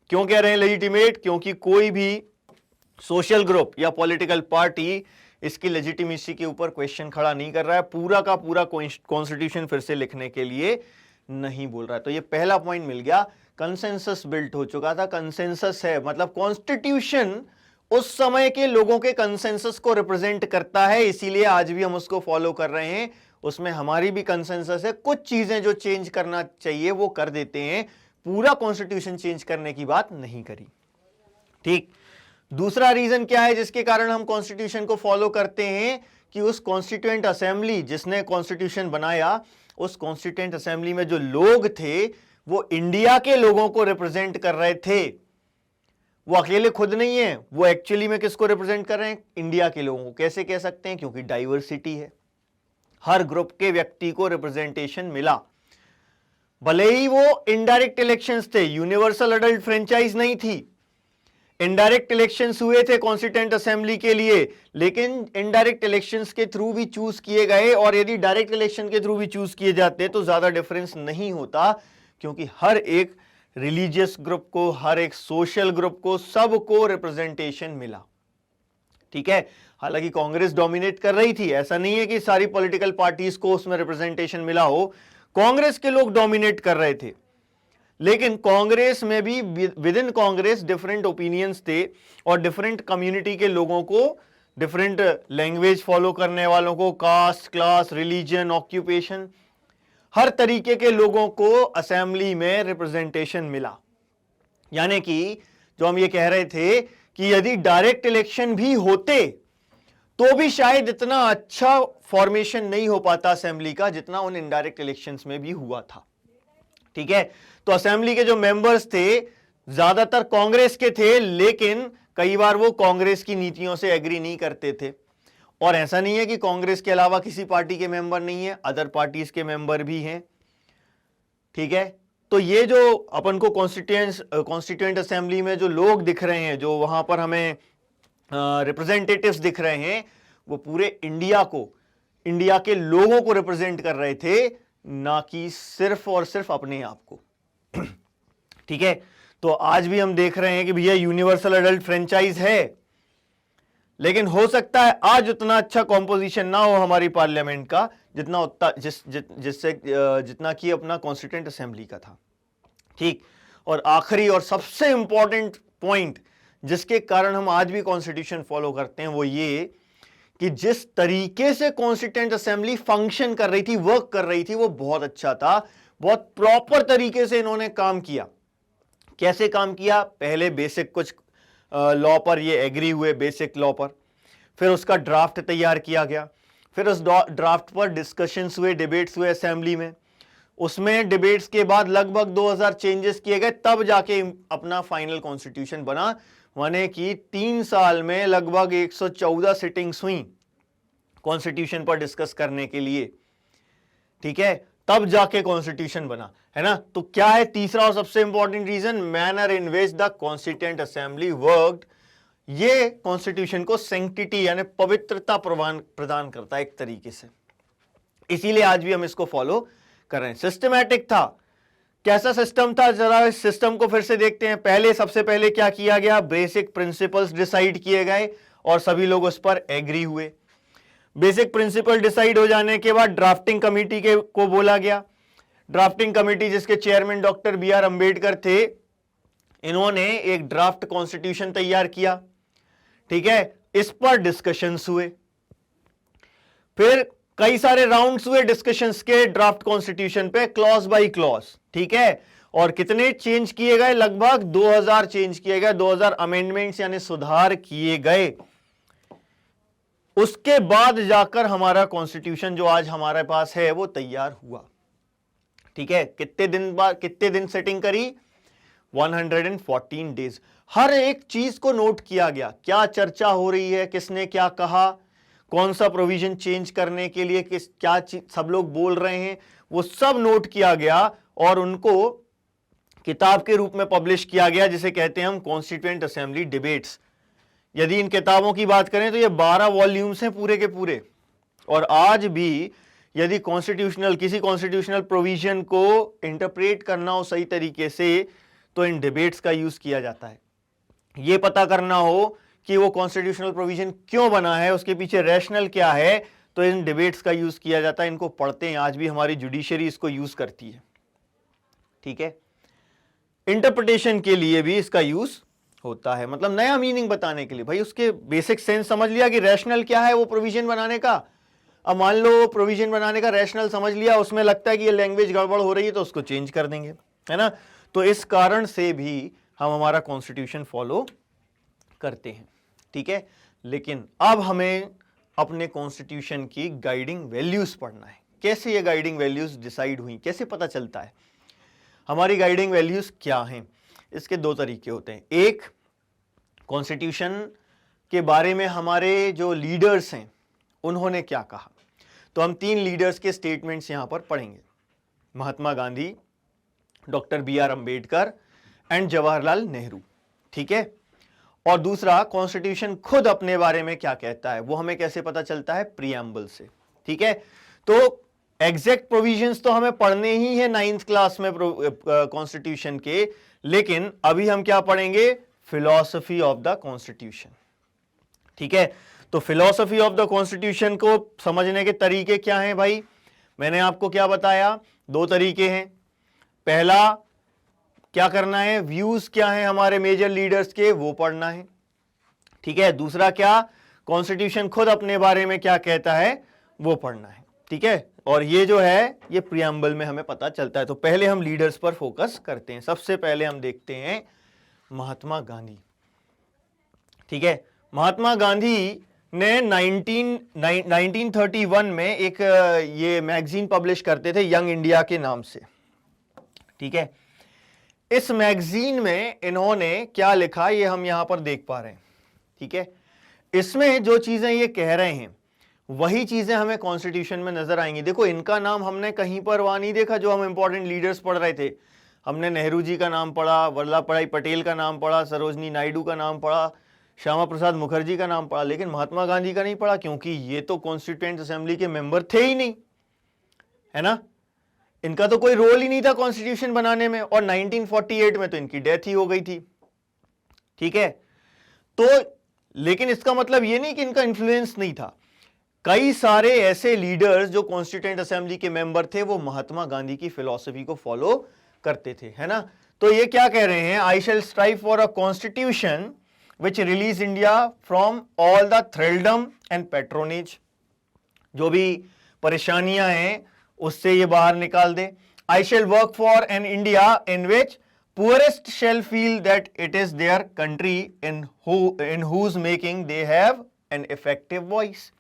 क्यों कह रहे हैं लेजिटिमेट? क्योंकि कोई भी सोशल ग्रुप या पॉलिटिकल पार्टी इसकी लेजिटिमेसी के ऊपर क्वेश्चन खड़ा नहीं कर रहा है, पूरा का पूरा कॉन्स्टिट्यूशन फिर से लिखने के लिए नहीं बोल रहा है। तो ये पहला पॉइंट मिल गया, कंसेंसस बिल्ट हो चुका था। कंसेंसस है मतलब कॉन्स्टिट्यूशन उस समय के लोगों के कंसेंसस को रिप्रेजेंट करता है, इसीलिए आज भी हम उसको फॉलो कर रहे हैं। उसमें हमारी भी कंसेंसस है, कुछ चीजें जो चेंज करना चाहिए वो कर देते हैं, पूरा कॉन्स्टिट्यूशन चेंज करने की बात नहीं करी। ठीक, दूसरा रीजन क्या है जिसके कारण हम कॉन्स्टिट्यूशन को फॉलो करते हैं कि उस कॉन्स्टिट्यूएंट असेंबली जिसने कॉन्स्टिट्यूशन बनाया, उस कॉन्स्टिट्यूएंट असेंबली में जो लोग थे वो इंडिया के लोगों को रिप्रेजेंट कर रहे थे। वो अकेले खुद नहीं है, वो एक्चुअली में किसको रिप्रेजेंट कर रहे हैं? इंडिया के लोगों को। कैसे कह सकते हैं? क्योंकि डाइवर्सिटी है, हर ग्रुप के व्यक्ति को रिप्रेजेंटेशन मिला। भले ही वो इनडायरेक्ट इलेक्शंस थे, यूनिवर्सल अडल्ट फ्रेंचाइज नहीं थी, इनडायरेक्ट इलेक्शंस हुए थे कॉन्स्टिट्यूएंट असेंबली के लिए, लेकिन इनडायरेक्ट इलेक्शंस के थ्रू भी चूज किए गए। और यदि डायरेक्ट इलेक्शन के थ्रू भी चूज किए जाते तो ज्यादा डिफरेंस नहीं होता, क्योंकि हर एक रिलीजियस ग्रुप को, हर एक सोशल ग्रुप को, सबको रिप्रेजेंटेशन मिला। ठीक है, हालांकि कांग्रेस डोमिनेट कर रही थी, ऐसा नहीं है कि सारी पॉलिटिकल पार्टीज को उसमें रिप्रेजेंटेशन मिला हो, कांग्रेस के लोग डोमिनेट कर रहे थे, लेकिन कांग्रेस में भी with in Congress different opinions थे और डिफरेंट कम्युनिटी के लोगों को, डिफरेंट लैंग्वेज फॉलो करने वालों को, कास्ट, क्लास, रिलीजन, ऑक्यूपेशन, हर तरीके के लोगों को असेंबली में रिप्रेजेंटेशन मिला। यानी कि जो हम ये कह रहे थे कि यदि डायरेक्ट इलेक्शन भी होते तो भी शायद इतना अच्छा फॉर्मेशन नहीं हो पाता असेंबली का जितना उन इनडायरेक्ट इलेक्शंस में भी हुआ था। ठीक है, तो असेंबली के जो मेंबर्स थे ज्यादातर कांग्रेस के थे, लेकिन कई बार वो कांग्रेस की नीतियों से एग्री नहीं करते थे। और ऐसा नहीं है कि कांग्रेस के अलावा किसी पार्टी के मेंबर नहीं है, अदर पार्टीज के मेंबर भी हैं। ठीक है, तो ये जो अपन को कॉन्स्टिट्यूएंट असेंबली में जो लोग दिख रहे हैं, जो वहां पर हमें रिप्रेजेंटेटिव्स दिख रहे हैं, वो पूरे इंडिया को, इंडिया के लोगों को रिप्रेजेंट कर रहे थे, ना कि सिर्फ और सिर्फ अपने आप को। ठीक है, तो आज भी हम देख रहे हैं कि भैया यूनिवर्सल अडल्ट फ्रेंचाइज है, लेकिन हो सकता है आज उतना अच्छा कॉम्पोजिशन ना हो हमारी पार्लियामेंट का जितना कि अपना कॉन्स्टिट्यूएंट असेंबली का था। ठीक, और आखिरी और सबसे इंपॉर्टेंट पॉइंट जिसके कारण हम आज भी कॉन्स्टिट्यूशन फॉलो करते हैं वो ये कि जिस तरीके से कॉन्स्टिट्यूएंट असेंबली फंक्शन कर रही थी, वर्क कर रही थी, वो बहुत अच्छा था। बहुत प्रॉपर तरीके से इन्होंने काम किया। कैसे काम किया? पहले बेसिक कुछ लॉ पर ये एग्री हुए, बेसिक लॉ पर, फिर उसका ड्राफ्ट तैयार किया गया, फिर उस ड्राफ्ट पर डिस्कशंस हुए, डिबेट्स हुए असेंबली में, उसमें डिबेट्स के बाद लगभग 2000 चेंजेस किए गए, तब जाके अपना फाइनल कॉन्स्टिट्यूशन बना। माने कि 3 साल में लगभग 114 सिटिंग्स हुई कॉन्स्टिट्यूशन पर डिस्कस करने के लिए। ठीक है, तब जाके कॉन्स्टिट्यूशन बना, है ना। तो क्या है तीसरा और सबसे important reason? Manner in which the constituent assembly worked. ये कॉन्स्टिट्यूशन को सैंक्टिटी यानी पवित्रता प्रदान करता है एक तरीके से, इसीलिए आज भी हम इसको फॉलो कर रहे हैं। सिस्टमैटिक था। कैसा सिस्टम था? जरा इस सिस्टम को फिर से देखते हैं। पहले, सबसे पहले क्या किया गया? बेसिक प्रिंसिपल्स डिसाइड किए गए और सभी लोग उस पर एग्री हुए। बेसिक प्रिंसिपल डिसाइड हो जाने के बाद ड्राफ्टिंग कमेटी को बोला गया। ड्राफ्टिंग कमेटी जिसके चेयरमैन डॉक्टर बी.आर. अंबेडकर थे, इन्होंने एक ड्राफ्ट कॉन्स्टिट्यूशन तैयार किया। ठीक है, इस पर डिस्कशंस हुए। फिर कई सारे राउंड्स हुए डिस्कशंस के ड्राफ्ट कॉन्स्टिट्यूशन पे, क्लॉज बाय क्लॉज, ठीक है। और कितने चेंज किए गए? लगभग 2000 चेंज किए गए, 2000 अमेंडमेंट्स यानी सुधार किए गए। उसके बाद जाकर हमारा कॉन्स्टिट्यूशन जो आज हमारे पास है वो तैयार हुआ, ठीक है। कितने दिन बाद, कितने दिन सेटिंग करी? 114 डेज। हर एक चीज को नोट किया गया, क्या चर्चा हो रही है, किसने क्या कहा, कौन सा प्रोविजन चेंज करने के लिए किस क्या चीज सब लोग बोल रहे हैं, वो सब नोट किया गया और उनको किताब के रूप में पब्लिश किया गया, जिसे कहते हैं हम कॉन्स्टिट्यूएंट असेंबली डिबेट्स। यदि इन किताबों की बात करें तो ये 12 वॉल्यूम्स हैं पूरे के पूरे। और आज भी यदि किसी कॉन्स्टिट्यूशनल प्रोविजन को इंटरप्रेट करना हो सही तरीके से, तो इन डिबेट्स का यूज किया जाता है। यह पता करना हो कि वो कॉन्स्टिट्यूशनल प्रोविजन क्यों बना है, उसके पीछे रैशनल क्या है, तो इन डिबेट्स का यूज किया जाता है। इनको पढ़ते हैं, आज भी हमारी जुडिशरी इसको यूज करती है, ठीक है। इंटरप्रिटेशन के लिए भी इसका यूज होता है, मतलब नया मीनिंग बताने के लिए। भाई उसके बेसिक सेंस समझ लिया कि रैशनल क्या है वो प्रोविजन बनाने का। अब मान लो प्रोविजन बनाने का रैशनल समझ लिया, उसमें लगता है कि ये लैंग्वेज गड़बड़ हो रही है तो उसको चेंज कर देंगे, है ना। तो इस कारण से भी हम हमारा कॉन्स्टिट्यूशन फॉलो करते हैं, ठीक है। लेकिन अब हमें अपने कॉन्स्टिट्यूशन की गाइडिंग वैल्यूज पढ़ना है। कैसे ये गाइडिंग वैल्यूज डिसाइड हुई, कैसे पता चलता है हमारी गाइडिंग वैल्यूज क्या हैं? इसके दो तरीके होते हैं। एक, कॉन्स्टिट्यूशन के बारे में हमारे जो लीडर्स हैं उन्होंने क्या कहा। तो हम 3 लीडर्स के स्टेटमेंट्स यहां पर पढ़ेंगे, Mahatma Gandhi, doctor BR Ambedkar and Jawaharlal Nehru, ठीक है। और दूसरा, कॉन्स्टिट्यूशन खुद अपने बारे में क्या कहता है, वो हमें कैसे पता चलता है? प्रीएम्बल से, ठीक है। तो एग्जैक्ट प्रोविजंस तो हमें पढ़ने ही है 9th क्लास में कॉन्स्टिट्यूशन के, लेकिन अभी हम क्या पढ़ेंगे? फिलॉसफी ऑफ द कॉन्स्टिट्यूशन, ठीक है। तो फिलॉसफी ऑफ द कॉन्स्टिट्यूशन को समझने के तरीके क्या हैं भाई? मैंने आपको क्या बताया? 2 तरीके हैं। पहला, क्या करना है? व्यूज क्या हैं हमारे मेजर लीडर्स के, वो पढ़ना है, ठीक है। दूसरा क्या? कॉन्स्टिट्यूशन खुद अपने बारे में क्या कहता है, वो पढ़ना है, ठीक है। और ये जो है ये प्रीएम्बल में हमें पता चलता है। तो पहले हम लीडर्स पर फोकस करते हैं। सबसे पहले हम देखते हैं महात्मा गांधी, ठीक है। महात्मा गांधी ने 1931 में एक ये मैगजीन पब्लिश करते थे यंग इंडिया के नाम से, ठीक है। इस मैगजीन में इन्होंने क्या लिखा ये हम यहां पर देख पा रहे हैं, ठीक है। इसमें जो चीजें ये कह रहे हैं वही चीजें हमें कॉन्स्टिट्यूशन में नजर आएंगी। देखो, इनका नाम हमने कहीं पर वहां नहीं देखा जो हम इंपॉर्टेंट लीडर्स पढ़ रहे थे। हमने नेहरू जी का नाम पढ़ा, वल्लभ भाई पटेल का नाम पढ़ा, सरोजनी नायडू का नाम पढ़ा, श्यामा प्रसाद मुखर्जी का नाम पढ़ा, लेकिन महात्मा गांधी का नहीं पढ़ा, क्योंकि ये तो कॉन्स्टिट्यूएंट असेंबली के मेंबर थे ही नहीं, है ना। इनका तो कोई रोल ही नहीं था कॉन्स्टिट्यूशन बनाने में, और 1948 में तो इनकी डेथ ही हो गई थी, ठीक है। तो लेकिन इसका मतलब ये नहीं कि इनका इन्फ्लुएंस नहीं था। कई सारे ऐसे लीडर्स जो कॉन्स्टिट्यूएंट असेंबली के मेंबर थे वो महात्मा गांधी की फिलॉसफी को फॉलो करते थे, है ना। तो ये क्या कह रहे हैं? I shall strive for a constitution which release India from all the thraldom and patronage. जो भी परेशानियां हैं उससे ये बाहर निकाल दे। I shall work for an India in which poorest shall feel that it is their country in whose making they have an effective voice.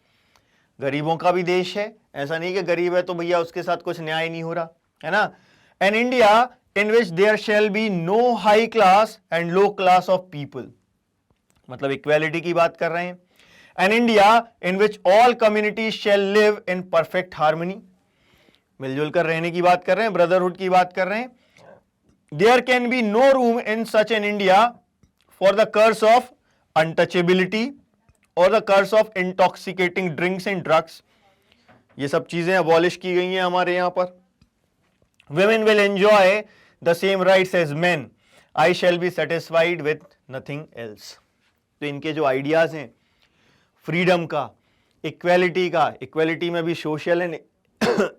गरीबों का भी देश है, ऐसा नहीं कि गरीब है तो भैया उसके साथ कुछ न्याय नहीं हो रहा, है ना। An India in which there shall be no high class and low class of people, मतलब इक्वेलिटी की बात कर रहे हैं। An India in which all communities shall live in perfect harmony, मिलजुल कर रहने की बात कर रहे हैं, ब्रदरहुड की बात कर रहे हैं। There can be no room in such an India for the curse of untouchability और the curse of intoxicating drinks and drugs. ये सब चीजें अबॉलिश की गई हैं हमारे यहां पर। Women will enjoy the same rights as men. I shall be satisfied with nothing else. तो इनके जो आइडियाज हैं फ्रीडम का, इक्वेलिटी का, इक्वेलिटी में भी सोशल एंड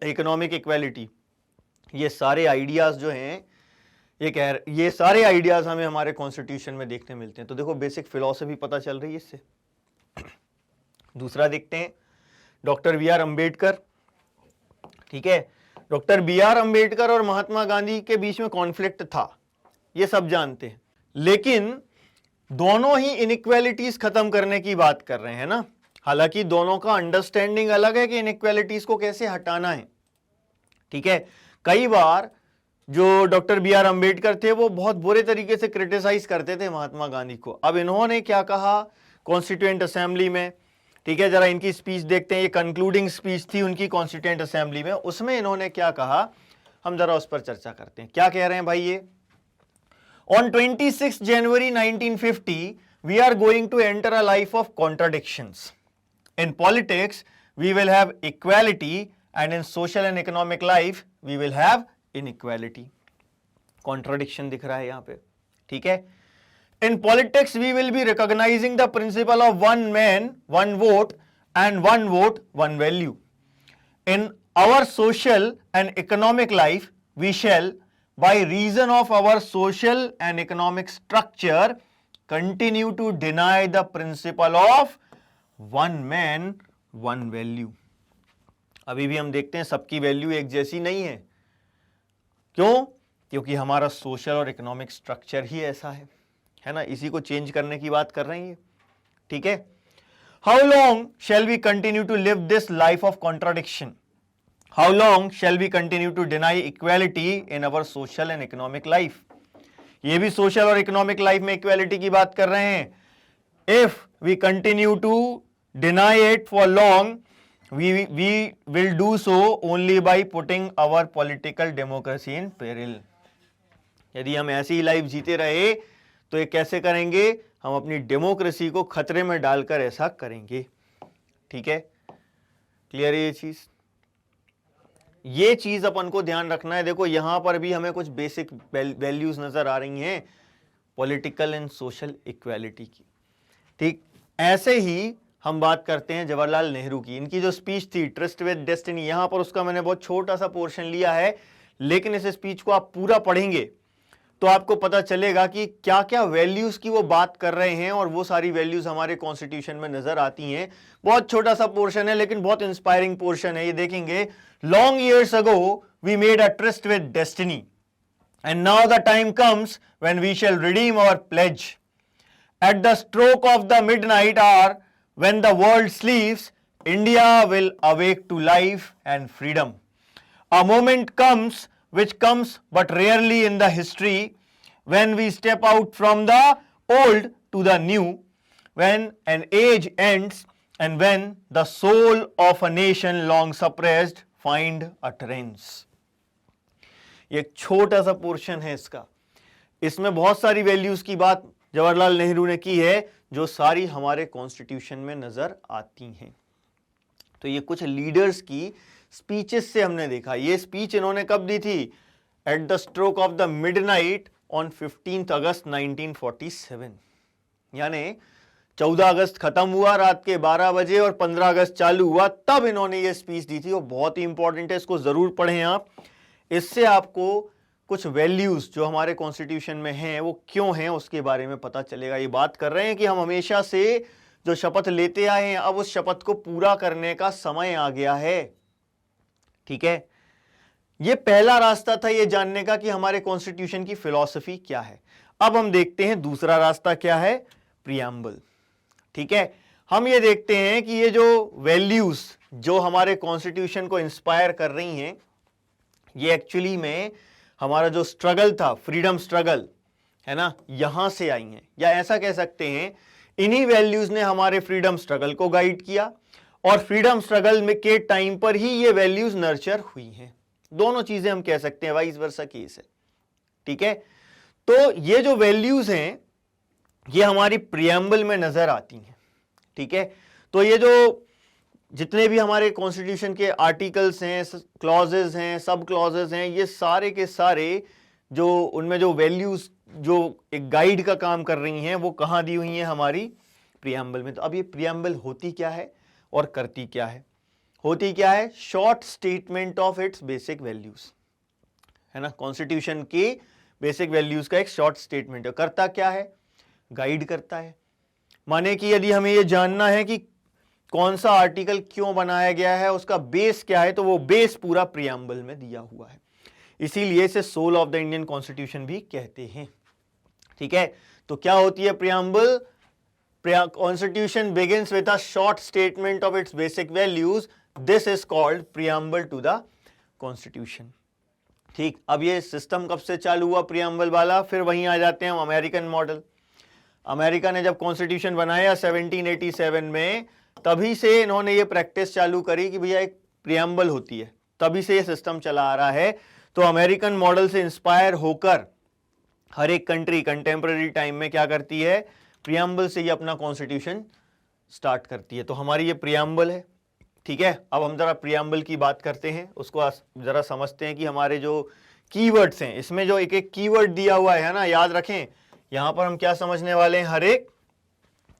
इकोनॉमिक इक्वेलिटी, ये सारे आइडियाज जो हैं ये सारे आइडियाज हमें हमारे कॉन्स्टिट्यूशन में देखने मिलते हैं। तो देखो, बेसिक फिलॉसफी पता चल रही है इससे। दूसरा देखते हैं, डॉक्टर बी आर अंबेडकर, ठीक है। डॉक्टर बी आर अंबेडकर और महात्मा गांधी के बीच में कॉन्फ्लिक्ट था, ये सब जानते हैं, लेकिन दोनों ही इनइक्वालिटीज खत्म करने की बात कर रहे हैं ना। हालांकि दोनों का अंडरस्टैंडिंग अलग है कि इनइक्वालिटीज को कैसे हटाना है, ठीक है। कई बार जो डॉक्टर बी आर अंबेडकर थे वो बहुत बुरे तरीके से क्रिटिसाइज करते थे महात्मा गांधी को। अब इन्होंने क्या कहा कॉन्स्टिट्यूएंट असेंबली में, ठीक है, जरा इनकी स्पीच देखते हैं। ये कंक्लूडिंग स्पीच थी उनकी कॉन्स्टिट्यूएंट असेंबली में, उसमें इन्होंने क्या कहा हम जरा उस पर चर्चा करते हैं। क्या कह रहे हैं भाई ये, on 26 January 1950 we are going to enter a life of contradictions. In politics we will have equality and in social and economic life we will have inequality. Contradiction दिख रहा है यहां पे, ठीक है। In politics, we will be recognizing the principle of one man, one vote, and one vote, one value. In our social and economic life, we shall, by reason of our social and economic structure, continue to deny the principle of one man, one value. अभी भी हम देखते हैं सबकी value एक जैसी नहीं है। क्यों? क्योंकि हमारा सोशल और इकोनॉमिक स्ट्रक्चर ही ऐसा है ना। इसी को चेंज करने की बात कर रहे हैं, ठीक है। How long shall we continue to live this life of contradiction, how long shall we continue to deny equality in our social and economic life. ये भी सोशल और इकोनॉमिक लाइफ में इक्वालिटी की बात कर रहे हैं। If we continue to deny it for long we will do so only by putting our political democracy in peril. यदि हम ऐसी ही लाइफ जीते रहे तो ये कैसे करेंगे, हम अपनी डेमोक्रेसी को खतरे में डालकर ऐसा करेंगे, ठीक है। क्लियर है ये चीज अपन को ध्यान रखना है। देखो यहां पर भी हमें कुछ बेसिक वैल्यूज नजर आ रही हैं पॉलिटिकल एंड सोशल इक्वालिटी की, ठीक। ऐसे ही हम बात करते हैं जवाहरलाल नेहरू की। इनकी जो स्पीच थी ट्रस्ट विद डेस्टिनी, यहां पर उसका मैंने बहुत छोटा सा पोर्शन लिया है, लेकिन इस स्पीच को आप पूरा पढ़ेंगे तो आपको पता चलेगा कि क्या क्या वैल्यूज की वो बात कर रहे हैं, और वो सारी वैल्यूज हमारे कॉन्स्टिट्यूशन में नजर आती हैं। बहुत छोटा सा पोर्शन है लेकिन बहुत इंस्पायरिंग पोर्शन है। ये देखेंगे, long years ago we made a tryst with destiny and now the time comes when we shall redeem our pledge at the stroke of the midnight hour when the world sleeps, India will awake to life and freedom. A moment comes which comes but rarely in the history, when we step out from the old to the new, when an age ends and when the soul of a nation long suppressed find utterance. एक छोटा सा portion है इसका, इसमें बहुत सारी values की बात जवाहरलाल नेहरू ने की है जो सारी हमारे कॉन्स्टिट्यूशन में नजर आती हैं। तो ये कुछ लीडर्स की स्पीचेस से हमने देखा। ये स्पीच इन्होंने कब दी थी, eight the stroke of the midnight on 15 अगस्त 1947, यानी 14 अगस्त खत्म हुआ रात के 12 बजे और 15 अगस्त चालू हुआ, तब इन्होंने ये स्पीच दी थी। वो बहुत ही इंपॉर्टेंट है, इसको जरूर पढ़ें आप। इससे आपको कुछ वैल्यूज जो हमारे कॉन्स्टिट्यूशन में हैं वो क्यों हैं उसके बारे में पता चलेगा। ये बात कर रहे हैं कि हम हमेशा से जो शपथ लेते आए हैं अब उस शपथ को पूरा करने का समय आ गया है, ठीक है। ये पहला रास्ता था ये जानने का कि हमारे कॉन्स्टिट्यूशन की फिलॉसफी क्या है। अब हम देखते हैं दूसरा रास्ता क्या है, प्रीएम्बल, ठीक है। हम ये देखते हैं कि ये जो वैल्यूज जो हमारे कॉन्स्टिट्यूशन को इंस्पायर कर रही हैं ये एक्चुअली में हमारा जो स्ट्रगल था, फ्रीडम स्ट्रगल है ना, यहां से आई हैं, या ऐसा कह सकते हैं इन्हीं वैल्यूज ने हमारे फ्रीडम स्ट्रगल को गाइड किया और फ्रीडम स्ट्रगल में के टाइम पर ही ये वैल्यूज नर्चर हुई हैं। दोनों चीजें हम कह सकते हैं, वाइस वर्सा केस है, ठीक है। तो ये जो वैल्यूज हैं ये हमारी प्रीएम्बल में नजर आती हैं, ठीक है। तो ये जो जितने भी हमारे कॉन्स्टिट्यूशन के आर्टिकल्स हैं, क्लॉजेज हैं, सब क्लॉजेज हैं, ये सारे के सारे जो उनमें जो वैल्यूज जो एक गाइड का काम कर रही हैं वो कहाँ दी हुई हैं, हमारी प्रीएम्बल में। तो अब ये प्रीएम्बल होती क्या है और करती क्या है? होती क्या है? Short statement of its basic values, है ना। कॉन्स्टिट्यूशन की बेसिक वैल्यूज का एक शॉर्ट स्टेटमेंट है। करता क्या है? गाइड करता है। माने कि यदि हमें ये जानना है कि कौन सा आर्टिकल क्यों बनाया गया है, उसका बेस क्या है, तो वो बेस पूरा प्रियम्बल में दिया हुआ है, इसीलिए इसे soul of the Indian constitution भी कहते हैं। ठीक है, तो क्या होती है preamble? Constitution begins with a short statement of its basic values, this is called preamble to the constitution. ठीक, अब ये सिस्टम कब से चालू हुआ प्रियम्बल वाला? फिर वहीं आ जाते हैं हम अमेरिकन मॉडल। अमेरिका ने जब कॉन्स्टिट्यूशन बनाया 1787 में, तभी से इन्होंने ये प्रैक्टिस चालू करी कि भैया एक प्रियम्बल होती है, तभी से ये सिस्टम चला आ रहा है। तो अमेरिकन मॉडल से इंस्पायर होकर हर एक कंट्री कंटेम्पररी टाइम में क्या करती है? प्रियम्बल से ये अपना कॉन्स्टिट्यूशन स्टार्ट करती है। तो हमारी ये प्रियम्बल है। ठीक है, अब हम जरा प्रियम्बल की बात करते हैं, उसको जरा समझते हैं कि हमारे जो कीवर्ड्स हैं, इसमें जो एक एक कीवर्ड दिया हुआ है ना, याद रखें यहां पर हम क्या समझने वाले हैं, हर एक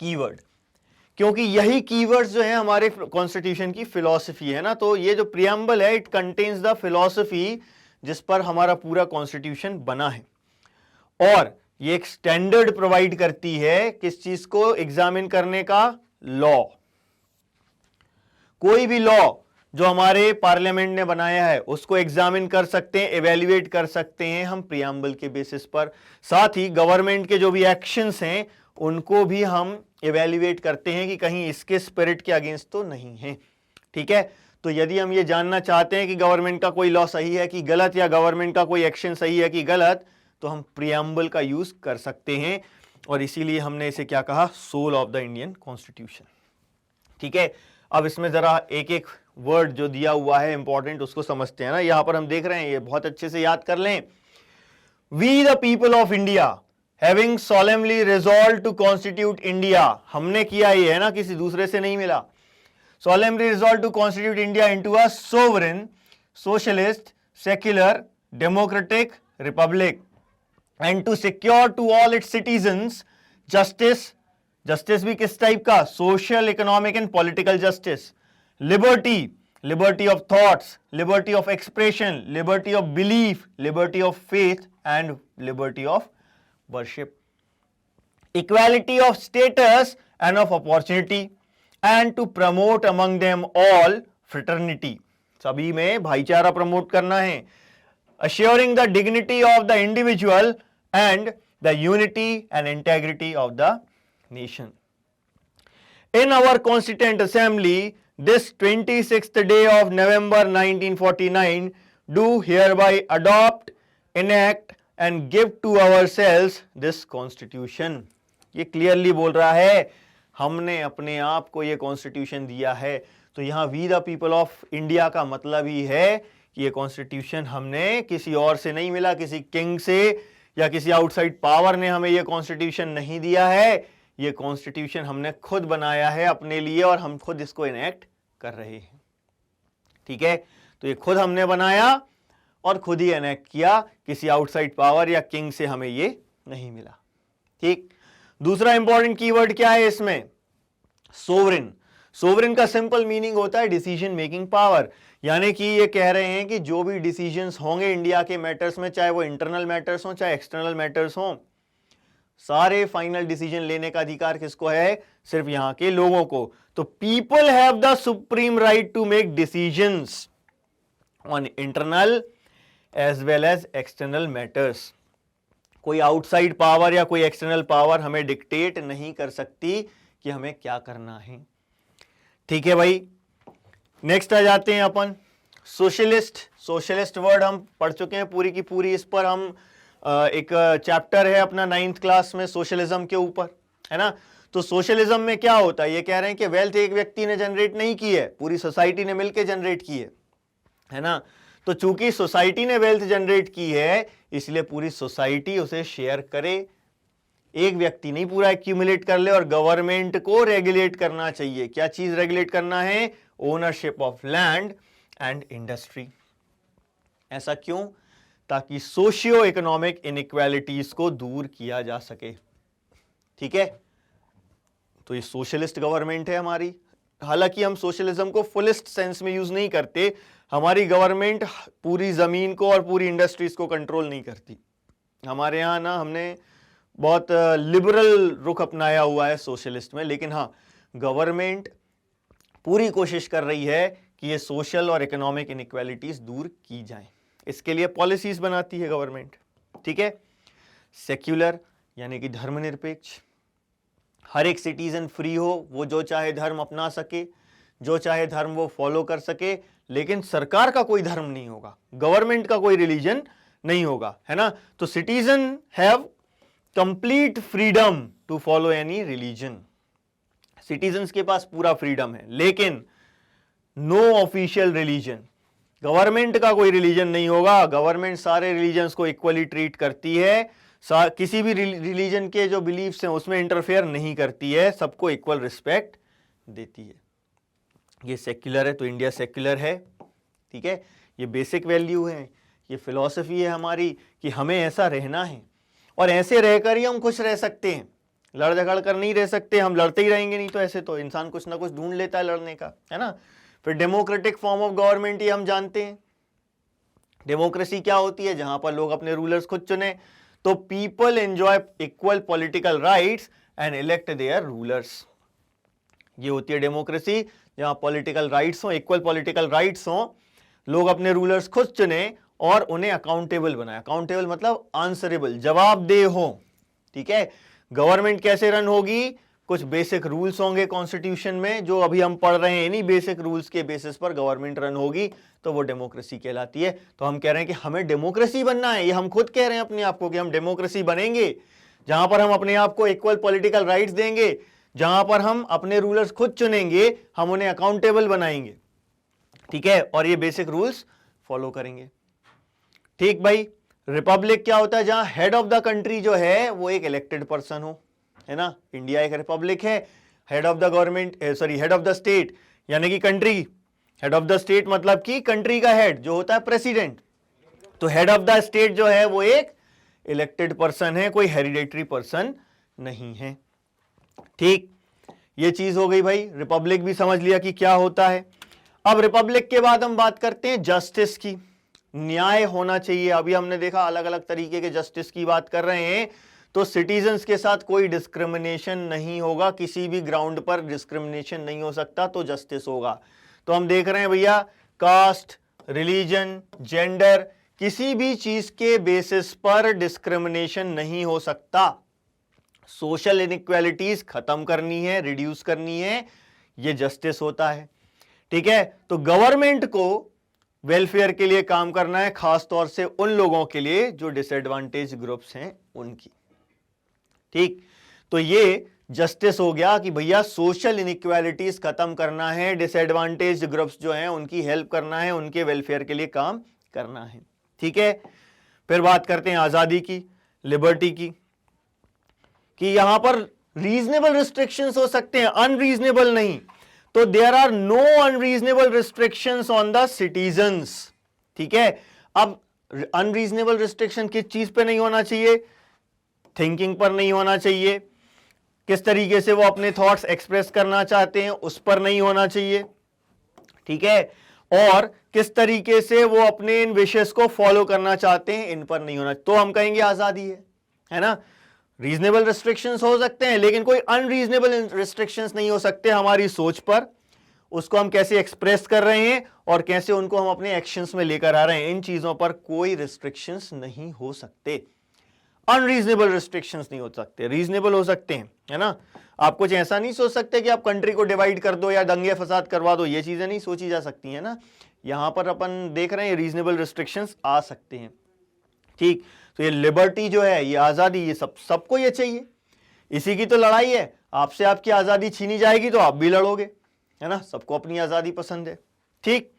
कीवर्ड, क्योंकि यही कीवर्ड्स जो है हमारे कॉन्स्टिट्यूशन की फिलॉसफी है ना। तो ये जो प्रियम्बल है, इट कंटेन्स द फिलॉसफी जिस पर हमारा पूरा कॉन्स्टिट्यूशन बना है, और ये एक स्टैंडर्ड प्रोवाइड करती है किस चीज को एग्जामिन करने का? लॉ। कोई भी लॉ जो हमारे पार्लियामेंट ने बनाया है उसको एग्जामिन कर सकते हैं, एवेल्युएट कर सकते हैं हम प्रियम्बल के बेसिस पर। साथ ही गवर्नमेंट के जो भी एक्शंस हैं उनको भी हम एवेल्युएट करते हैं कि कहीं इसके स्पिरिट के अगेंस्ट तो नहीं है। ठीक है, तो यदि हम ये जानना चाहते हैं कि गवर्नमेंट का कोई लॉ सही है कि गलत, या गवर्नमेंट का कोई एक्शन सही है कि गलत, तो हम प्रियम्बल का यूज कर सकते हैं, और इसीलिए हमने इसे क्या कहा? Soul of the Indian constitution. ठीक है, अब इसमें जरा एक एक वर्ड जो दिया हुआ है इंपॉर्टेंट, उसको समझते हैं ना। यहां पर हम देख रहे हैं, ये बहुत अच्छे से याद कर लें। We the people of India having solemnly resolved to constitute India, हमने किया ये है ना, किसी दूसरे से नहीं मिला। solemnly resolved to constitute India into a sovereign, socialist, secular, democratic republic, and to secure to all its citizens justice, justice भी किस टाइप का? social, economic and political justice, liberty, liberty of thoughts, liberty of expression, liberty of belief, liberty of faith and liberty of worship, equality of status and of opportunity, and to promote among them all fraternity, सभी में भाईचारा promote करना है, assuring the dignity of the individual and the unity and integrity of the nation. In our Constituent Assembly, this 26th day of November 1949, do hereby adopt, enact and give to ourselves this constitution. ये clearly बोल रहा है, हमने अपने आप को ये constitution दिया है। तो यहां we the people of India का मतलब ही है कि ये कॉन्स्टिट्यूशन हमने किसी और से नहीं मिला, किसी किंग से या किसी आउटसाइड पावर ने हमें ये कॉन्स्टिट्यूशन नहीं दिया है। ये कॉन्स्टिट्यूशन हमने खुद बनाया है अपने लिए, और हम खुद इसको इनेक्ट कर रहे हैं। ठीक है, तो ये खुद हमने बनाया और खुद ही एनेक्ट किया, किसी आउटसाइड पावर या किंग से हमें ये नहीं मिला। ठीक, दूसरा इंपॉर्टेंट कीवर्ड क्या है इसमें? सोवरेन। सोवरेन का सिंपल मीनिंग होता है डिसीजन मेकिंग पावर, यानी कि ये कह रहे हैं कि जो भी डिसीजंस होंगे इंडिया के मैटर्स में, चाहे वो इंटरनल मैटर्स हो चाहे एक्सटर्नल मैटर्स हो, सारे फाइनल डिसीजन लेने का अधिकार किसको है? सिर्फ यहां के लोगों को। तो people have the supreme right to make decisions on internal as well as external matters. कोई आउटसाइड पावर या कोई एक्सटर्नल पावर हमें डिक्टेट नहीं कर सकती कि हमें क्या करना है। ठीक है भाई, नेक्स्ट आ जाते हैं अपन सोशलिस्ट। सोशलिस्ट वर्ड हम पढ़ चुके हैं पूरी की पूरी, इस पर हम एक चैप्टर है अपना 9th क्लास में सोशलिज्म के ऊपर, है ना। तो सोशलिज्म में क्या होता है? ये कह रहे हैं कि वेल्थ एक व्यक्ति ने जनरेट नहीं की है, पूरी सोसाइटी ने मिलकर जनरेट की है ना। तो चूंकि सोसाइटी ने वेल्थ जनरेट की है, इसलिए पूरी सोसाइटी उसे शेयर करे, एक व्यक्ति नहीं पूरा एक्यूमुलेट कर ले। और गवर्नमेंट को रेगुलेट करना चाहिए। क्या चीज रेगुलेट करना है? Ownership of land and industry. ऐसा क्यों? ताकि सोशियो इकोनॉमिक इनइक्वालिटीज को दूर किया जा सके। ठीक है, तो ये सोशलिस्ट गवर्नमेंट है हमारी। हालांकि हम सोशलिज्म को फुलिस्ट सेंस में यूज नहीं करते, हमारी गवर्नमेंट पूरी जमीन को और पूरी इंडस्ट्रीज को कंट्रोल नहीं करती। हमारे यहाँ ना हमने बहुत लिबरल रुख अपनाया हुआ है सोशलिस्ट में, लेकिन हाँ, गवर्नमेंट पूरी कोशिश कर रही है कि ये सोशल और इकोनॉमिक इनइक्वालिटीज दूर की जाए। इसके लिए पॉलिसीज बनाती है गवर्नमेंट। ठीक है, सेक्युलर यानी कि धर्मनिरपेक्ष, हर एक सिटीजन फ्री हो, वो जो चाहे धर्म अपना सके, जो चाहे धर्म वो फॉलो कर सके, लेकिन सरकार का कोई धर्म नहीं होगा, गवर्नमेंट का कोई रिलीजन नहीं होगा, है ना। तो citizen have complete freedom to follow any religion, citizens के पास पूरा फ्रीडम है, लेकिन नो ऑफिशियल रिलीजन, गवर्नमेंट का कोई रिलीजन नहीं होगा। गवर्नमेंट सारे रिलीजन्स को इक्वली ट्रीट करती है, किसी भी रिलीजन के जो बिलीफ्स हैं उसमें इंटरफेयर नहीं करती है, सबको इक्वल रिस्पेक्ट देती है। ये सेक्युलर है, तो इंडिया सेक्युलर है। ठीक है, ये बेसिक वैल्यू है, ये फिलॉसफी है हमारी कि हमें ऐसा रहना है और ऐसे रहकर ही हम खुश रह सकते हैं, लड़ झगड़ कर नहीं रह सकते, हम लड़ते ही रहेंगे, नहीं तो ऐसे तो इंसान कुछ ना कुछ ढूंढ लेता है लड़ने का, है ना। फिर डेमोक्रेटिक फॉर्म ऑफ गवर्नमेंट ये हम जानते हैं। डेमोक्रेसी क्या होती है? जहां पर लोग अपने रूलर्स खुद चुने, तो people enjoy equal political rights and elect their rulers. ये होती है डेमोक्रेसी, जहां पॉलिटिकल राइट्स हो, इक्वल पॉलिटिकल राइट्स हो, लोग अपने रूलर्स खुद चुने और उन्हें अकाउंटेबल बनाए। अकाउंटेबल मतलब आंसरेबल, जवाबदेह हो। ठीक है, गवर्नमेंट कैसे रन होगी? कुछ बेसिक रूल्स होंगे कॉन्स्टिट्यूशन में जो अभी हम पढ़ रहे हैं, इन्हीं बेसिक रूल्स के बेसिस पर गवर्नमेंट रन होगी, तो वो डेमोक्रेसी कहलाती है। तो हम कह रहे हैं कि हमें डेमोक्रेसी बनना है, ये हम खुद कह रहे हैं अपने आप को कि हम डेमोक्रेसी बनेंगे, जहां पर हम अपने आप को इक्वल पॉलिटिकल राइट्स देंगे, जहां पर हम अपने रूलर्स खुद चुनेंगे, हम उन्हें अकाउंटेबल बनाएंगे। ठीक है, और ये बेसिक रूल्स फॉलो करेंगे। ठीक भाई, रिपब्लिक क्या होता है? जहां हेड ऑफ द कंट्री जो है वो एक इलेक्टेड पर्सन हो, है ना। इंडिया एक रिपब्लिक है, head of the government head of the state यानी कि country, head of the state मतलब कि कंट्री का हेड जो होता है प्रेसिडेंट, तो हेड ऑफ द स्टेट जो है वो एक इलेक्टेड पर्सन है, कोई हेरिडेटरी पर्सन नहीं है। ठीक, ये चीज हो गई भाई, रिपब्लिक भी समझ लिया कि क्या होता है। अब रिपब्लिक के बाद हम बात करते हैं जस्टिस की, न्याय होना चाहिए। अभी हमने देखा अलग अलग तरीके के जस्टिस की बात कर रहे हैं, तो सिटीजन्स के साथ कोई डिस्क्रिमिनेशन नहीं होगा, किसी भी ग्राउंड पर डिस्क्रिमिनेशन नहीं हो सकता, तो जस्टिस होगा। तो हम देख रहे हैं भैया, कास्ट, रिलीजन, जेंडर, किसी भी चीज के बेसिस पर डिस्क्रिमिनेशन नहीं हो सकता। सोशल इनइक्वालिटीज खत्म करनी है, रिड्यूस करनी है, ये जस्टिस होता है। ठीक है, तो गवर्नमेंट को वेलफेयर के लिए काम करना है, खास तौर से उन लोगों के लिए जो डिसएडवांटेज ग्रुप्स हैं उनकी। ठीक, तो ये जस्टिस हो गया कि भैया सोशल इनइक्वालिटीज खत्म करना है, डिसएडवांटेज ग्रुप्स जो हैं उनकी हेल्प करना है, उनके वेलफेयर के लिए काम करना है। ठीक है, फिर बात करते हैं आजादी की, लिबर्टी की, कि यहां पर रीजनेबल रिस्ट्रिक्शंस हो सकते हैं, अनरीजनेबल नहीं। तो there are no unreasonable restrictions on the citizens. ठीक है, अब अनरीजनेबल रिस्ट्रिक्शन किस चीज पे नहीं होना चाहिए? थिंकिंग पर नहीं होना चाहिए, किस तरीके से वो अपने थॉट्स एक्सप्रेस करना चाहते हैं उस पर नहीं होना चाहिए। ठीक है, और किस तरीके से वो अपने इन विशेष को फॉलो करना चाहते हैं इन पर नहीं होना, तो हम कहेंगे आजादी है ना। रीजनेबल रिस्ट्रिक्शंस हो सकते हैं, लेकिन कोई अनरीजनेबल रिस्ट्रिक्शंस नहीं हो सकते हमारी सोच पर, उसको हम कैसे एक्सप्रेस कर रहे हैं और कैसे उनको हम अपने एक्शंस में लेकर आ रहे हैं, इन चीजों पर कोई रिस्ट्रिक्शंस नहीं हो सकते। अनरीजनेबल रिस्ट्रिक्शंस नहीं हो सकते, रीजनेबल हो सकते हैं, है ना। आप कुछ ऐसा नहीं सोच सकते कि आप कंट्री को डिवाइड कर दो या दंगे फसाद करवा दो, ये चीजें नहीं सोची जा सकती है ना। यहां पर अपन देख रहे हैं रीजनेबल रिस्ट्रिक्शंस आ सकते हैं। ठीक, तो ये लिबर्टी जो है, ये आजादी, ये सबको ये चाहिए, इसी की तो लड़ाई है। आपसे आपकी आजादी छीनी जाएगी तो आप भी लड़ोगे, है ना। सबको अपनी आजादी पसंद है। ठीक,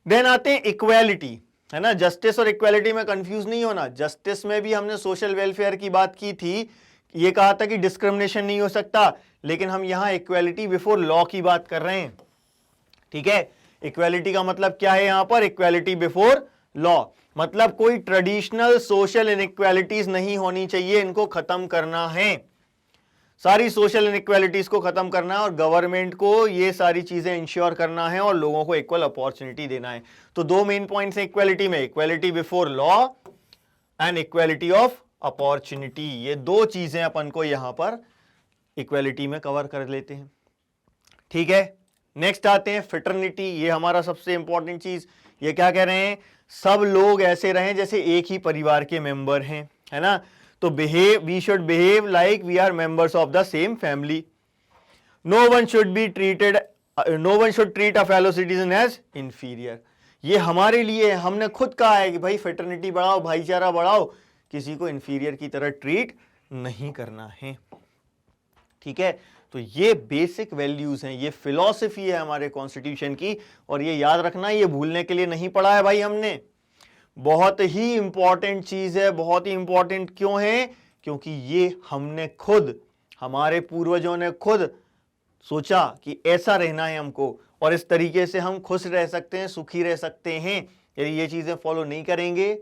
देन आते हैं इक्वालिटी, है ना। जस्टिस और इक्वालिटी में कंफ्यूज नहीं होना। जस्टिस में भी हमने सोशल वेलफेयर की बात की थी, ये कहा था कि डिस्क्रिमिनेशन नहीं हो सकता, लेकिन हम यहां इक्वालिटी बिफोर लॉ की बात कर रहे हैं। ठीक है, इक्वालिटी का मतलब क्या है यहां पर? इक्वालिटी बिफोर लॉ मतलब कोई ट्रेडिशनल सोशल इनइक्वालिटीज नहीं होनी चाहिए, इनको खत्म करना है, सारी सोशल इनइक्वालिटीज को खत्म करना है और गवर्नमेंट को ये सारी चीजें इंश्योर करना है और लोगों को इक्वल अपॉर्चुनिटी देना है। तो दो मेन पॉइंट्स हैं इक्वालिटी में, equality before law and equality of opportunity. ये दो चीजें अपन को यहां पर इक्वालिटी में कवर कर लेते हैं। ठीक है, नेक्स्ट आते हैं फ्रेटर्निटी, ये हमारा सबसे इंपॉर्टेंट चीज। ये क्या कह रहे हैं, सब लोग ऐसे रहें जैसे एक ही परिवार के मेंबर हैं, है ना। तो we should behave like we are members of the same family. No one should treat a fellow citizen as inferior. ये हमारे लिए, हमने खुद कहा है कि भाई फ्रेटर्निटी बढ़ाओ, भाईचारा बढ़ाओ, किसी को इंफीरियर की तरह ट्रीट नहीं करना है, ठीक है। तो ये बेसिक वैल्यूज हैं, ये फिलॉसफी है हमारे कॉन्स्टिट्यूशन की, और ये याद रखना, ये भूलने के लिए नहीं पढ़ा है भाई हमने। बहुत ही इंपॉर्टेंट चीज है, बहुत ही इंपॉर्टेंट क्यों है, क्योंकि ये हमने खुद, हमारे पूर्वजों ने खुद सोचा कि ऐसा रहना है हमको, और इस तरीके से हम खुश रह सकते हैं, सुखी रह सकते हैं। यदि ये चीजें फॉलो नहीं करेंगे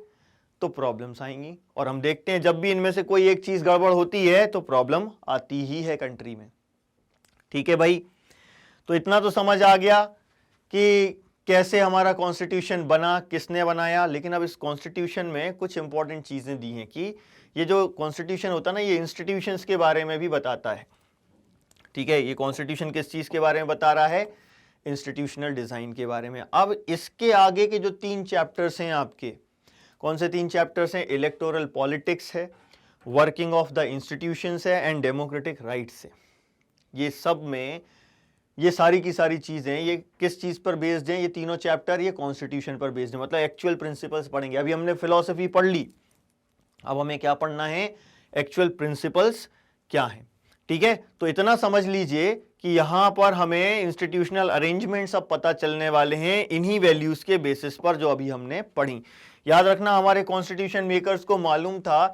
तो प्रॉब्लम्स आएंगी, और हम देखते हैं जब भी इनमें से कोई एक चीज गड़बड़ होती है तो प्रॉब्लम आती ही है कंट्री में, ठीक है भाई। तो इतना तो समझ आ गया कि कैसे हमारा कॉन्स्टिट्यूशन बना, किसने बनाया। लेकिन अब इस कॉन्स्टिट्यूशन में कुछ इंपॉर्टेंट चीजें दी हैं कि ये जो कॉन्स्टिट्यूशन होता है ना, ये इंस्टीट्यूशंस के बारे में भी बताता है, ठीक है। ये कॉन्स्टिट्यूशन किस चीज के बारे में बता रहा है, इंस्टीट्यूशनल डिजाइन के बारे में। अब इसके आगे के जो 3 चैप्टर्स हैं आपके, कौन से 3 चैप्टर्स हैं, इलेक्टोरल पॉलिटिक्स है, वर्किंग ऑफ द इंस्टीट्यूशंस है, एंड डेमोक्रेटिक राइट्स है। ये सब में ये सारी की सारी चीजें, ये किस चीज पर बेस्ड हैं, ये तीनों चैप्टर ये कॉन्स्टिट्यूशन पर बेस्ड है, मतलब एक्चुअल प्रिंसिपल्स पढ़ेंगे। अभी हमने फिलॉसफी पढ़ ली, अब हमें क्या पढ़ना है, एक्चुअल प्रिंसिपल्स क्या है, ठीक है। तो इतना समझ लीजिए कि यहां पर हमें इंस्टीट्यूशनल अरेंजमेंट सब पता चलने वाले हैं इन्हीं वैल्यूज के बेसिस पर जो अभी हमने पढ़ी। याद रखना, हमारे कॉन्स्टिट्यूशन मेकर्स को मालूम था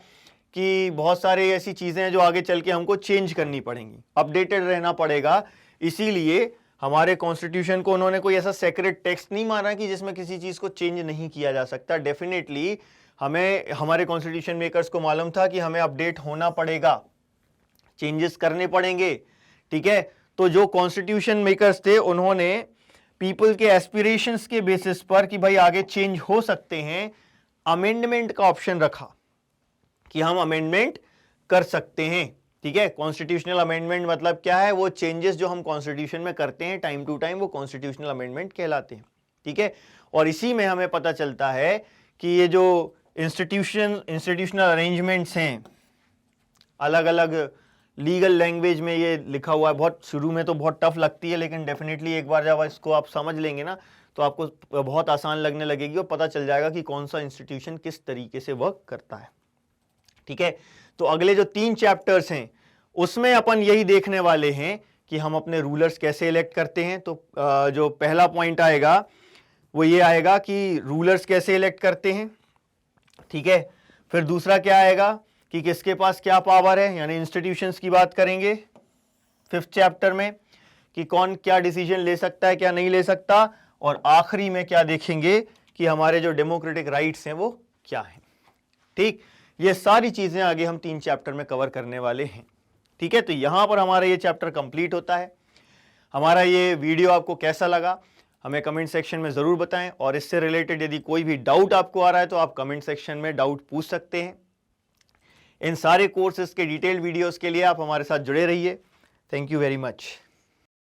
कि बहुत सारे ऐसी चीजें हैं जो आगे चल के हमको चेंज करनी पड़ेंगी, अपडेटेड रहना पड़ेगा। इसीलिए हमारे कॉन्स्टिट्यूशन को उन्होंने कोई ऐसा सेक्रेट टेक्स्ट नहीं माना कि जिसमें किसी चीज को चेंज नहीं किया जा सकता। डेफिनेटली हमें, हमारे कॉन्स्टिट्यूशन मेकर्स को मालूम था कि हमें अपडेट होना पड़ेगा, चेंजेस करने पड़ेंगे, ठीक है। तो जो कॉन्स्टिट्यूशन मेकर्स थे उन्होंने पीपल के एस्पिरेशंस के बेसिस पर कि भाई आगे चेंज हो सकते हैं, अमेंडमेंट का ऑप्शन रखा कि हम अमेंडमेंट कर सकते हैं, ठीक है। कॉन्स्टिट्यूशनल अमेंडमेंट मतलब क्या है, वो चेंजेस जो हम कॉन्स्टिट्यूशन में करते हैं टाइम टू टाइम, वो कॉन्स्टिट्यूशनल अमेंडमेंट कहलाते हैं, ठीक है। और इसी में हमें पता चलता है कि ये जो इंस्टीट्यूशनल अरेंजमेंट्स हैं, अलग अलग लीगल लैंग्वेज में ये लिखा हुआ है, बहुत शुरू में तो बहुत टफ लगती है, लेकिन डेफिनेटली एक बार जब इसको आप समझ लेंगे ना तो आपको बहुत आसान लगने लगेगी और पता चल जाएगा कि कौन सा इंस्टीट्यूशन किस तरीके से वर्क करता है, ठीक है। तो अगले जो 3 चैप्टर्स हैं उसमें अपन यही देखने वाले हैं कि हम अपने रूलर्स कैसे इलेक्ट करते हैं। तो जो पहला पॉइंट आएगा वो ये आएगा कि रूलर्स कैसे इलेक्ट करते हैं, ठीक है। फिर दूसरा क्या आएगा कि किसके पास क्या पावर है, यानी इंस्टीट्यूशंस की बात करेंगे 5th चैप्टर में कि कौन क्या डिसीजन ले सकता है, क्या नहीं ले सकता। और आखिरी में क्या देखेंगे कि हमारे जो डेमोक्रेटिक राइट्स हैं वो क्या हैं, ठीक। ये सारी चीजें आगे हम 3 चैप्टर में कवर करने वाले हैं, ठीक है। तो यहां पर हमारा ये चैप्टर कंप्लीट होता है। हमारा ये वीडियो आपको कैसा लगा हमें कमेंट सेक्शन में जरूर बताएं, और इससे रिलेटेड यदि कोई भी डाउट आपको आ रहा है तो आप कमेंट सेक्शन में डाउट पूछ सकते हैं। इन सारे कोर्सेज के डिटेल्ड वीडियोस के लिए आप हमारे साथ जुड़े रहिए। Thank you very much.